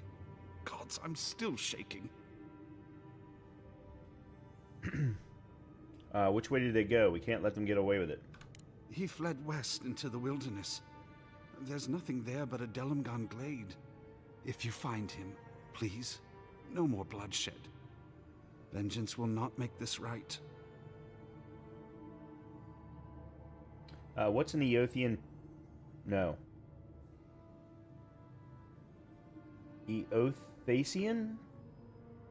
Gods, I'm still shaking. Which way did they go? We can't let them get away with it. He fled west into the wilderness. There's nothing there but a Delimgan glade. If you find him, please, no more bloodshed. Vengeance will not make this right. What's an Eothian? No. Eothasian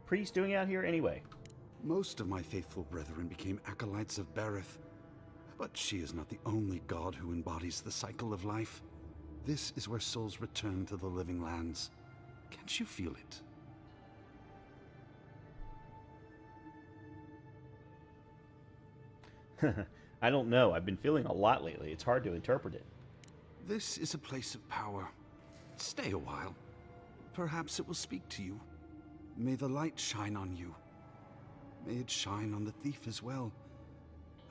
priest doing out here anyway? Most of my faithful brethren became acolytes of Berith, but she is not the only god who embodies the cycle of life. This is where souls return to the living lands. Can't you feel it? I don't know. I've been feeling a lot lately. It's hard to interpret it. This is a place of power. Stay a while. Perhaps it will speak to you. May the light shine on you. May it shine on the thief as well.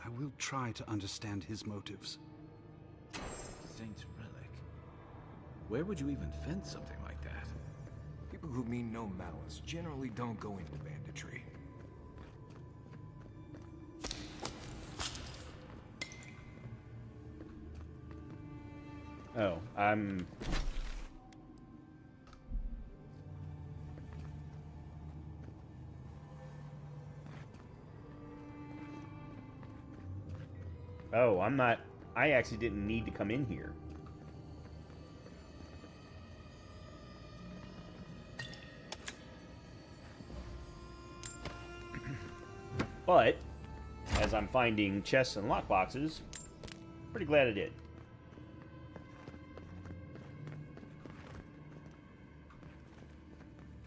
I will try to understand his motives. Saint's relic. Where would you even fence something like that? People who mean no malice generally don't go into banditry. Oh, I'm... Oh, I'm not... I actually didn't need to come in here. But, as I'm finding chests and lockboxes, pretty glad I did.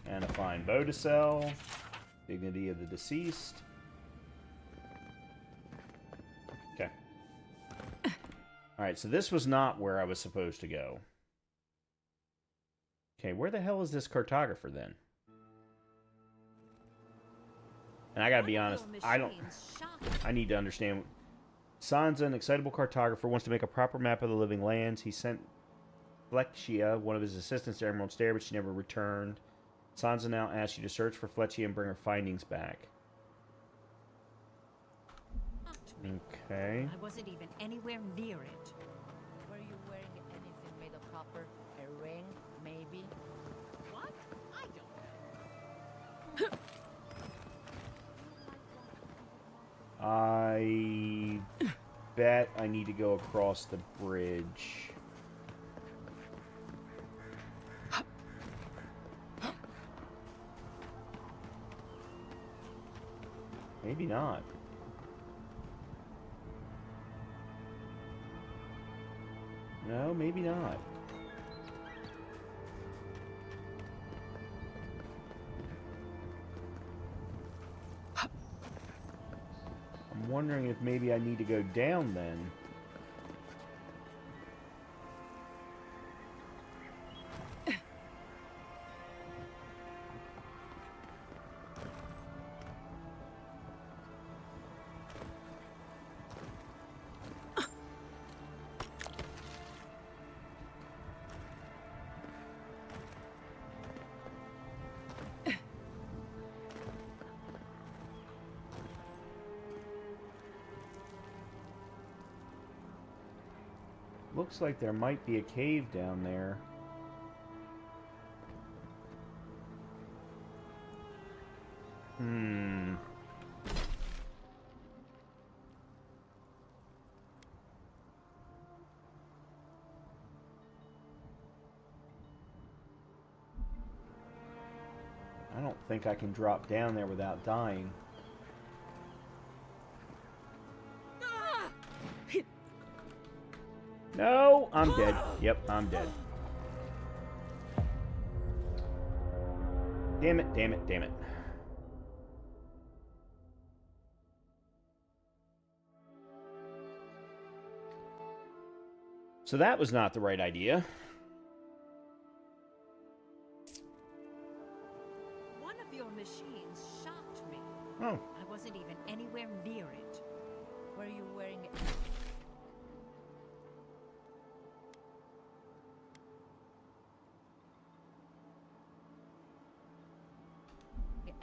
And a fine bow to sell. Dignity of the deceased. Okay. Alright, so this was not where I was supposed to go. Okay, where the hell is this cartographer then? And I gotta be honest, I need to understand. Sansa, an excitable cartographer, wants to make a proper map of the living lands. He sent Flexia, one of his assistants, to Emerald Stair, but she never returned. Sansa now asks you to search for Fletchia and bring her findings back. Okay. I wasn't even anywhere near it. Were you wearing anything made of copper? A ring, maybe? What? I don't know. I bet I need to go across the bridge. Maybe not. No, maybe not. I'm wondering if maybe I need to go down then. looks like there might be a cave down there. I don't think I can drop down there without dying. No, I'm dead. Yep, I'm dead. Damn it, damn it, damn it. So that was not the right idea. One of your machines shocked me. Oh. I wasn't even anywhere near it. Were you wearing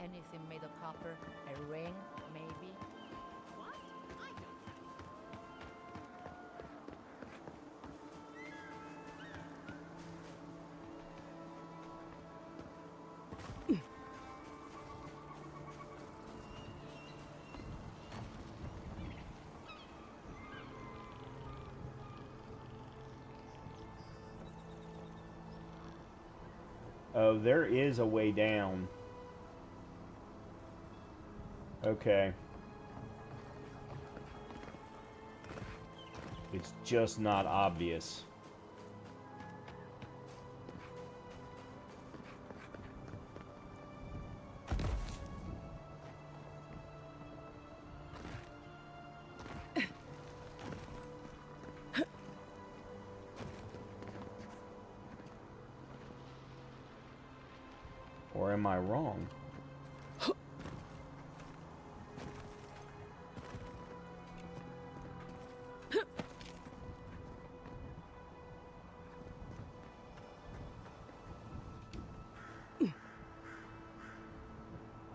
anything made of copper? A ring, maybe? What? I don't Oh, there is a way down. Okay. It's just not obvious. Or am I wrong?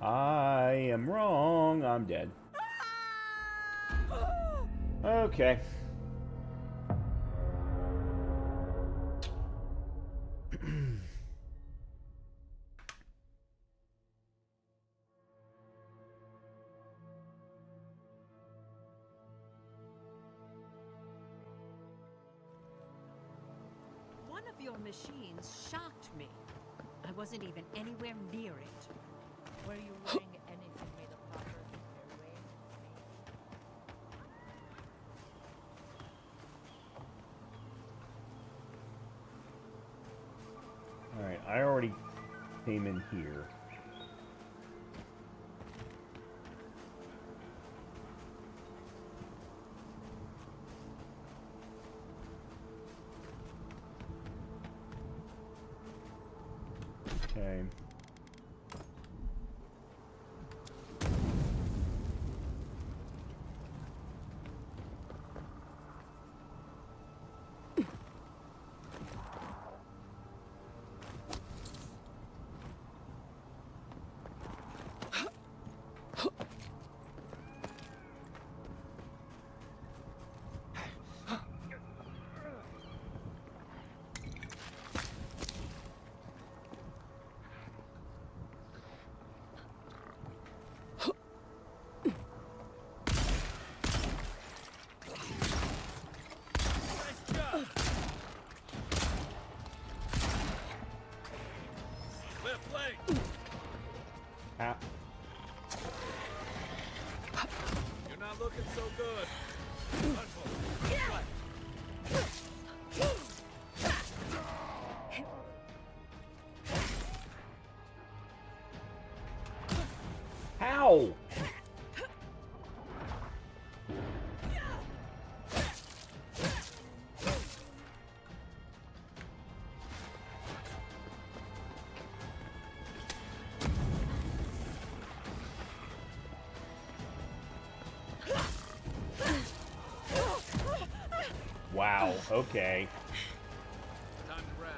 I am wrong. I'm dead. Okay. One of your machines shocked me. I wasn't even anywhere near it. Were you wearing anything made of copper? A ring, Alright, I already came in here. Okay. Ah. You're not looking so good. How? Wow, okay. Time to rally.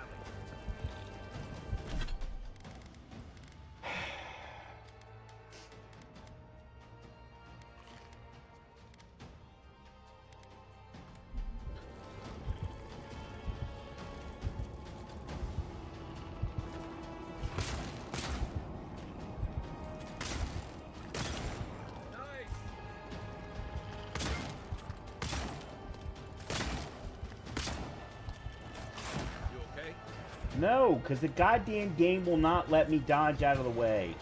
No, because the goddamn game will not let me dodge out of the way.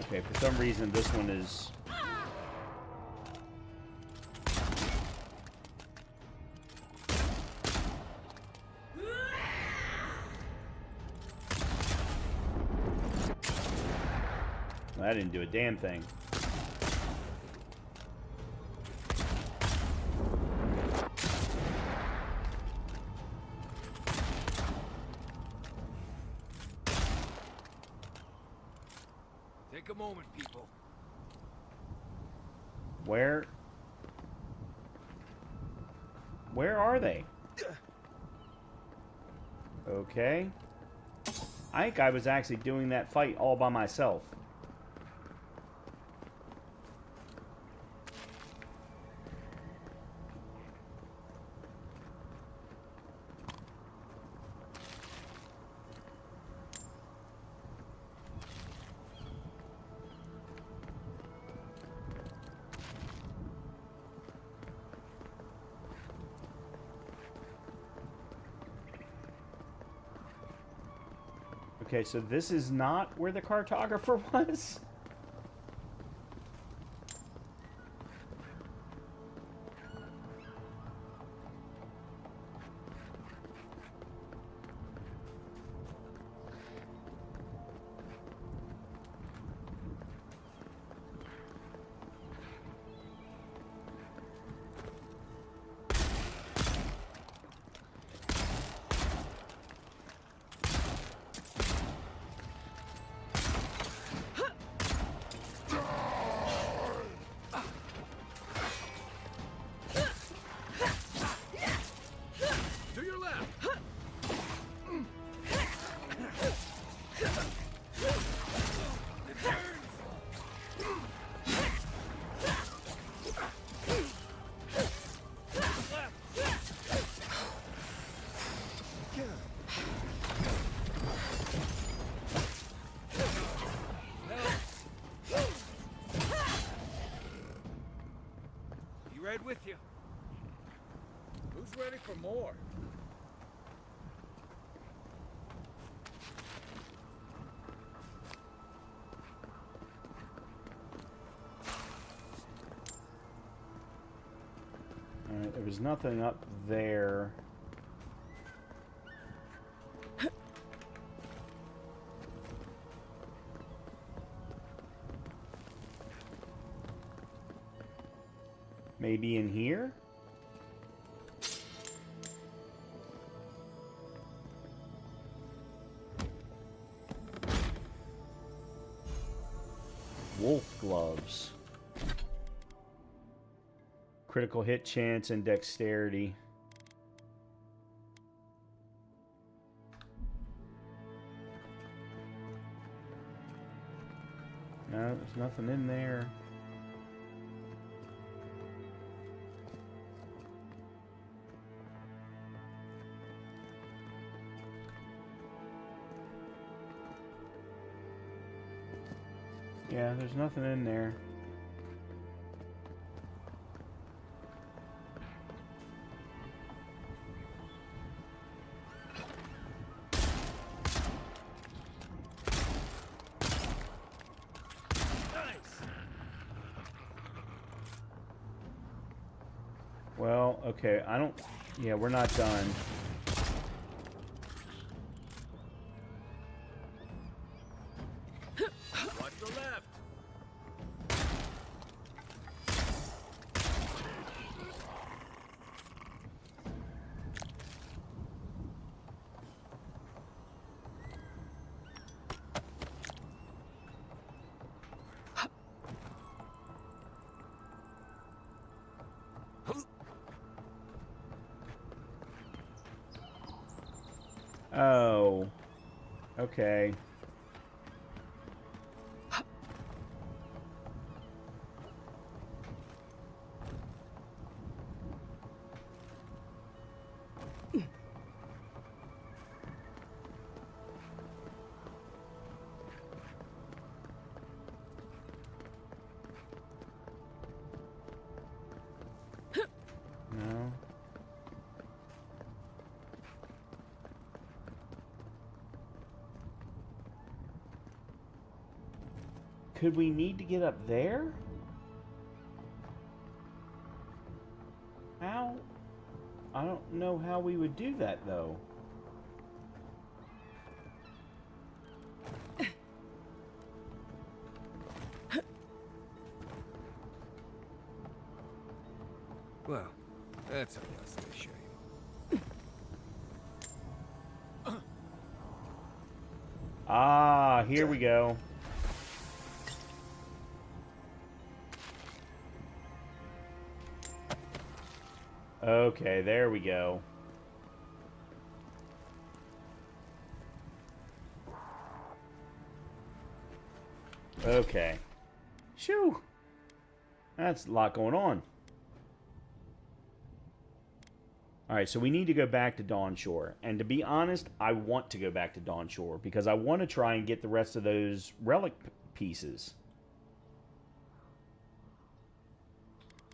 Okay, for some reason this one is... That didn't do a damn thing. Take a moment, people. Where are they? Okay. I think I was actually doing that fight all by myself. Okay, so this is not where the cartographer was? Right with you. Who's ready for more? Alright, there was nothing up there. Maybe in here? Wolf gloves. Critical hit chance and dexterity. No, there's nothing in there. Yeah, there's nothing in there. Well, okay, I don't... Yeah, we're not done. Watch the left. Oh. Okay. could we need to get up there? How? I don't know how we would do that, though. Well, that's a lusty shame. Ah, here we go. Okay, there we go. Okay. Shoo! That's a lot going on. Alright, so we need to go back to Dawn Shore. And to be honest, I want to go back to Dawn Shore because I want to try and get the rest of those relic pieces.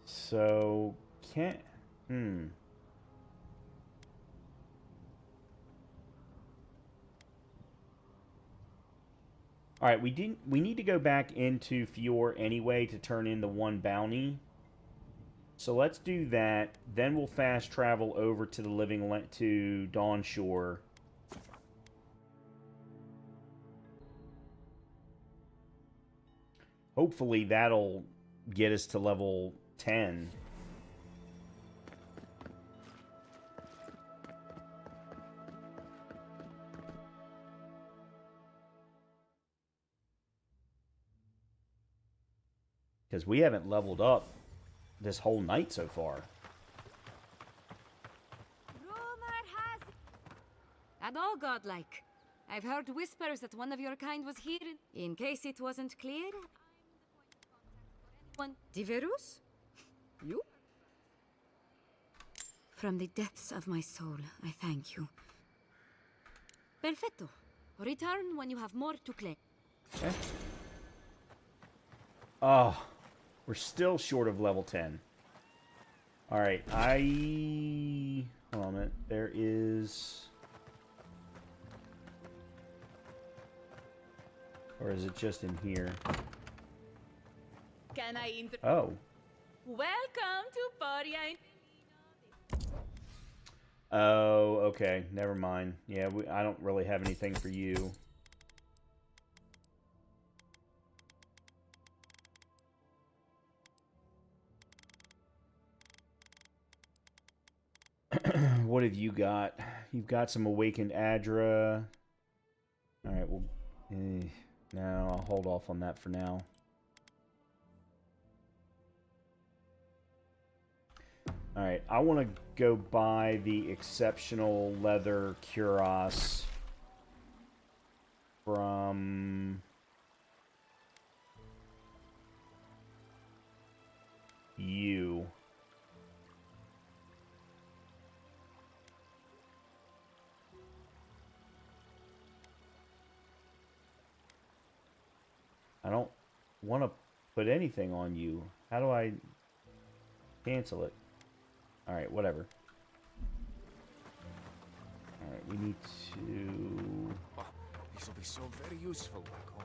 So, can't... Alright, we need to go back into Fior anyway to turn in the one bounty. So let's do that. Then we'll fast travel over to the to Dawn Shore. Hopefully that'll get us to level 10. Because we haven't leveled up this whole night so far. Rumor has at all godlike. I've heard whispers that one of your kind was here. In case it wasn't clear, I'm the point of contact for anyone. Diverus? You? From the depths of my soul, I thank you. Perfetto. Return when you have more to claim. Okay. Oh, we're still short of level 10. Alright, hold on a minute. There is... Or is it just in here? Can I Oh. Welcome to Poria. Oh, okay. Never mind. Yeah, I don't really have anything for you. What have you got? You've got some Awakened Adra. Alright, well... no, I'll hold off on that for now. Alright, I want to go buy the exceptional leather cuirass from you. I don't want to put anything on you. How do I cancel it? Alright, whatever. Alright, we need to... Oh, this will be so very useful back home.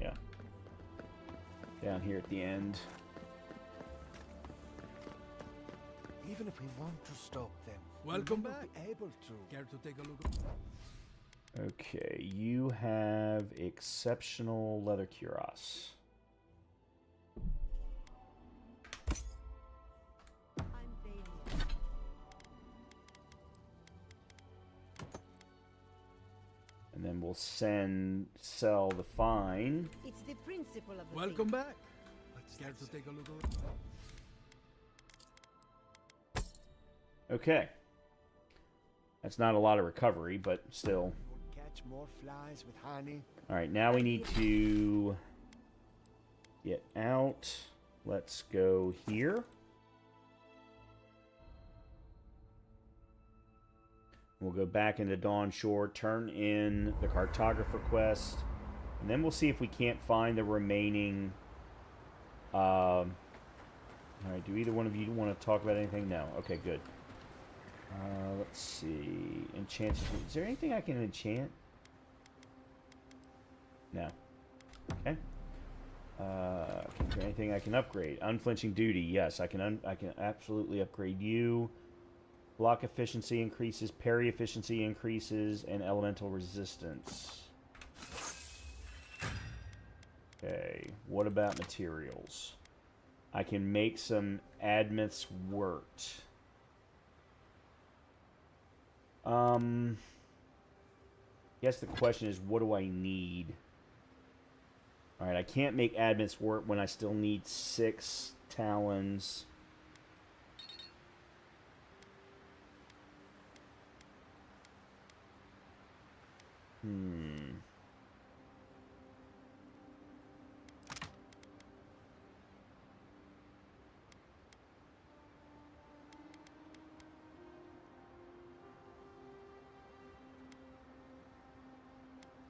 Yeah. Down here at the end. Even if we want to stop them, Welcome we may back. not be able to. Care to take a look? Okay, you have exceptional leather cuirass. And then we'll sell the fine. It's the principle of the Welcome thing. back. Care to take a look? Okay. That's not a lot of recovery, but still. Catch more flies with honey. Alright, now we need to get out. Let's go here. We'll go back into Dawn Shore, turn in the cartographer quest, and then we'll see if we can't find the remaining Alright, do either one of you want to talk about anything? No. Okay, good. Let's see. Enchant. Is there anything I can enchant? No. Okay. Is there anything I can upgrade? Unflinching duty. Yes, I can absolutely upgrade you. Block efficiency increases, parry efficiency increases, and elemental resistance. Okay. What about materials? I can make some admits worked. Guess the question is, what do I need? Alright, I can't make admits work when I still need 6 talons.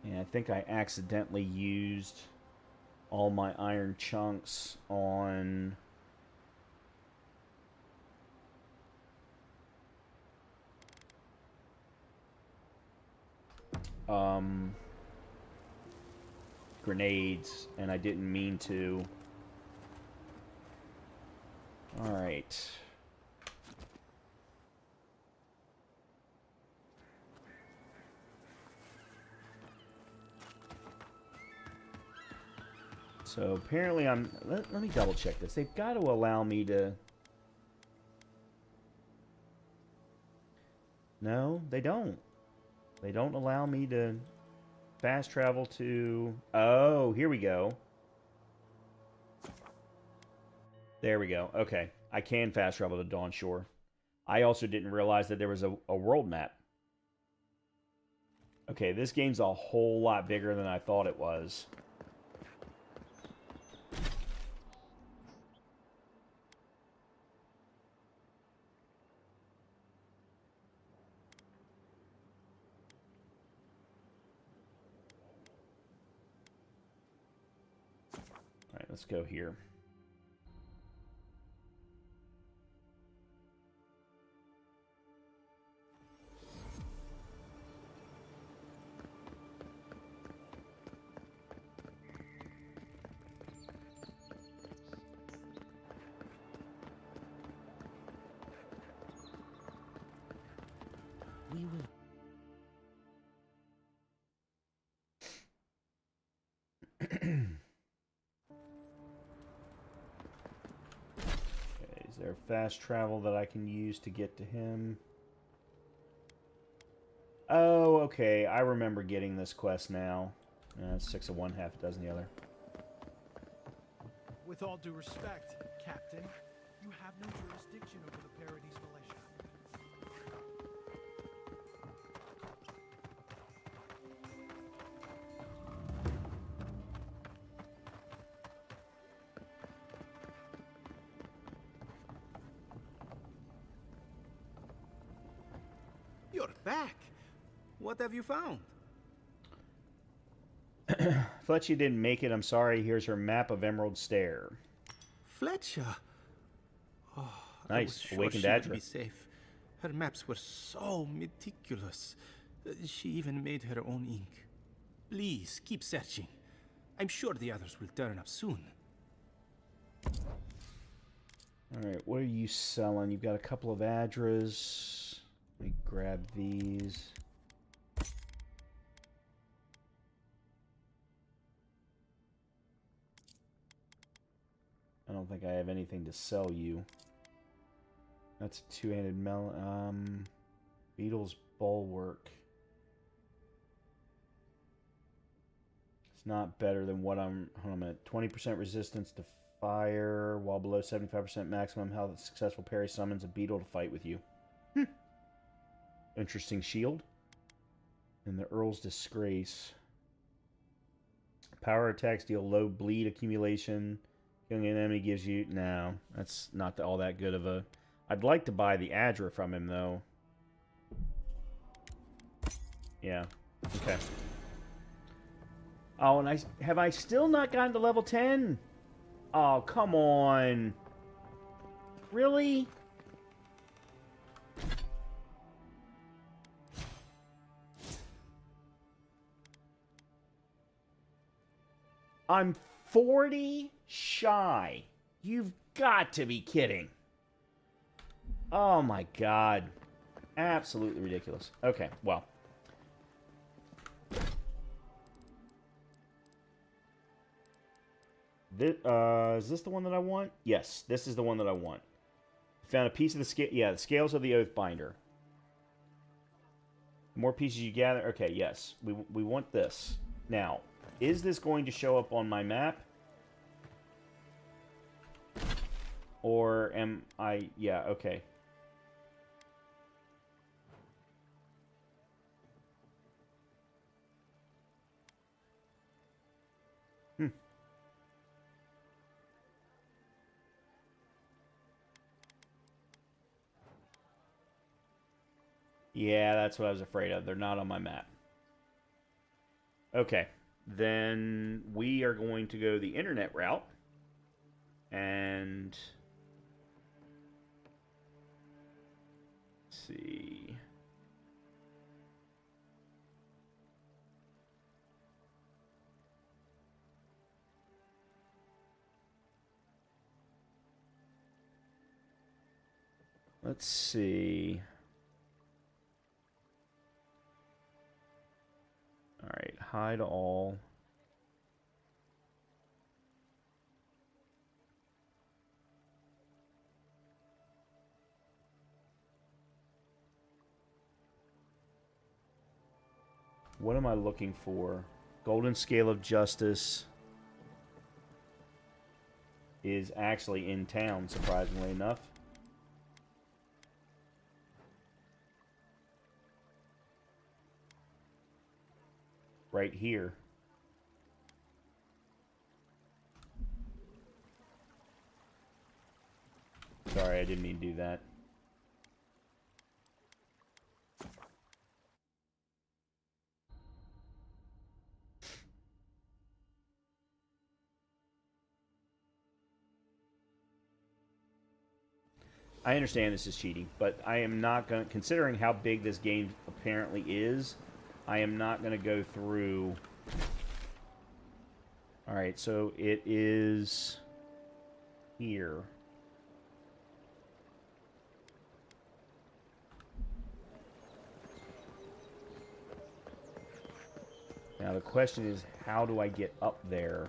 Yeah, I think I accidentally used all my iron chunks on grenades, and I didn't mean to. All right. So apparently let me double check this. They've got to allow me to... No, they don't. They don't allow me to fast travel to... Oh, here we go. There we go. Okay. I can fast travel to Dawn Shore. I also didn't realize that there was a world map. Okay, this game's a whole lot bigger than I thought it was. Alright, let's go here. We will. Okay, is there fast travel that I can use to get to him? Oh, okay. I remember getting this quest now. 6 of one, half a dozen the other. With all due respect, Captain, you have no jurisdiction over the Paradise militia. You're back. What have you found? Fletcher didn't make it. I'm sorry. Here's her map of Emerald Stair. Fletcher. Oh, Nice. I was sure Awakened she would Adra. be safe. Her maps were so meticulous. She even made her own ink. Please, keep searching. I'm sure the others will turn up soon. Alright, what are you selling? You've got a couple of Adras. Let me grab these. I don't think I have anything to sell you. That's a two-handed melon. Beetle's Bulwark. It's not better than what I'm at. 20% resistance to fire while below 75% maximum health. Successful parry summons a beetle to fight with you. Interesting shield. And the Earl's Disgrace. Power attacks deal low bleed accumulation. Killing an enemy gives you... No, that's not all that good of a... I'd like to buy the Adra from him, though. Yeah. Okay. Oh, and have I still not gotten to level 10? Oh, come on. Really? I'm 40 shy. You've got to be kidding. Oh my god. Absolutely ridiculous. Okay, well. This, is this the one that I want? Yes, this is the one that I want. Found a piece of the scale. Yeah, the scales of the oath binder. The more pieces you gather. Okay, yes. We want this. Now, is this going to show up on my map? Or am I... Yeah, okay. Yeah, that's what I was afraid of. They're not on my map. Okay. Then we are going to go the internet route. And... let's see... let's see... Alright, hide all. What am I looking for? Golden Scale of Justice is actually in town, surprisingly enough. Right here. Sorry, I didn't mean to do that. I understand this is cheating, but I am not going to, considering how big this game apparently is, I am not going to go through... Alright, so it is here. Now the question is, how do I get up there?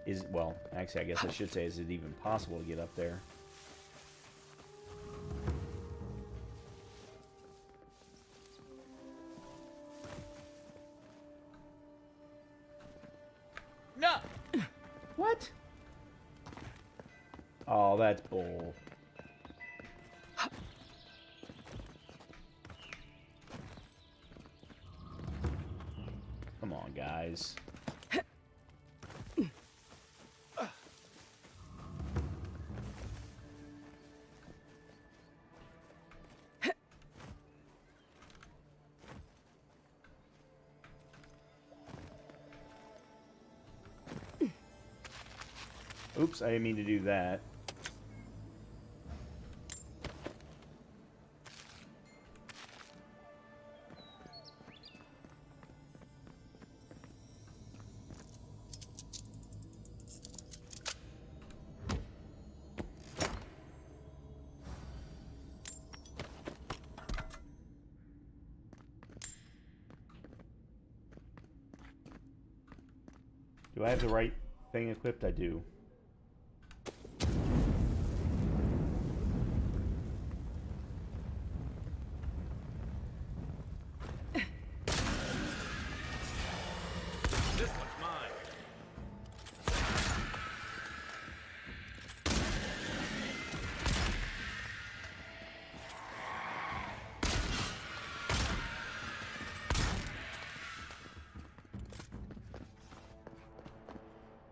Is, well, actually I guess I should say, is it even possible to get up there? No! What? Oh, that's bull. Come on, guys. Oops, I didn't mean to do that. Do I have the right thing equipped? I do. This one's mine.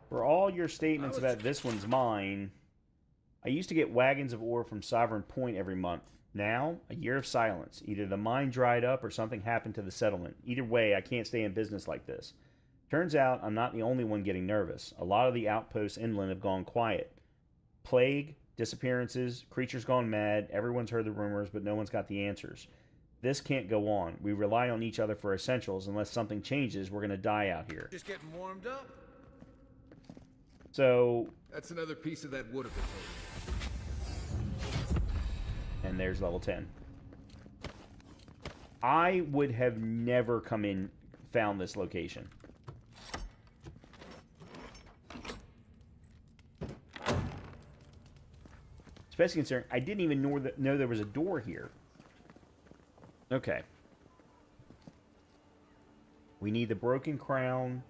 For all your statements about this one's mine, I used to get wagons of ore from Sovereign Point every month. Now, a year of silence. Either the mine dried up or something happened to the settlement. Either way, I can't stay in business like this. Turns out I'm not the only one getting nervous. A lot of the outposts inland have gone quiet. Plague, disappearances, creatures gone mad, everyone's heard the rumors, but no one's got the answers. This can't go on. We rely on each other for essentials. Unless something changes, we're going to die out here. Just getting warmed up. So... That's another piece of that wood of the totem. And there's level 10. I would have never found this location. Especially considering I didn't even know there was a door here. Okay. We need the broken crown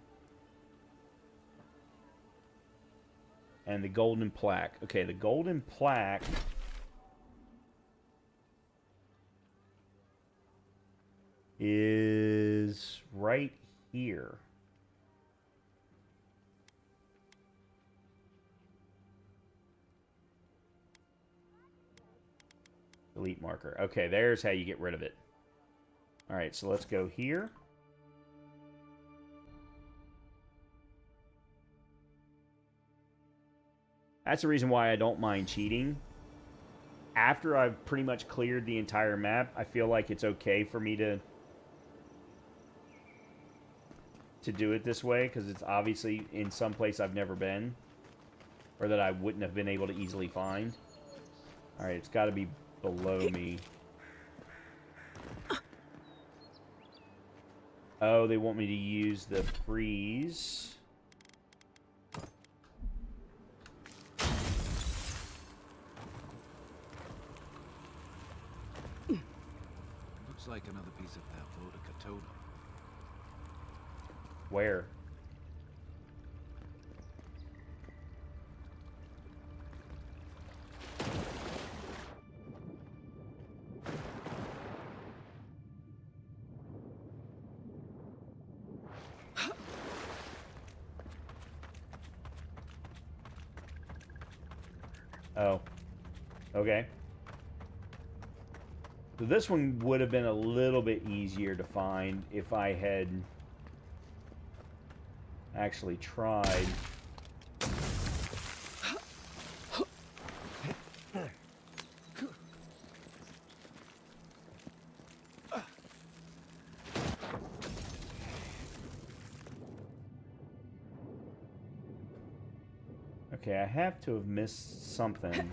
and the golden plaque. Okay, the golden plaque is right here. Delete marker. Okay, there's how you get rid of it. Alright, so let's go here. That's the reason why I don't mind cheating. After I've pretty much cleared the entire map, I feel like it's okay for me to do it this way, because it's obviously in some place I've never been, or that I wouldn't have been able to easily find. Alright, it's got to be below me. Oh, they want me to use the freeze. Looks like another piece of avowed totem. Where? Oh. Okay. So this one would have been a little bit easier to find if I had actually tried. Okay, I have to have missed something.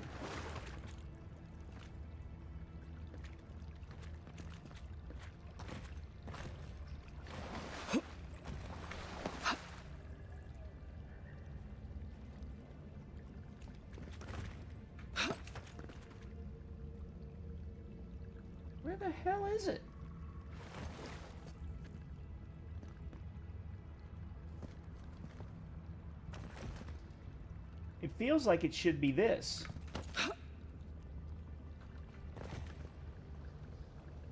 Where the hell is it? It feels like it should be this.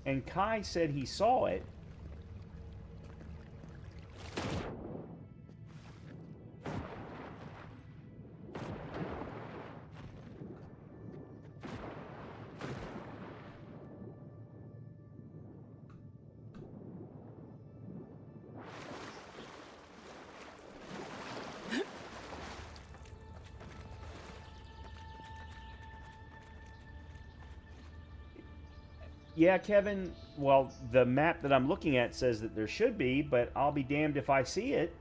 And Kai said he saw it. Yeah, Kevin, well, the map that I'm looking at says that there should be, but I'll be damned if I see it.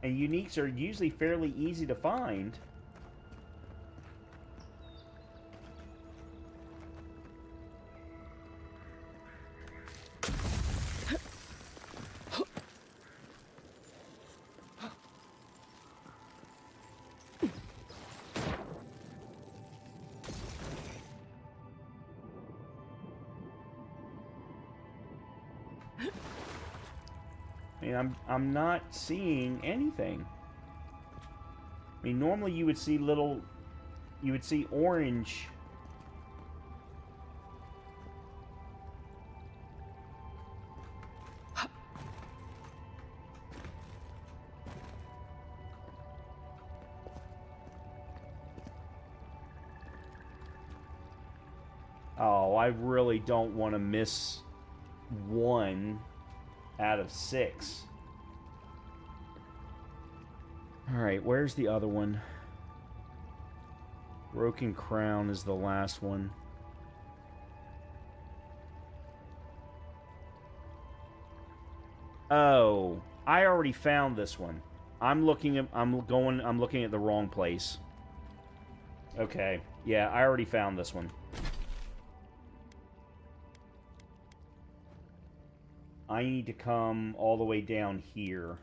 And uniques are usually fairly easy to find. I'm not seeing anything. I mean, normally you would see orange. Oh, I really don't want to miss 1 out of 6. Alright, where's the other one? Broken Crown is the last one. Oh, I already found this one. I'm looking at the wrong place. Okay. Yeah, I already found this one. I need to come all the way down here.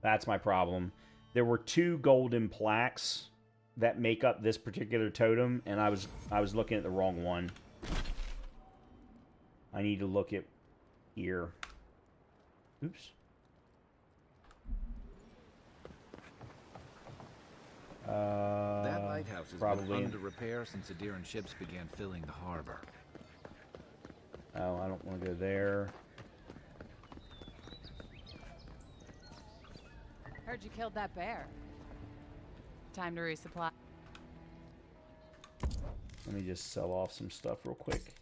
That's my problem. There were 2 golden plaques that make up this particular totem, and I was looking at the wrong one. I need to look at here. Oops. That lighthouse has probably been under repair since Adiran ships began filling the harbor. Oh, I don't want to go there. Heard you killed that bear. Time to resupply. Let me just sell off some stuff real quick.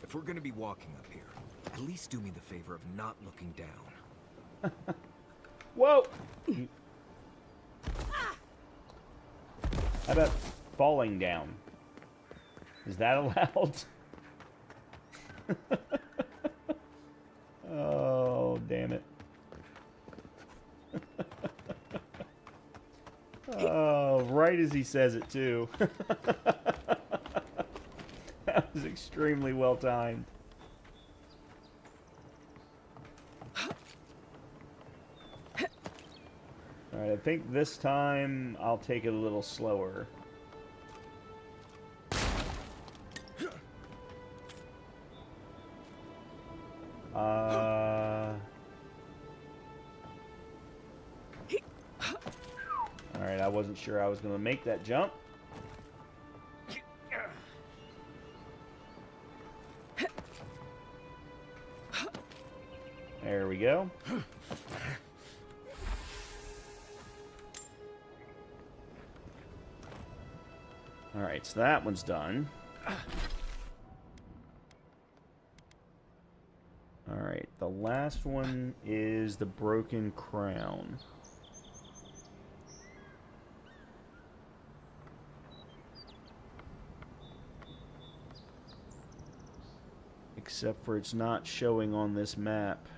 If we're gonna be walking up here, at least do me the favor of not looking down. Whoa! How about falling down? Is that allowed? Oh, damn it. Oh, right as he says it, too. That was extremely well timed. Alright, I think this time I'll take it a little slower. Alright, I wasn't sure I was going to make that jump. There we go. Alright, so that one's done. Alright, the last one is the Broken Crown. Except for it's not showing on this map.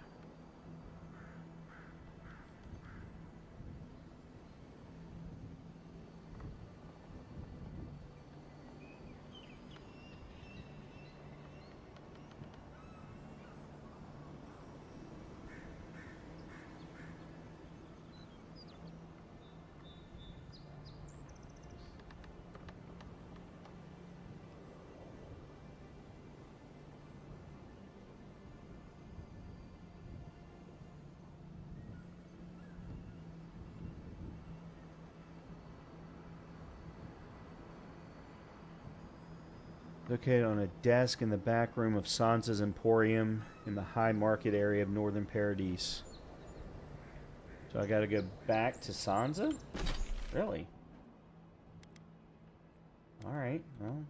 Located on a desk in the back room of Sansa's Emporium in the High Market area of Northern Paradise. So I gotta go back to Sansa? Really? Alright, well.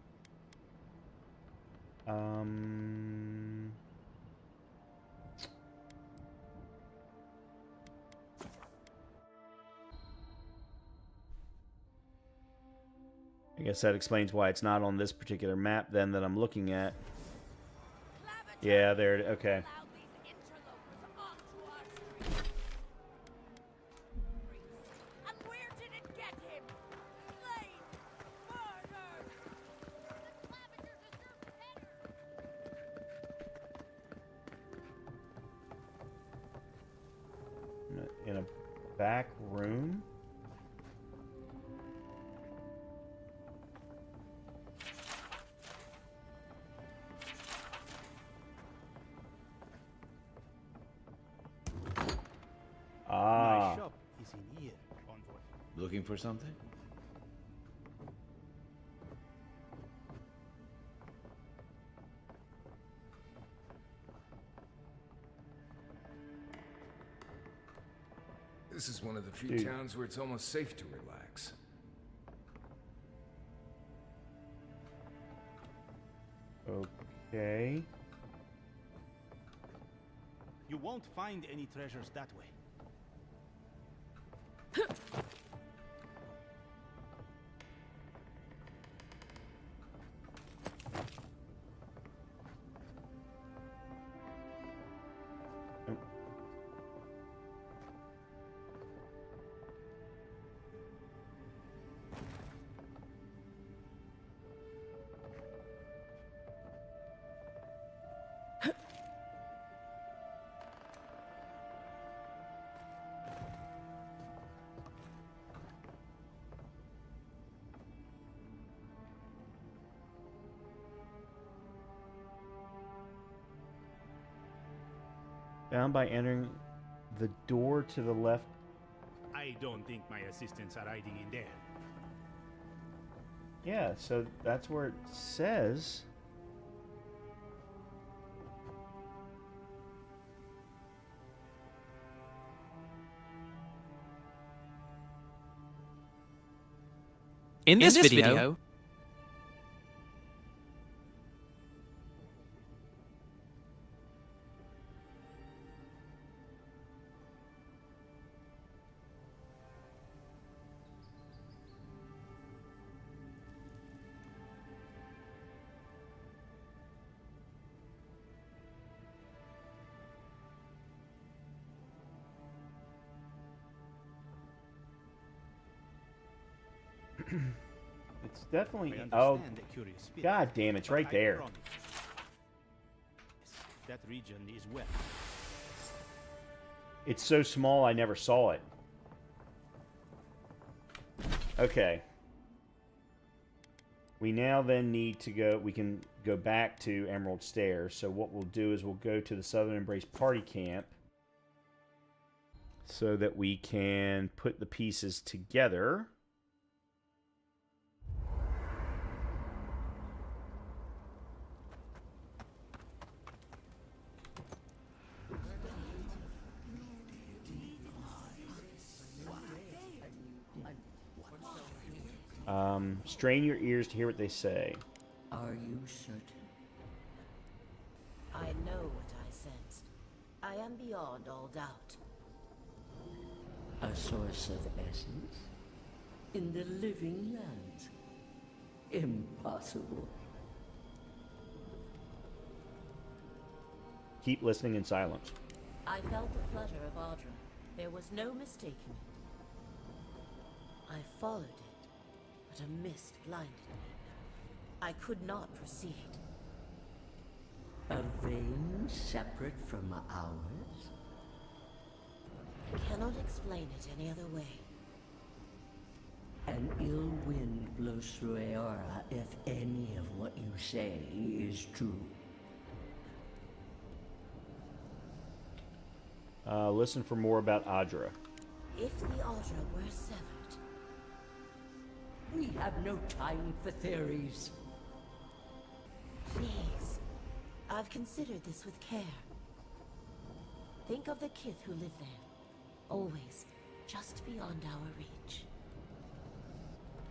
I guess that explains why it's not on this particular map then that I'm looking at. Yeah, there, okay. in a back room. My shop is in here, Envoy. Looking for something? This is one of the few Dude. towns where it's almost safe to relax. Okay. You won't find any treasures that way. Found by entering the door to the left. I don't think my assistants are hiding in there. Yeah, so that's where it says. In this video, It's definitely. I Oh, understand the curious spirit, god damn! It's but right I there. promise, that region is well. It's so small I never saw it. Okay. We now then need to go. We can go back to Emerald Stairs. So what we'll do is we'll go to the Southern Embrace Party Camp so that we can put the pieces together. Strain your ears to hear what they say. Are you certain? I know what I sensed. I am beyond all doubt. A source of essence? In the living lands? Impossible. Keep listening in silence. I felt the flutter of Audra. There was no mistaking it. I followed it, but a mist blinded me. I could not proceed. A vein separate from ours? I cannot explain it any other way. An ill wind blows through Aora if any of what you say is true. Listen for more about Audra. If the Audra were severed... We have no time for theories. Please. I've considered this with care. Think of the kith who live there. Always just beyond our reach.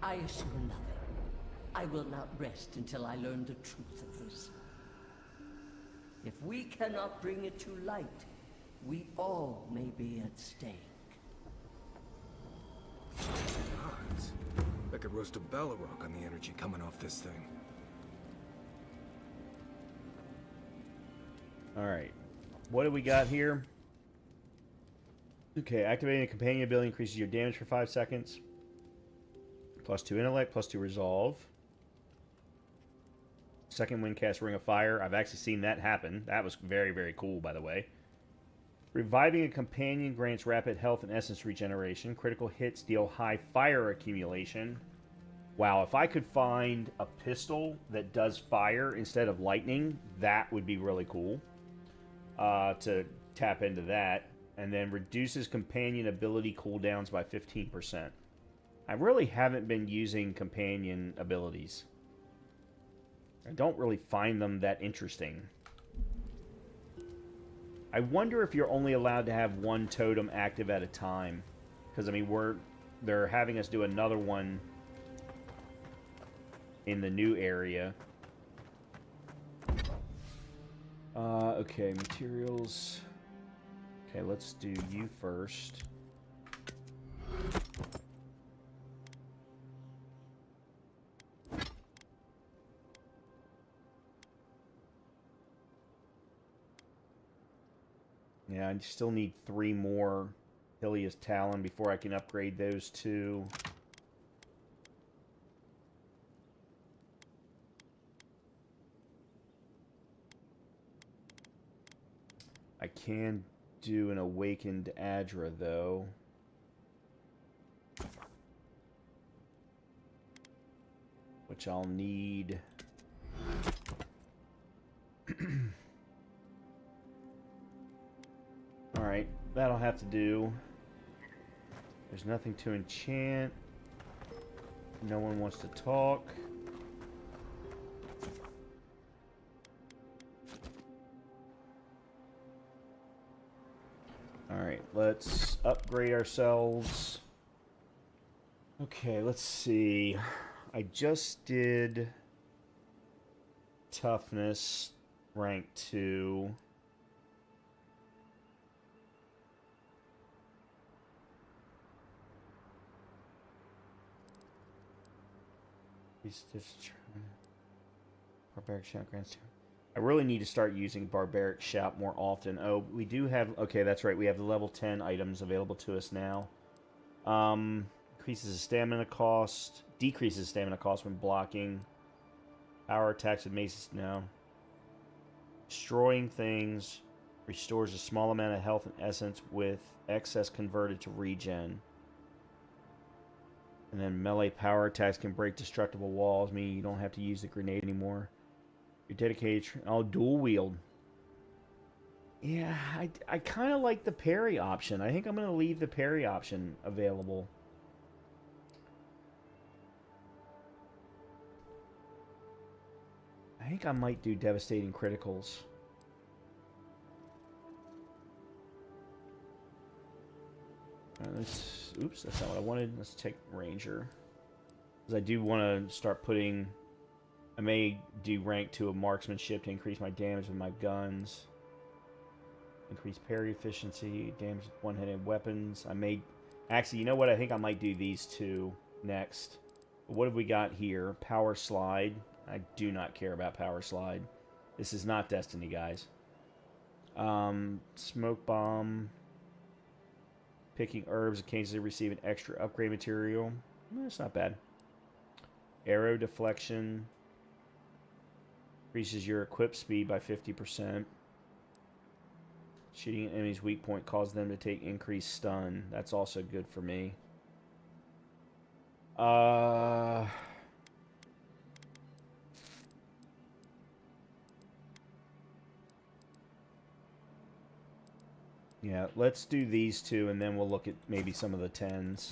I assume nothing. I will not rest until I learn the truth of this. If we cannot bring it to light, we all may be at stake. Gods. I could roast a Balrog on the energy coming off this thing. Alright. What do we got here? Okay, activating a companion ability increases your damage for 5 seconds. +2 intellect, +2 resolve. Second wind cast Ring of Fire. I've actually seen that happen. That was very, very cool, by the way. Reviving a companion grants rapid health and essence regeneration. Critical hits deal high fire accumulation. Wow, if I could find a pistol that does fire instead of lightning, that would be really cool. To tap into that. And then reduces companion ability cooldowns by 15%. I really haven't been using companion abilities. I don't really find them that interesting. I wonder if you're only allowed to have one totem active at a time. Because, I mean, they're having us do another one in the new area. Okay, materials. Okay, let's do you first. Yeah, I still need 3 more Hylia's Talon before I can upgrade those 2. I can do an Awakened Adra, though. Which I'll need... Alright, that'll have to do. There's nothing to enchant. No one wants to talk. Alright, let's upgrade ourselves. Okay, let's see. I just did toughness rank 2. Barbaric Shout grants. I really need to start using Barbaric Shout more often. Oh, we do have... Okay, that's right. We have the level 10 items available to us now. Increases the stamina cost. Decreases stamina cost when blocking. Power attacks with maces. No. Destroying things. Restores a small amount of health and essence with excess converted to regen. And then melee power attacks can break destructible walls, meaning you don't have to use the grenade anymore. You're dedicated... Oh, dual wield. Yeah, I kind of like the parry option. I think I'm going to leave the parry option available. I think I might do devastating criticals. Oops, that's not what I wanted. Let's take Ranger. Because I do want to start putting... I may do rank 2 of marksmanship to increase my damage with my guns. Increase parry efficiency, damage with one-handed weapons. I may... Actually, you know what? I think I might do these 2 next. What have we got here? Power Slide. I do not care about Power Slide. This is not Destiny, guys. Smoke Bomb. Picking herbs occasionally receive an extra upgrade material. That's not bad. Arrow deflection. Increases your equip speed by 50%. Shooting an enemy's weak point causes them to take increased stun. That's also good for me. Yeah, let's do these 2, and then we'll look at maybe some of the 10s.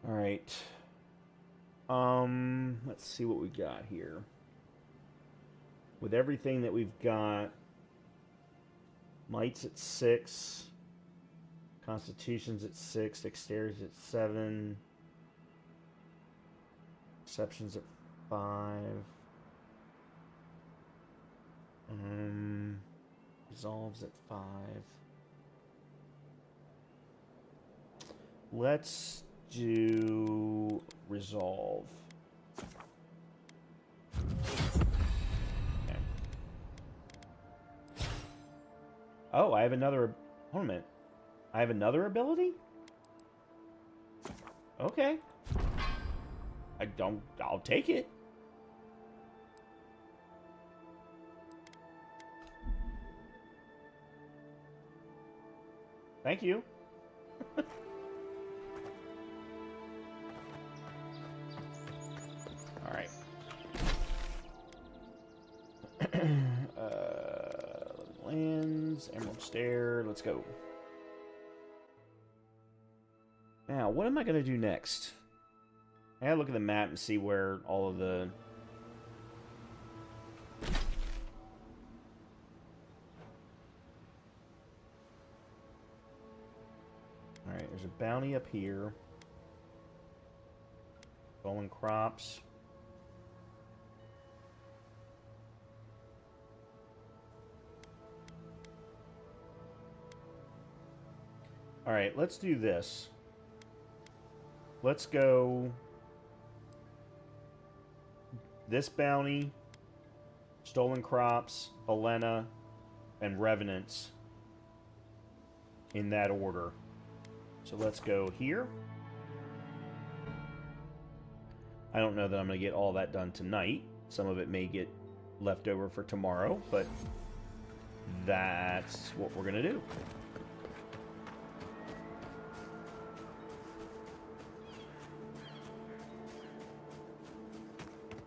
Alright. Let's see what we got here. With everything that we've got, Might's at 6, Constitution's at 6, Dexterity's at 7, Perception's at 5. Resolves at 5. Let's do Resolve. Okay. Oh, I have another... Hold a minute. I have another ability? Okay. I'll take it. Thank you. All right. Lands, Emerald Stair. Let's go. Now, what am I going to do next? I gotta look at the map and see where all of the... Alright, there's a bounty up here. Stolen crops. Alright, let's do this. Let's go... This bounty, stolen crops, Balena, and revenants in that order. So let's go here. I don't know that I'm going to get all that done tonight. Some of it may get left over for tomorrow, but that's what we're going to do.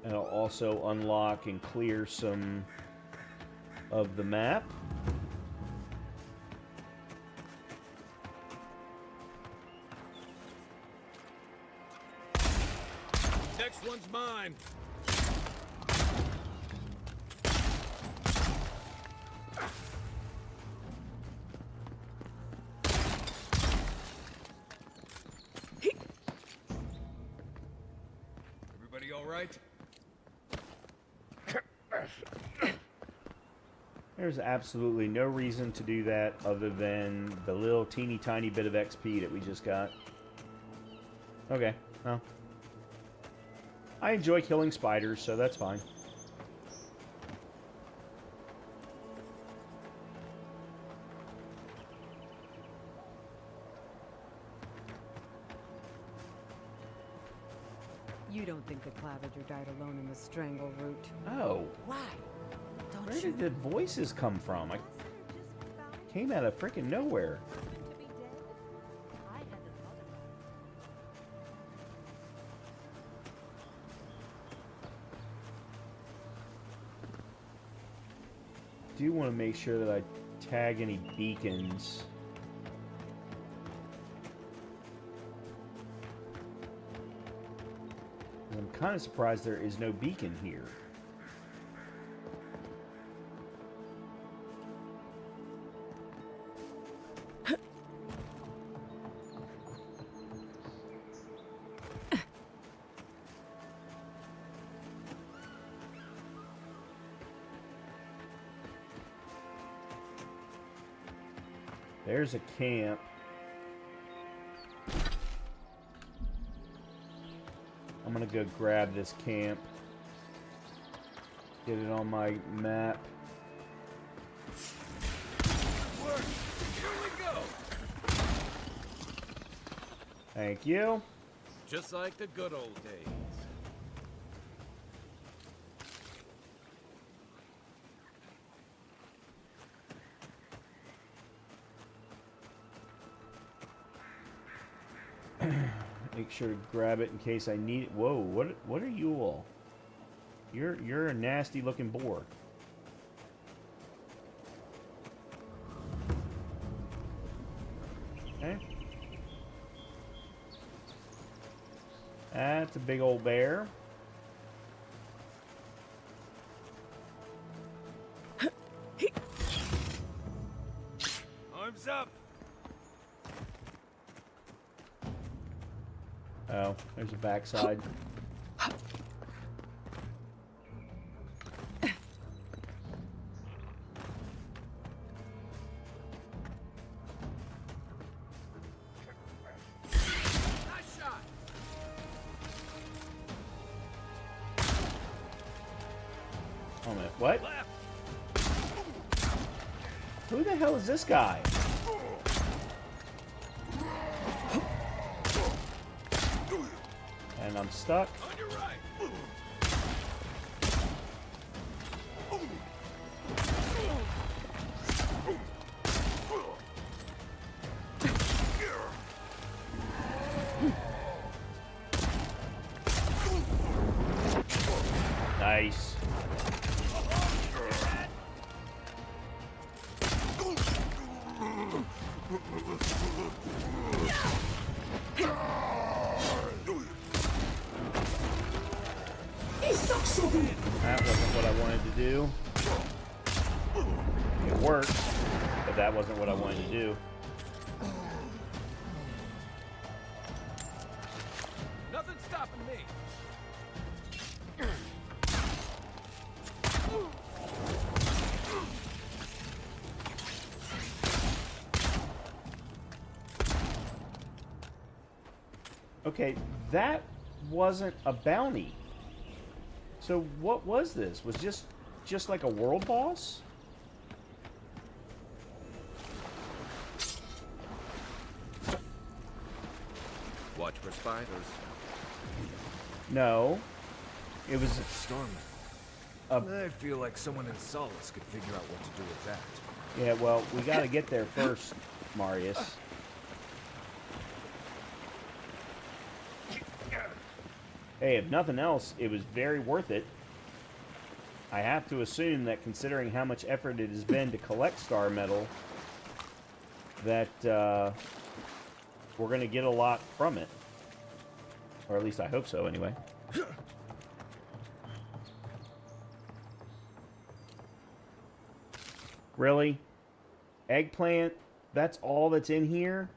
And I'll also unlock and clear some of the map. Next one's mine. Everybody all right? There's absolutely no reason to do that other than the little teeny tiny bit of XP that we just got. Okay, well. I enjoy killing spiders, so that's fine. You don't think the Clavager died alone in the strangle route? Oh. Why? Don't Where you? did the voices come from? I came out of freaking nowhere. I do want to make sure that I tag any beacons. I'm kind of surprised there is no beacon here. There's a camp. I'm gonna go grab this camp. Get it on my map. Work. Here we go. Thank you. Just like the good old days. Make sure to grab it in case I need it. Whoa, what are you all? You're a nasty looking boar. Okay. That's a big old bear. Arms up. Oh, there's a backside. Nice shot. Oh man, what? Who the hell is this guy? And I'm stuck. On your right. That wasn't what I wanted to do. It worked, but that wasn't what I wanted to do. Nothing's stopping me. Okay, that wasn't a bounty. So what was this? Was just like a world boss? Watch for spiders. No. It was Storm. I feel like someone in Solace could figure out what to do with that. Yeah, well, we got to get there first, Marius. Hey, if nothing else, it was very worth it. I have to assume that considering how much effort it has been to collect Star Metal, that we're going to get a lot from it. Or at least I hope so, anyway. Really? Eggplant? That's all that's in here?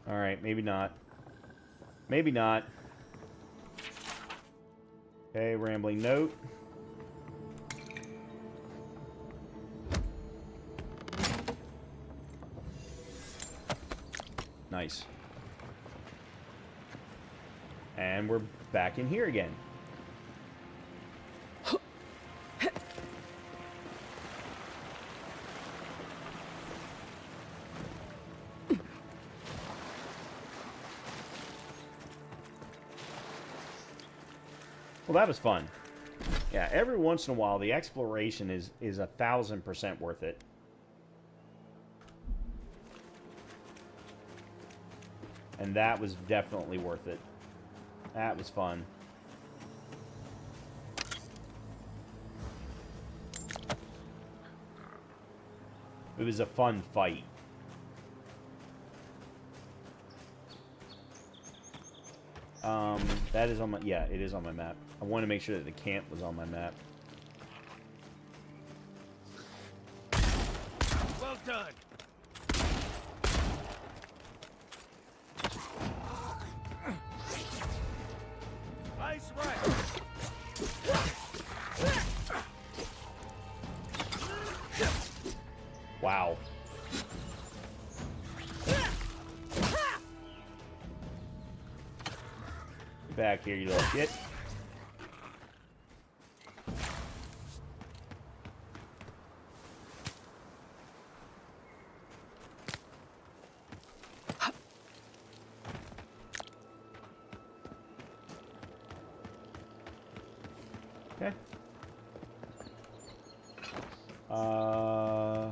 Alright, maybe not. Maybe not. Okay, rambling note. Nice. And we're back in here again. Well, that was fun. Yeah, every once in a while, the exploration is 1000% worth it. And that was definitely worth it. That was fun. It was a fun fight. That is on my... Yeah, it is on my map. I want to make sure that the camp was on my map. Well done. Ice right. Wow. Back here, you little shit. Okay. I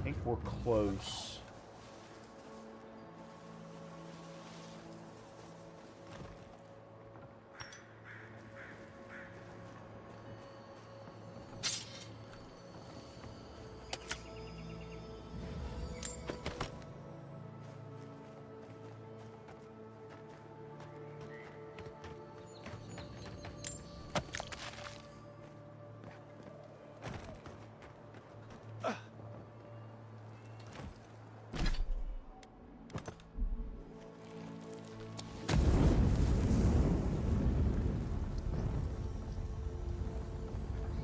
think we're close.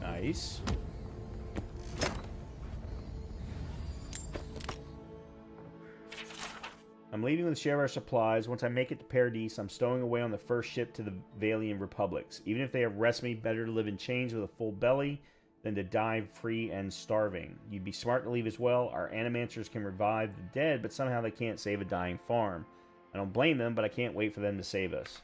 Nice. I'm leaving with share our supplies. Once I make it to Paradise, I'm stowing away on the first ship to the Valian Republics. Even if they arrest me, better to live in chains with a full belly than to die free and starving. You'd be smart to leave as well. Our animancers can revive the dead, but somehow they can't save a dying farm. I don't blame them, but I can't wait for them to save us.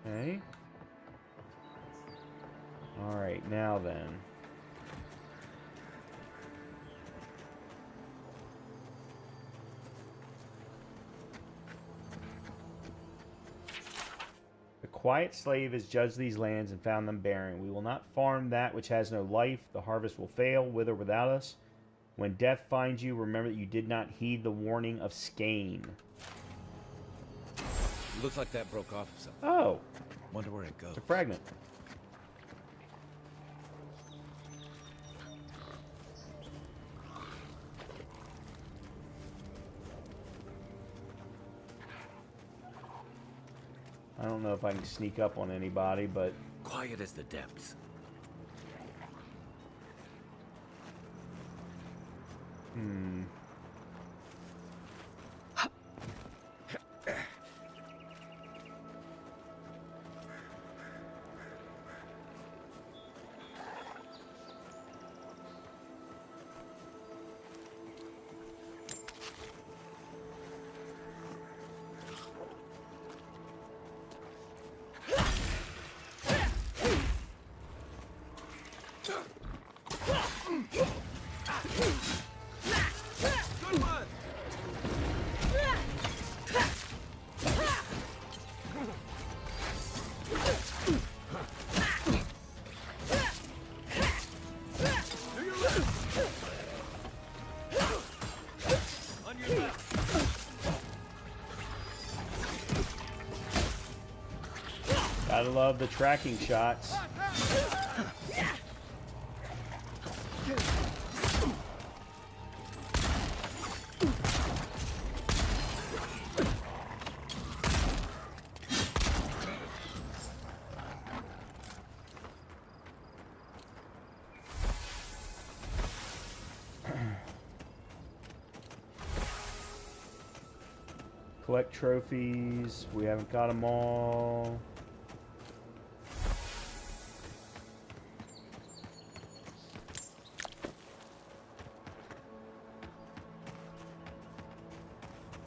Okay. Alright, now then. quiet slave has judged these lands and found them barren. We will not farm that which has no life. The harvest will fail, wither without us. When death finds you, remember that you did not heed the warning of Skane. Looks like that broke off of something. Oh. Wonder where it goes. It's a fragment. I don't know if I can sneak up on anybody, but... Quiet as the depths. Hmm. Gotta love the tracking shots. Collect trophies. We haven't got them all.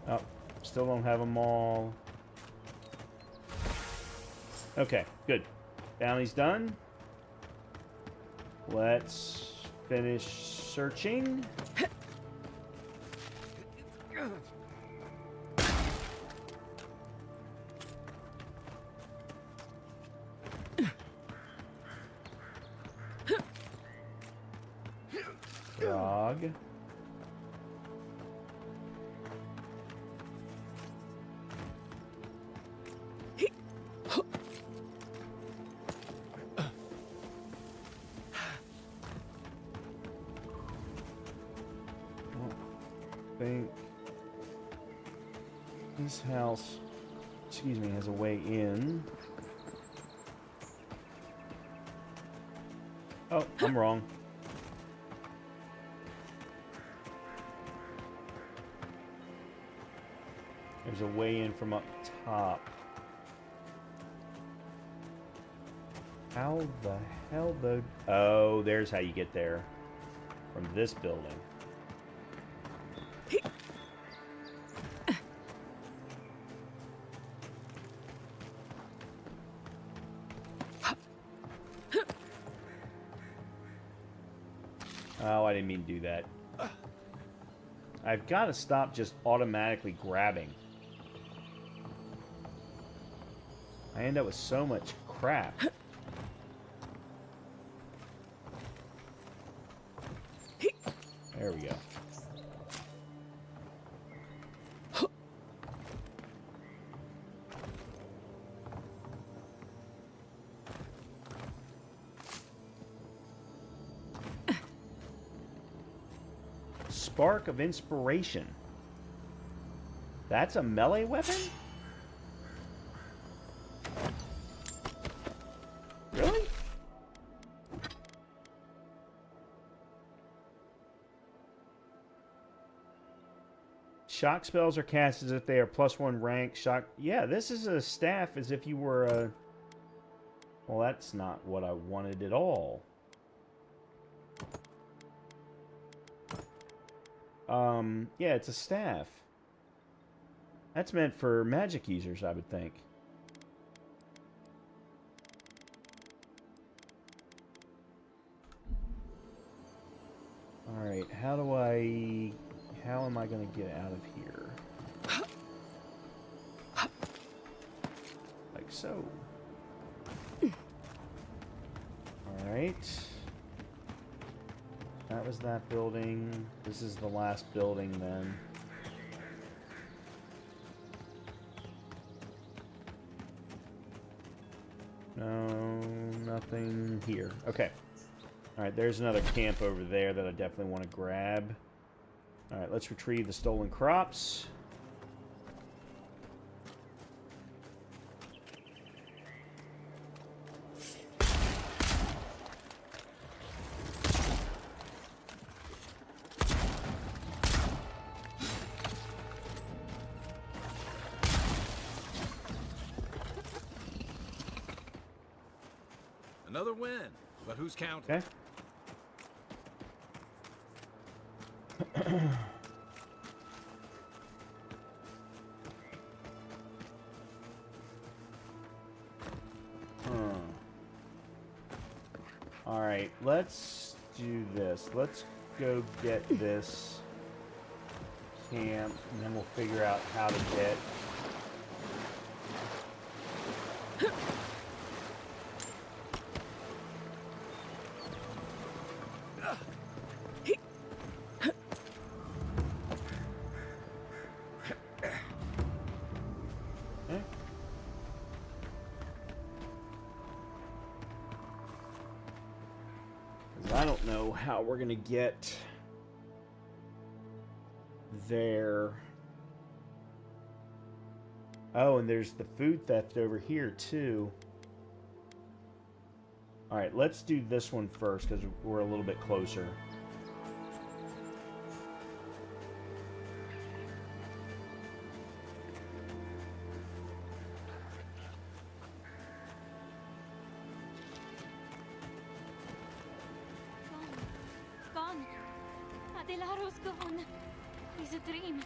Oh, still don't have them all. Okay, good. Bounty's done. Let's finish searching. Frog. Think this house, excuse me, has a way in. Oh, I'm wrong. There's a way in from up top. How the hell though? Oh, there's how you get there. From this building. Oh, I didn't mean to do that. I've got to stop just automatically grabbing. I end up with so much crap. There we go. Spark of Inspiration. That's a melee weapon? Really? Shock spells are cast as if they are +1 rank. Shock. Yeah, this is a staff as if you were a... Well, that's not what I wanted at all. Yeah, it's a staff. That's meant for magic users, I would think. Alright, how am I going to get out of here? Like so. Alright. That was that building. This is the last building then. No, nothing here. Okay. Alright, there's another camp over there that I definitely want to grab. Alright, let's retrieve the stolen crops. Another win, but who's counting? Okay. Alright, let's do this. Let's go get this camp, and then we'll figure out how to get... I don't know how we're gonna get there. Oh, and there's the food theft over here too. Alright, let's do this one first because we're a little bit closer. Gone. Adelaro's gone. It's a dream.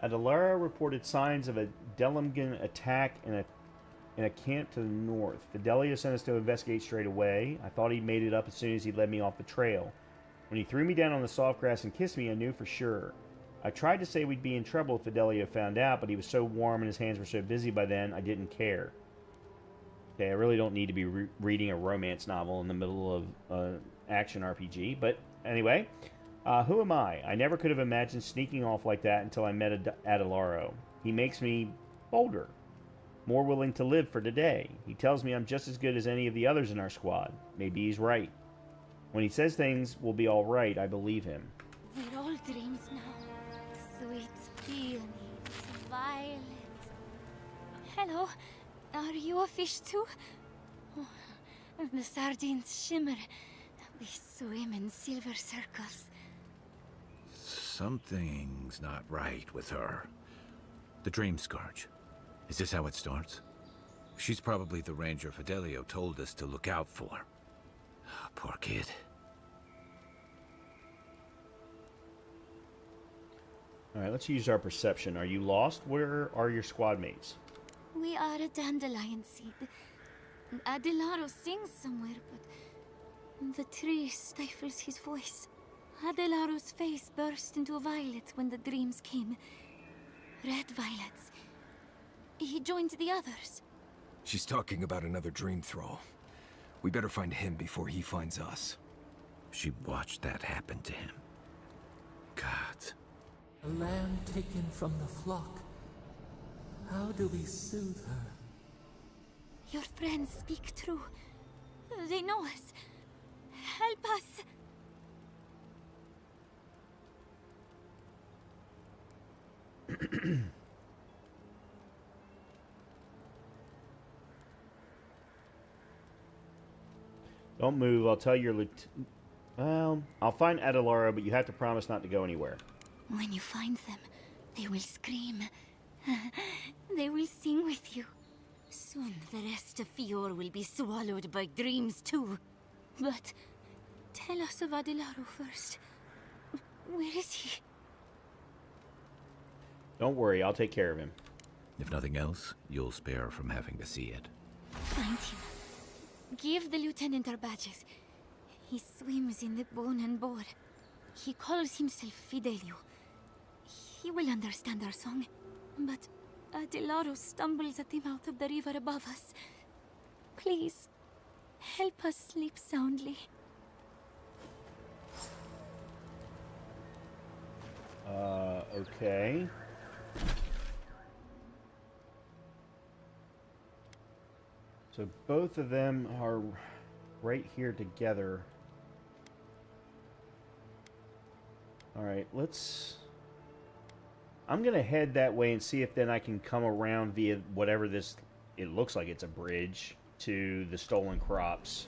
Adelara reported signs of a Delimgan attack in a camp to the north. Fidelio sent us to investigate straight away. I thought he made it up as soon as he led me off the trail. When he threw me down on the soft grass and kissed me, I knew for sure. I tried to say we'd be in trouble if Fidelio found out, but he was so warm and his hands were so busy by then, I didn't care. Okay, I really don't need to be reading a romance novel in the middle of an action RPG, but anyway, who am I? I never could have imagined sneaking off like that until I met Adelaro. He makes me bolder, more willing to live for today. He tells me I'm just as good as any of the others in our squad. Maybe he's right. When he says things will be all right, I believe him. We're all dreams now. Sweet peonies, violets. Hello. Are you a fish too? Oh, the sardines shimmer. We swim in silver circles. Something's not right with her. The Dream Scourge. Is this how it starts? She's probably the ranger Fidelio told us to look out for. Poor kid. Alright, let's use our perception. Are you lost? Where are your squad mates? We are a dandelion seed. Adelaro sings somewhere, but the tree stifles his voice. Adelaro's face burst into violet when the dreams came. Red violets. He joined the others. She's talking about another dream thrall. We better find him before he finds us. She watched that happen to him. God. A lamb taken from the flock. How do we soothe her? Your friends speak true. They know us. Help us. Don't move. I'll tell your Well, I'll find Adelara, but you have to promise not to go anywhere. When you find them, they will scream. They will sing with you. Soon the rest of Fior will be swallowed by dreams too. But tell us of Adelaro first. Where is he? Don't worry, I'll take care of him. If nothing else, you'll spare her from having to see it. Find him. Give the lieutenant our badges. He swims in the bone and boar. He calls himself Fidelio. He will understand our song. But Adelaro stumbles at the mouth of the river above us. Please, Help us sleep soundly. Okay. So both of them are right here together. Alright, I'm gonna head that way and see if then I can come around via whatever this... It looks like it's a bridge to the stolen crops.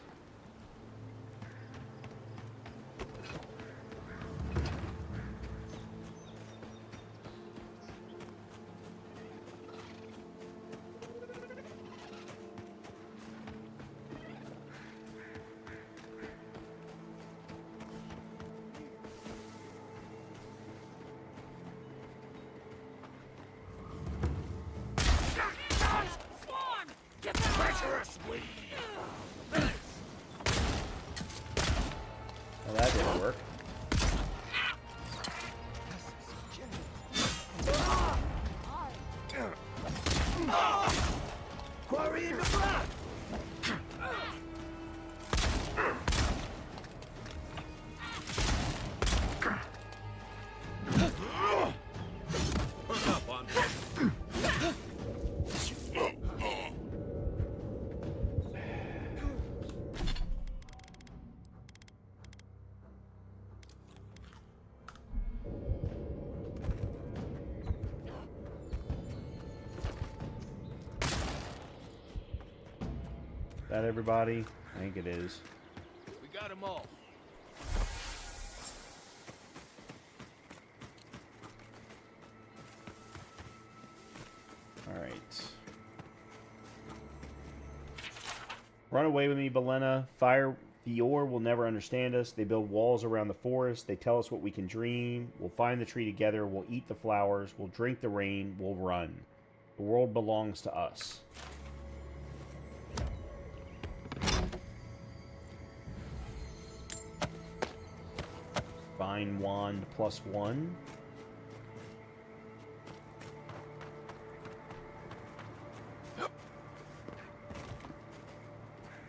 Well, that didn't work. Quarry in the block! That everybody? I think it is. We got them all. Alright. Run away with me, Belena. Fior will never understand us. They build walls around the forest. They tell us what we can dream. We'll find the tree together. We'll eat the flowers. We'll drink the rain. We'll run. The world belongs to us. Vine wand +1.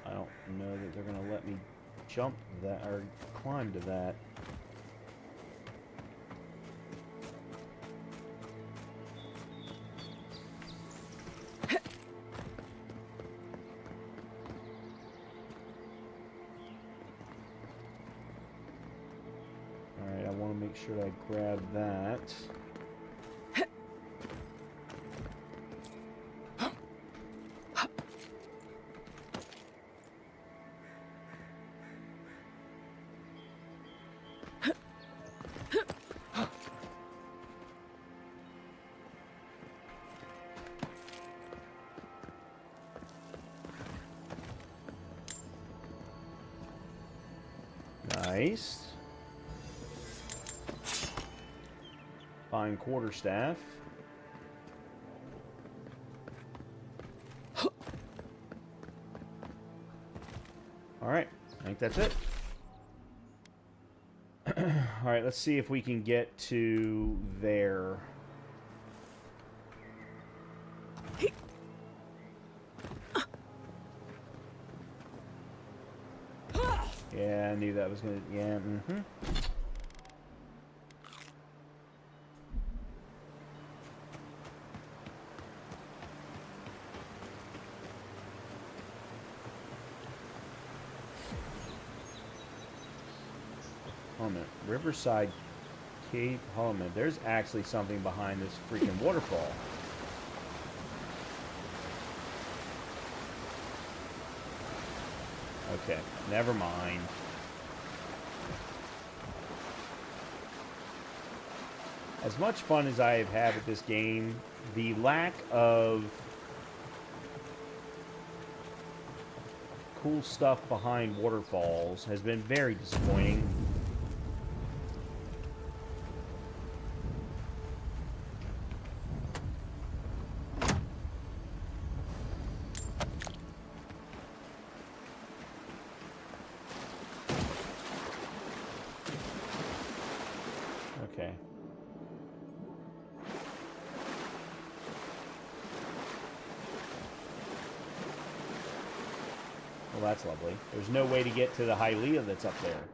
I don't know that they're gonna let me jump to that or climb to that. Alright, I want to make sure I grab that. Nice. Fine quarterstaff. Alright, I think that's it. Alright, let's see if we can get to there. Yeah, I knew that was gonna... Yeah, Hold on a minute. Riverside Cave. Hold on a minute. There's actually something behind this freaking waterfall. Okay, never mind. As much fun as I have had with this game, the lack of cool stuff behind waterfalls has been very disappointing. Okay. Well, that's lovely. There's no way to get to the Hylia that's up there.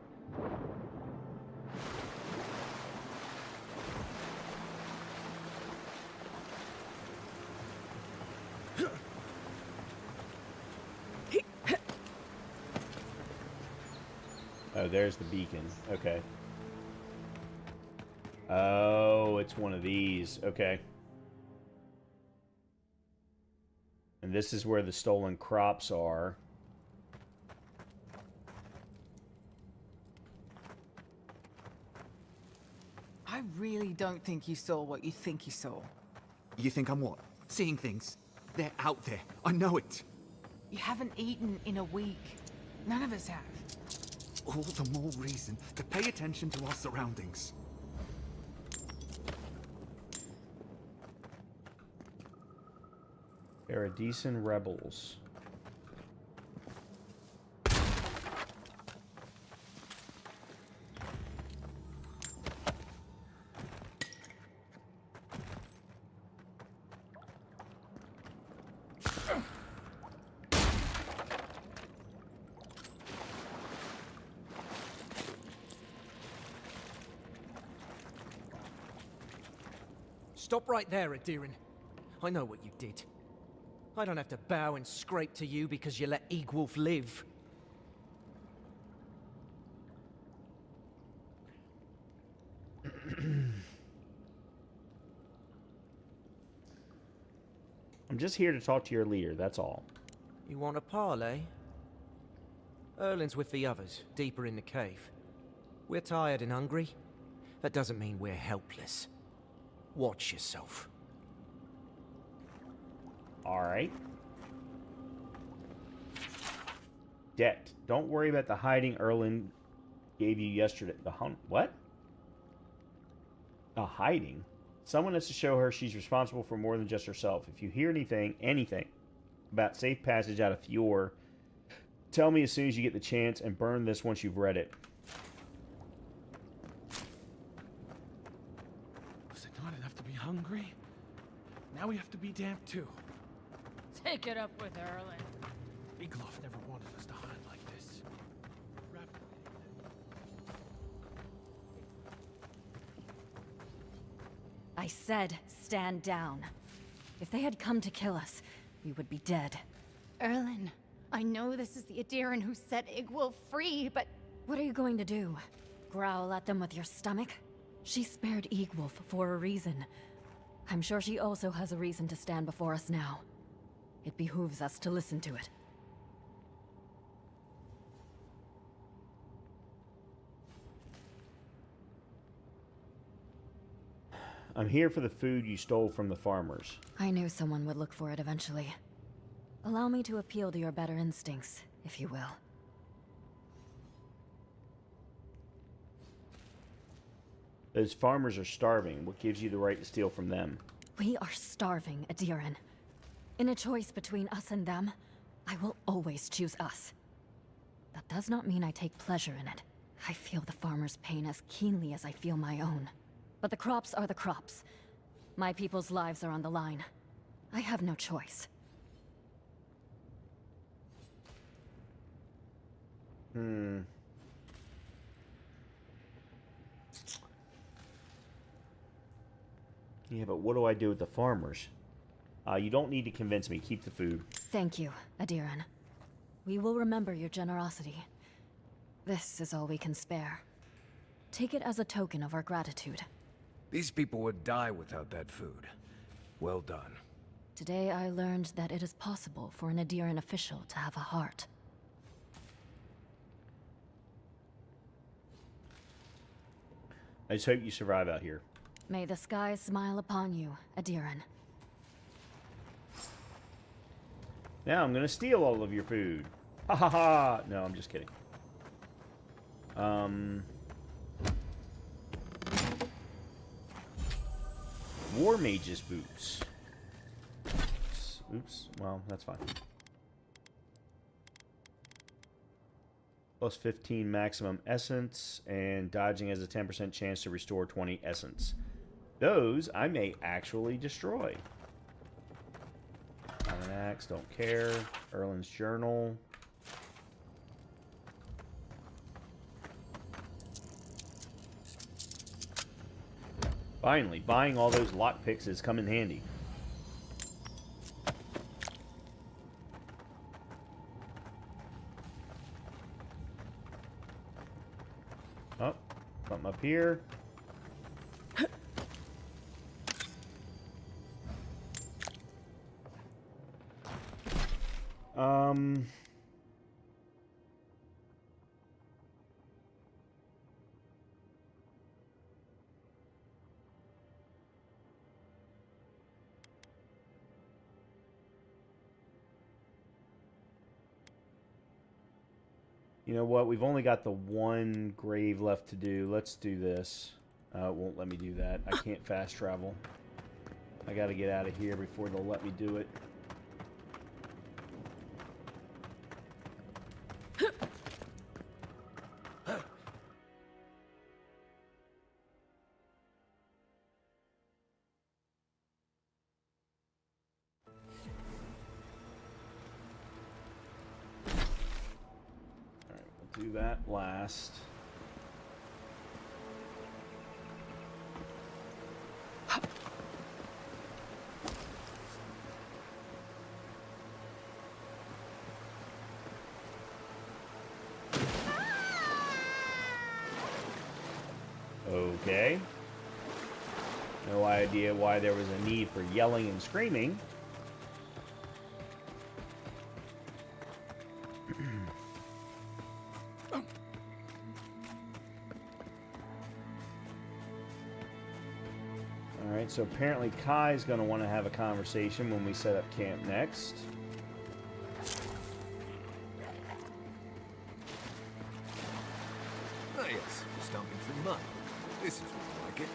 Oh, there's the beacon. Okay. Oh, it's one of these. Okay. And this is where the stolen crops are. I really don't think you saw what you think you saw. You think I'm what? Seeing things? They're out there. I know it. You haven't eaten in a week. None of us have. All the more reason to pay attention to our surroundings. Paradisen rebels. Stop right there, Adiran. I know what you did. I don't have to bow and scrape to you because you let Egwolf live. I'm just here to talk to your leader, that's all. You want a parley? Erlin's with the others, deeper in the cave. We're tired and hungry. That doesn't mean we're helpless. Watch yourself. Alright. Debt. Don't worry about the hiding Erlin gave you yesterday. What? A hiding? Someone has to show her she's responsible for more than just herself. If you hear anything about safe passage out of Fjord, tell me as soon as you get the chance and burn this once you've read it. Was it not enough to be hungry? Now we have to be damp too. Take it up with Erlin. Egloff never wanted us to hide like this. I said, stand down. If they had come to kill us, we would be dead. Erlin, I know this is the Adiran who set Igwil free, but... What are you going to do? Growl at them with your stomach? She spared Egwolf for a reason. I'm sure she also has a reason to stand before us now. It behooves us to listen to it. I'm here for the food you stole from the farmers. I knew someone would look for it eventually. Allow me to appeal to your better instincts, if you will. Those farmers are starving. What gives you the right to steal from them? We are starving, Adiran. In a choice between us and them, I will always choose us. That does not mean I take pleasure in it. I feel the farmers' pain as keenly as I feel my own. But the crops are the crops. My people's lives are on the line. I have no choice. Yeah, but what do I do with the farmers? You don't need to convince me. Keep the food. Thank you, Adiran. We will remember your generosity. This is all we can spare. Take it as a token of our gratitude. These people would die without that food. Well done. Today I learned that it is possible for an Adiran official to have a heart. I just hope you survive out here. May the skies smile upon you, Adiran. Now I'm gonna steal all of your food. Ha ha ha! No, I'm just kidding. War Mage's boots. Oops. Well, that's fine. Plus 15 maximum essence, and dodging has a 10% chance to restore 20 essence. Those I may actually destroy. An axe, don't care. Erlin's journal. Finally, buying all those lockpicks has come in handy. Oh, something up here. You know what? We've only got the one grave left to do. Let's do this. It won't let me do that. I can't fast travel. I got to get out of here before they'll let me do it. Do that last. Okay. No idea why there was a need for yelling and screaming. Alright, so apparently Kai's going to want to have a conversation when we set up camp next. Oh yes, we're stomping through mud. This is more like it.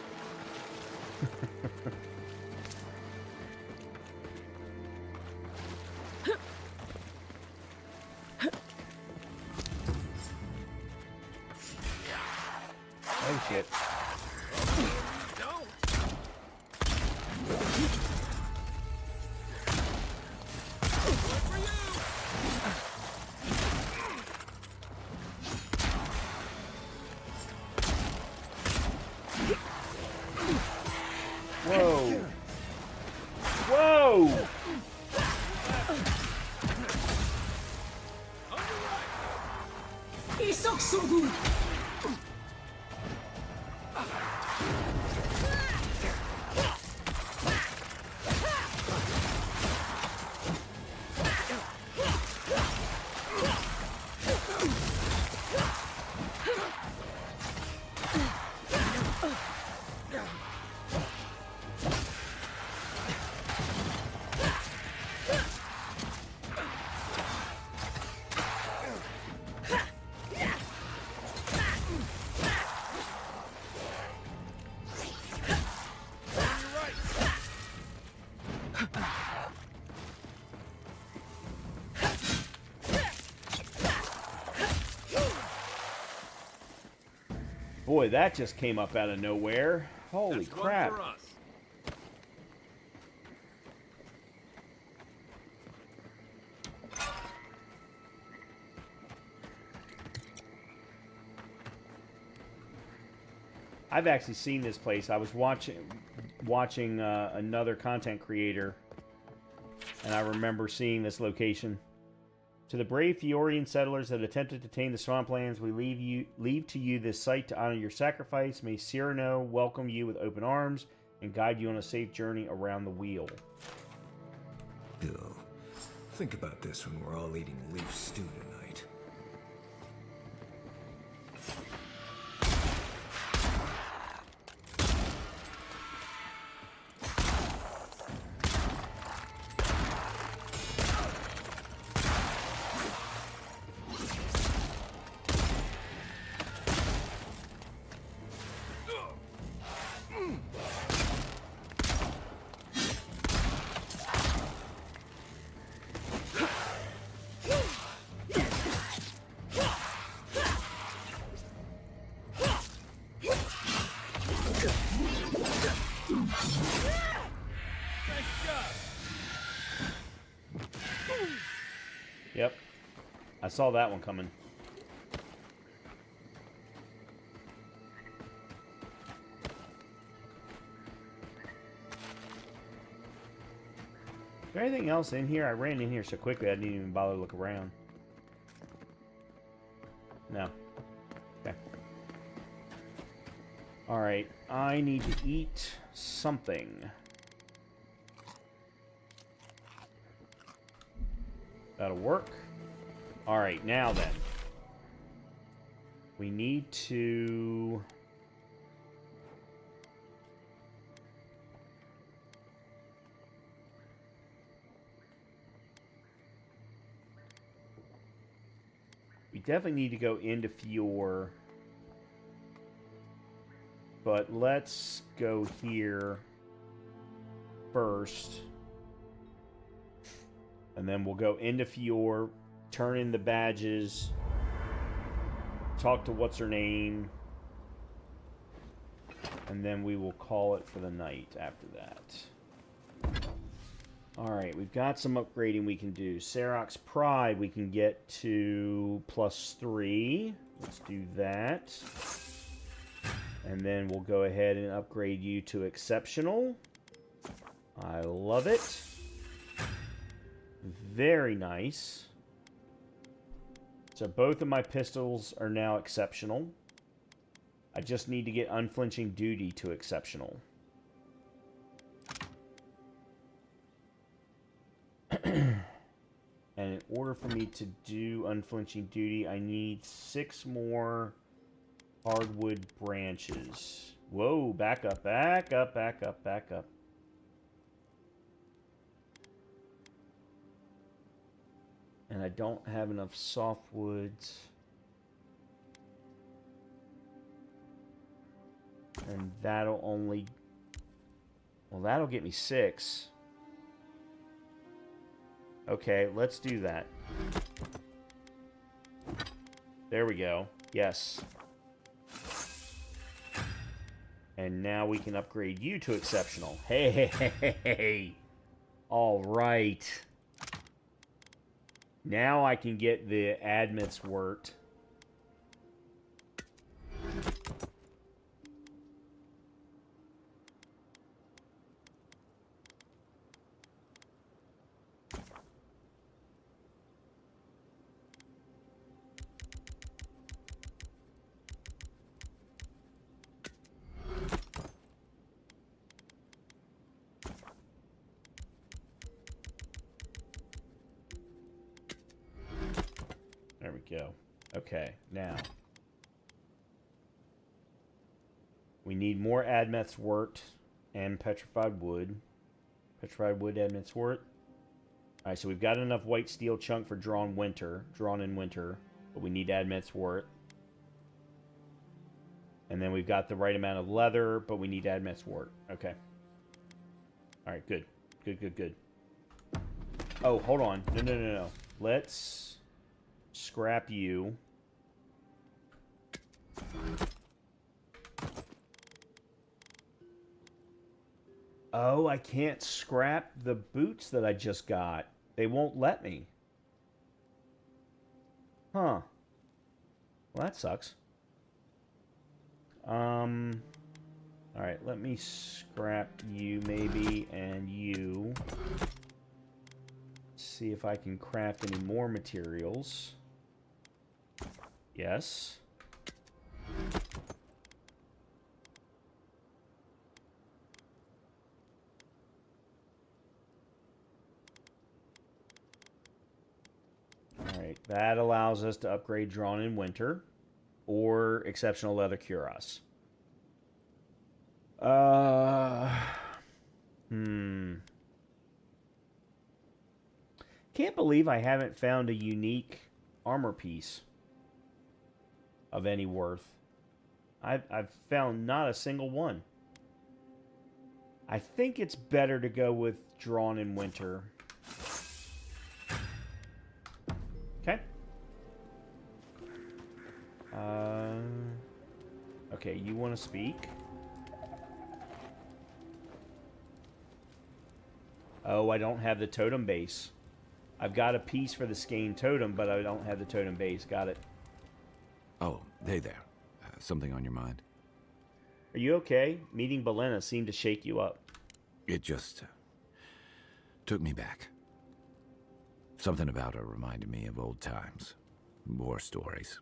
Oh shit. Whoa. Whoa! He sucks so good! Boy, that just came up out of nowhere. Holy crap. I've actually seen this place. I was watching another content creator, and I remember seeing this location. To the brave Fiorian settlers that attempted to tame the swamplands, we leave to you this site to honor your sacrifice. May Cyrano welcome you with open arms and guide you on a safe journey around the wheel. Bill, think about this when we're all eating leaf stew tonight. Yep. I saw that one coming. there anything else in here? I ran in here so quickly I didn't even bother to look around. No. Okay. Alright, I need to eat something. That'll work. Alright, now then. We need to... We definitely need to go into Fior. But let's go here first. And then we'll go into Fior, turn in the badges, talk to what's-her-name, and then we will call it for the night after that. Alright, we've got some upgrading we can do. Serok's Pride we can get to +3. Let's do that. And then we'll go ahead and upgrade you to Exceptional. I love it. Very nice. So both of my pistols are now Exceptional. I just need to get Unflinching Duty to Exceptional. And in order for me to do Unflinching Duty, I need 6 more hardwood branches. Whoa, back up, back up, back up, back up. And I don't have enough softwoods. And that'll only... Well, that'll get me 6. Okay, let's do that. There we go. Yes. And now we can upgrade you to Exceptional. Hey, hey, hey, hey, hey. All right. Now I can get the admits worked. There we go. Okay, now. We need more admets worked and petrified wood. Petrified wood, admets worked. Alright, so we've got enough white steel chunk for drawn in winter, but we need admets worked. And then we've got the right amount of leather, but we need admets worked. Okay. Alright, good. Good, good, good. Oh, hold on. No, no, no, no. Let's... scrap you. Oh, I can't scrap the boots that I just got. They won't let me. Huh. Well, that sucks. Alright, let me scrap you maybe, and you. See if I can craft any more materials. Yes. Alright, that allows us to upgrade Drawn in Winter or Exceptional Leather Cuirass. Can't believe I haven't found a unique armor piece of any worth. I've found not a single one. I think it's better to go with Drawn in Winter. Okay. Okay, you want to speak? Oh, I don't have the totem base. I've got a piece for the Skane totem, but I don't have the totem base. Got it. Oh, hey there. Something on your mind? Are you okay? Meeting Belena seemed to shake you up. It just Took me back. Something about her reminded me of old times. War stories.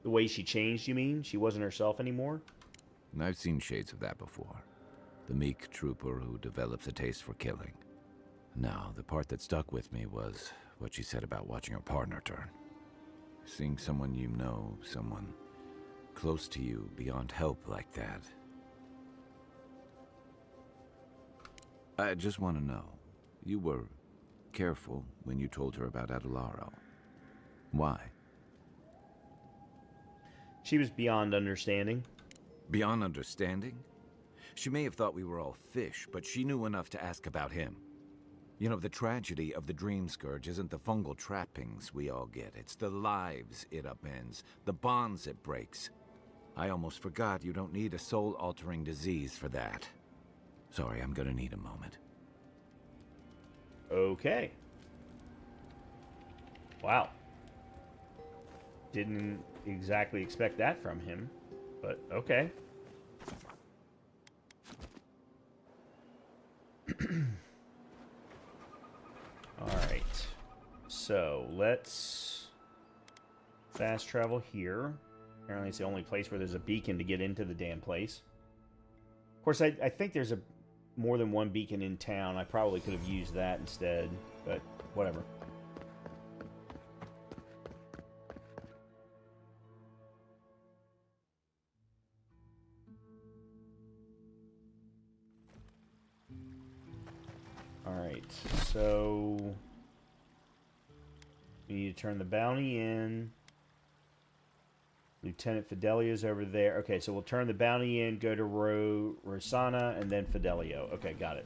The way she changed, you mean? She wasn't herself anymore? I've seen shades of that before. The meek trooper who develops a taste for killing. Now, the part that stuck with me was what she said about watching her partner turn. Seeing someone you know, someone close to you, beyond help like that. I just want to know, you were careful when you told her about Adelaro. Why? She was beyond understanding. Beyond understanding? She may have thought we were all fish, but she knew enough to ask about him. You know, the tragedy of the Dream Scourge isn't the fungal trappings we all get. It's the lives it upends, the bonds it breaks. I almost forgot you don't need a soul-altering disease for that. Sorry, I'm gonna need a moment. Okay. Wow. Didn't exactly expect that from him, but okay. Alright. So, let's fast travel here. Apparently it's the only place where there's a beacon to get into the damn place. Of course, I think there's more than one beacon in town. I probably could have used that instead, but whatever. Alright, so we need to turn the bounty in. Lieutenant Fidelio's over there. Okay, so we'll turn the bounty in, go to Rosanna, and then Fidelio. Okay, got it.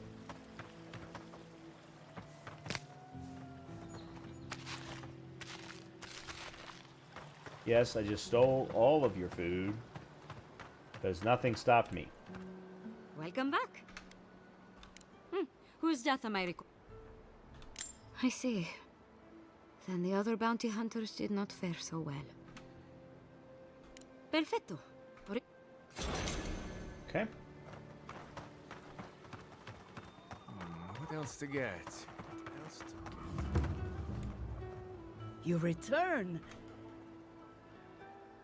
Yes, I just stole all of your food, because nothing stopped me. Welcome back. Whose death am I recording? I see. Then the other bounty hunters did not fare so well. Perfecto. Okay. What else to get? You return.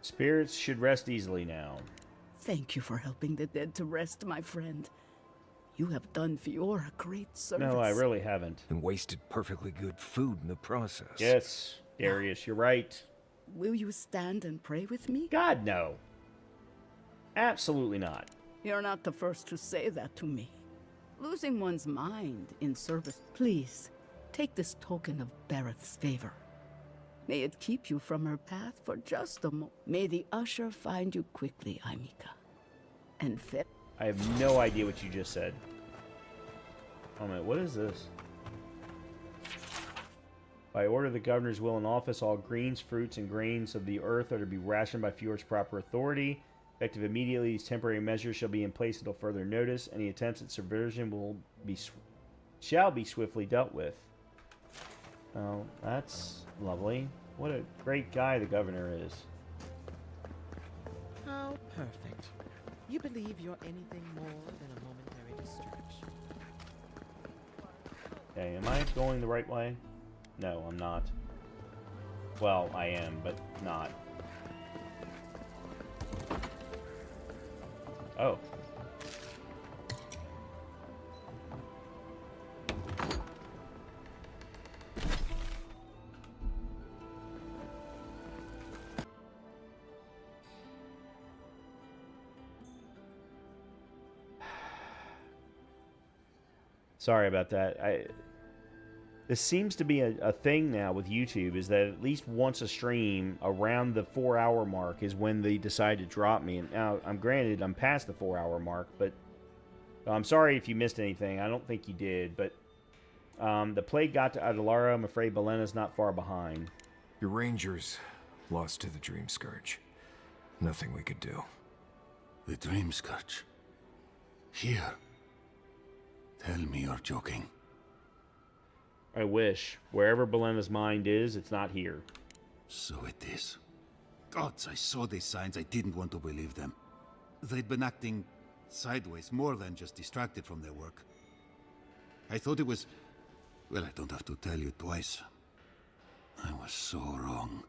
Spirits should rest easily now. Thank you for helping the dead to rest, my friend. You have done Fiora great service. No, I really haven't. And wasted perfectly good food in the process. Yes, Darius, you're right. Will you stand and pray with me? God, no. Absolutely not. You're not the first to say that to me. Losing one's mind in service. Please, take this token of Barrett's favor. May it keep you from her path for just a moment. May the usher find you quickly, Aimika. And I have no idea what you just said. Oh, man, what is this? By order of the governor's will in office, all greens, fruits, and grains of the earth are to be rationed by Fiora's proper authority. Effective immediately, these temporary measures shall be in place until further notice. Any attempts at subversion shall be swiftly dealt with. Oh, that's lovely. What a great guy the governor is. How perfect. You believe you're anything more than a momentary distraction. Okay, am I going the right way? No, I'm not. Well, I am, but not. Oh. Sorry about that. This seems to be a thing now with YouTube, is that at least once a stream around the 4-hour mark is when they decide to drop me. And now, I'm granted, I'm past the 4-hour mark, but I'm sorry if you missed anything. I don't think you did, but the plague got to Adelaro. I'm afraid Belena's not far behind. Your rangers lost to the Dream Scourge. Nothing we could do. The Dream Scourge? Here? Tell me you're joking. I wish. Wherever Belena's mind is, it's not here. So it is. Gods, I saw these signs. I didn't want to believe them. They'd been acting sideways, more than just distracted from their work. I thought it was... Well, I don't have to tell you twice. I was so wrong.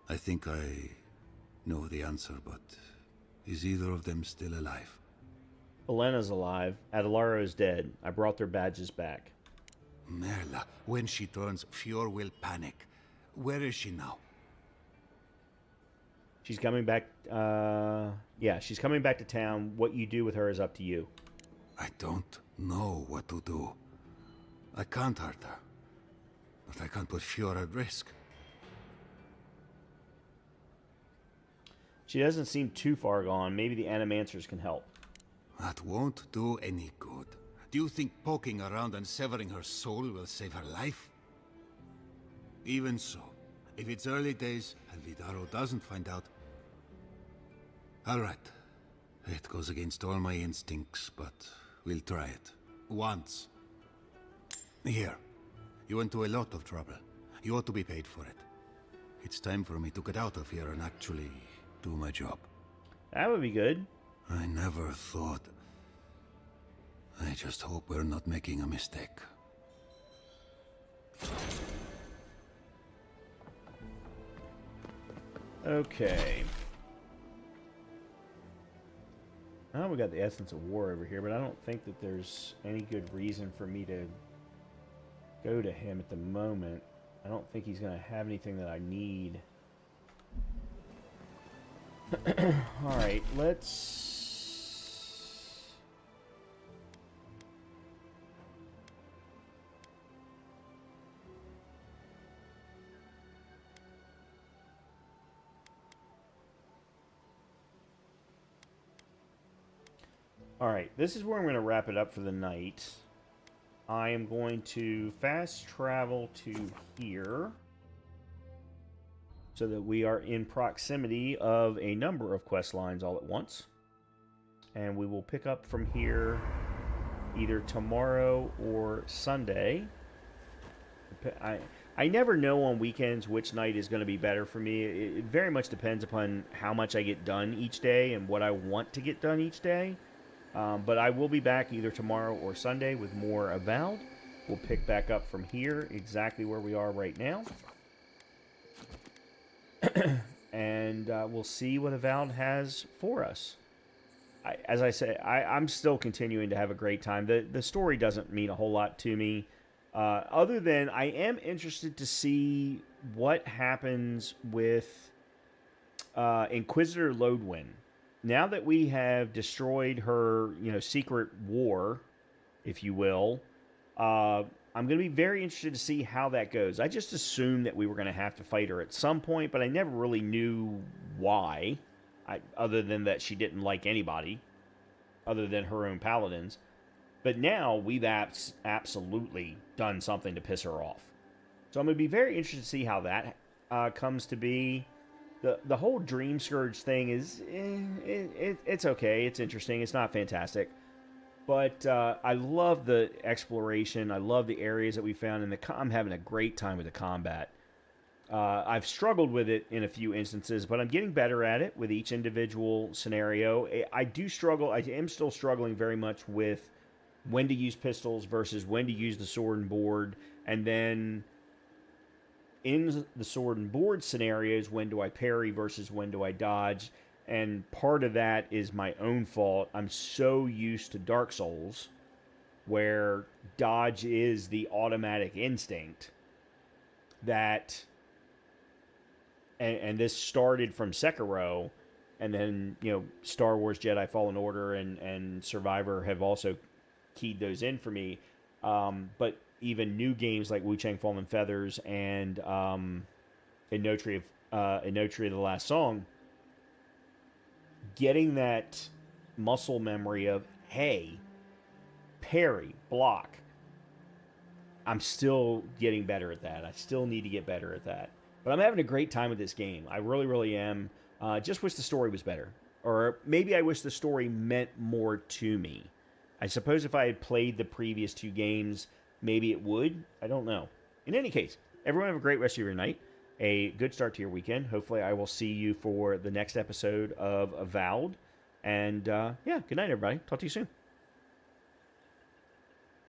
I think I know the answer, but is either of them still alive? Elena's alive. Adelaro is dead. I brought their badges back. Merla, when she turns, Fior will panic. Where is she now? She's coming back, yeah, she's coming back to town. What you do with her is up to you. I don't know what to do. I can't hurt her. But I can't put Fior at risk. She doesn't seem too far gone. Maybe the Animancers can help. That won't do any good. Do you think poking around and severing her soul will save her life? Even so, if it's early days and Vidaro doesn't find out... All right. It goes against all my instincts, but we'll try it. Once. Here. You went to a lot of trouble. You ought to be paid for it. It's time for me to get out of here and actually do my job. That would be good. I never thought... I just hope we're not making a mistake. Okay. Oh, we got the Essence of War over here, but I don't think that there's any good reason for me to go to him at the moment. I don't think he's going to have anything that I need. Alright, let's... Alright, this is where I'm going to wrap it up for the night. I am going to fast travel to here so that we are in proximity of a number of quest lines all at once. And we will pick up from here either tomorrow or Sunday. I never know on weekends which night is going to be better for me. It very much depends upon how much I get done each day and what I want to get done each day. But I will be back either tomorrow or Sunday with more Avowed. We'll pick back up from here, exactly where we are right now. And we'll see what Avowed has for us. As I say, I'm still continuing to have a great time. The story doesn't mean a whole lot to me. Other than I am interested to see what happens with Inquisitor Lodwyn. Now that we have destroyed her, secret war, if you will, I'm going to be very interested to see how that goes. I just assumed that we were going to have to fight her at some point, but I never really knew why, other than that she didn't like anybody, other than her own paladins. But now we've absolutely done something to piss her off. So I'm going to be very interested to see how that comes to be. The whole Dream Scourge thing is, it's okay. It's interesting. It's not fantastic. But I love the exploration. I love the areas that we found. And I'm having a great time with the combat. I've struggled with it in a few instances, but I'm getting better at it with each individual scenario. I am still struggling very much with when to use pistols versus when to use the sword and board. And then... in the sword and board scenarios, when do I parry versus when do I dodge? And part of that is my own fault. I'm so used to Dark Souls, where dodge is the automatic instinct, that... And this started from Sekiro, and then, Star Wars Jedi Fallen Order and Survivor have also keyed those in for me. But even new games like Wu Chang Fallen Feathers and Inotri of the Last Song, getting that muscle memory of, hey, parry, block. I'm still getting better at that. I still need to get better at that. But I'm having a great time with this game. I really, really am. Just wish the story was better. Or maybe I wish the story meant more to me. I suppose if I had played the previous two games, maybe it would. I don't know. In any case, everyone have a great rest of your night. A good start to your weekend. Hopefully I will see you for the next episode of Avowed. And, good night, everybody. Talk to you soon.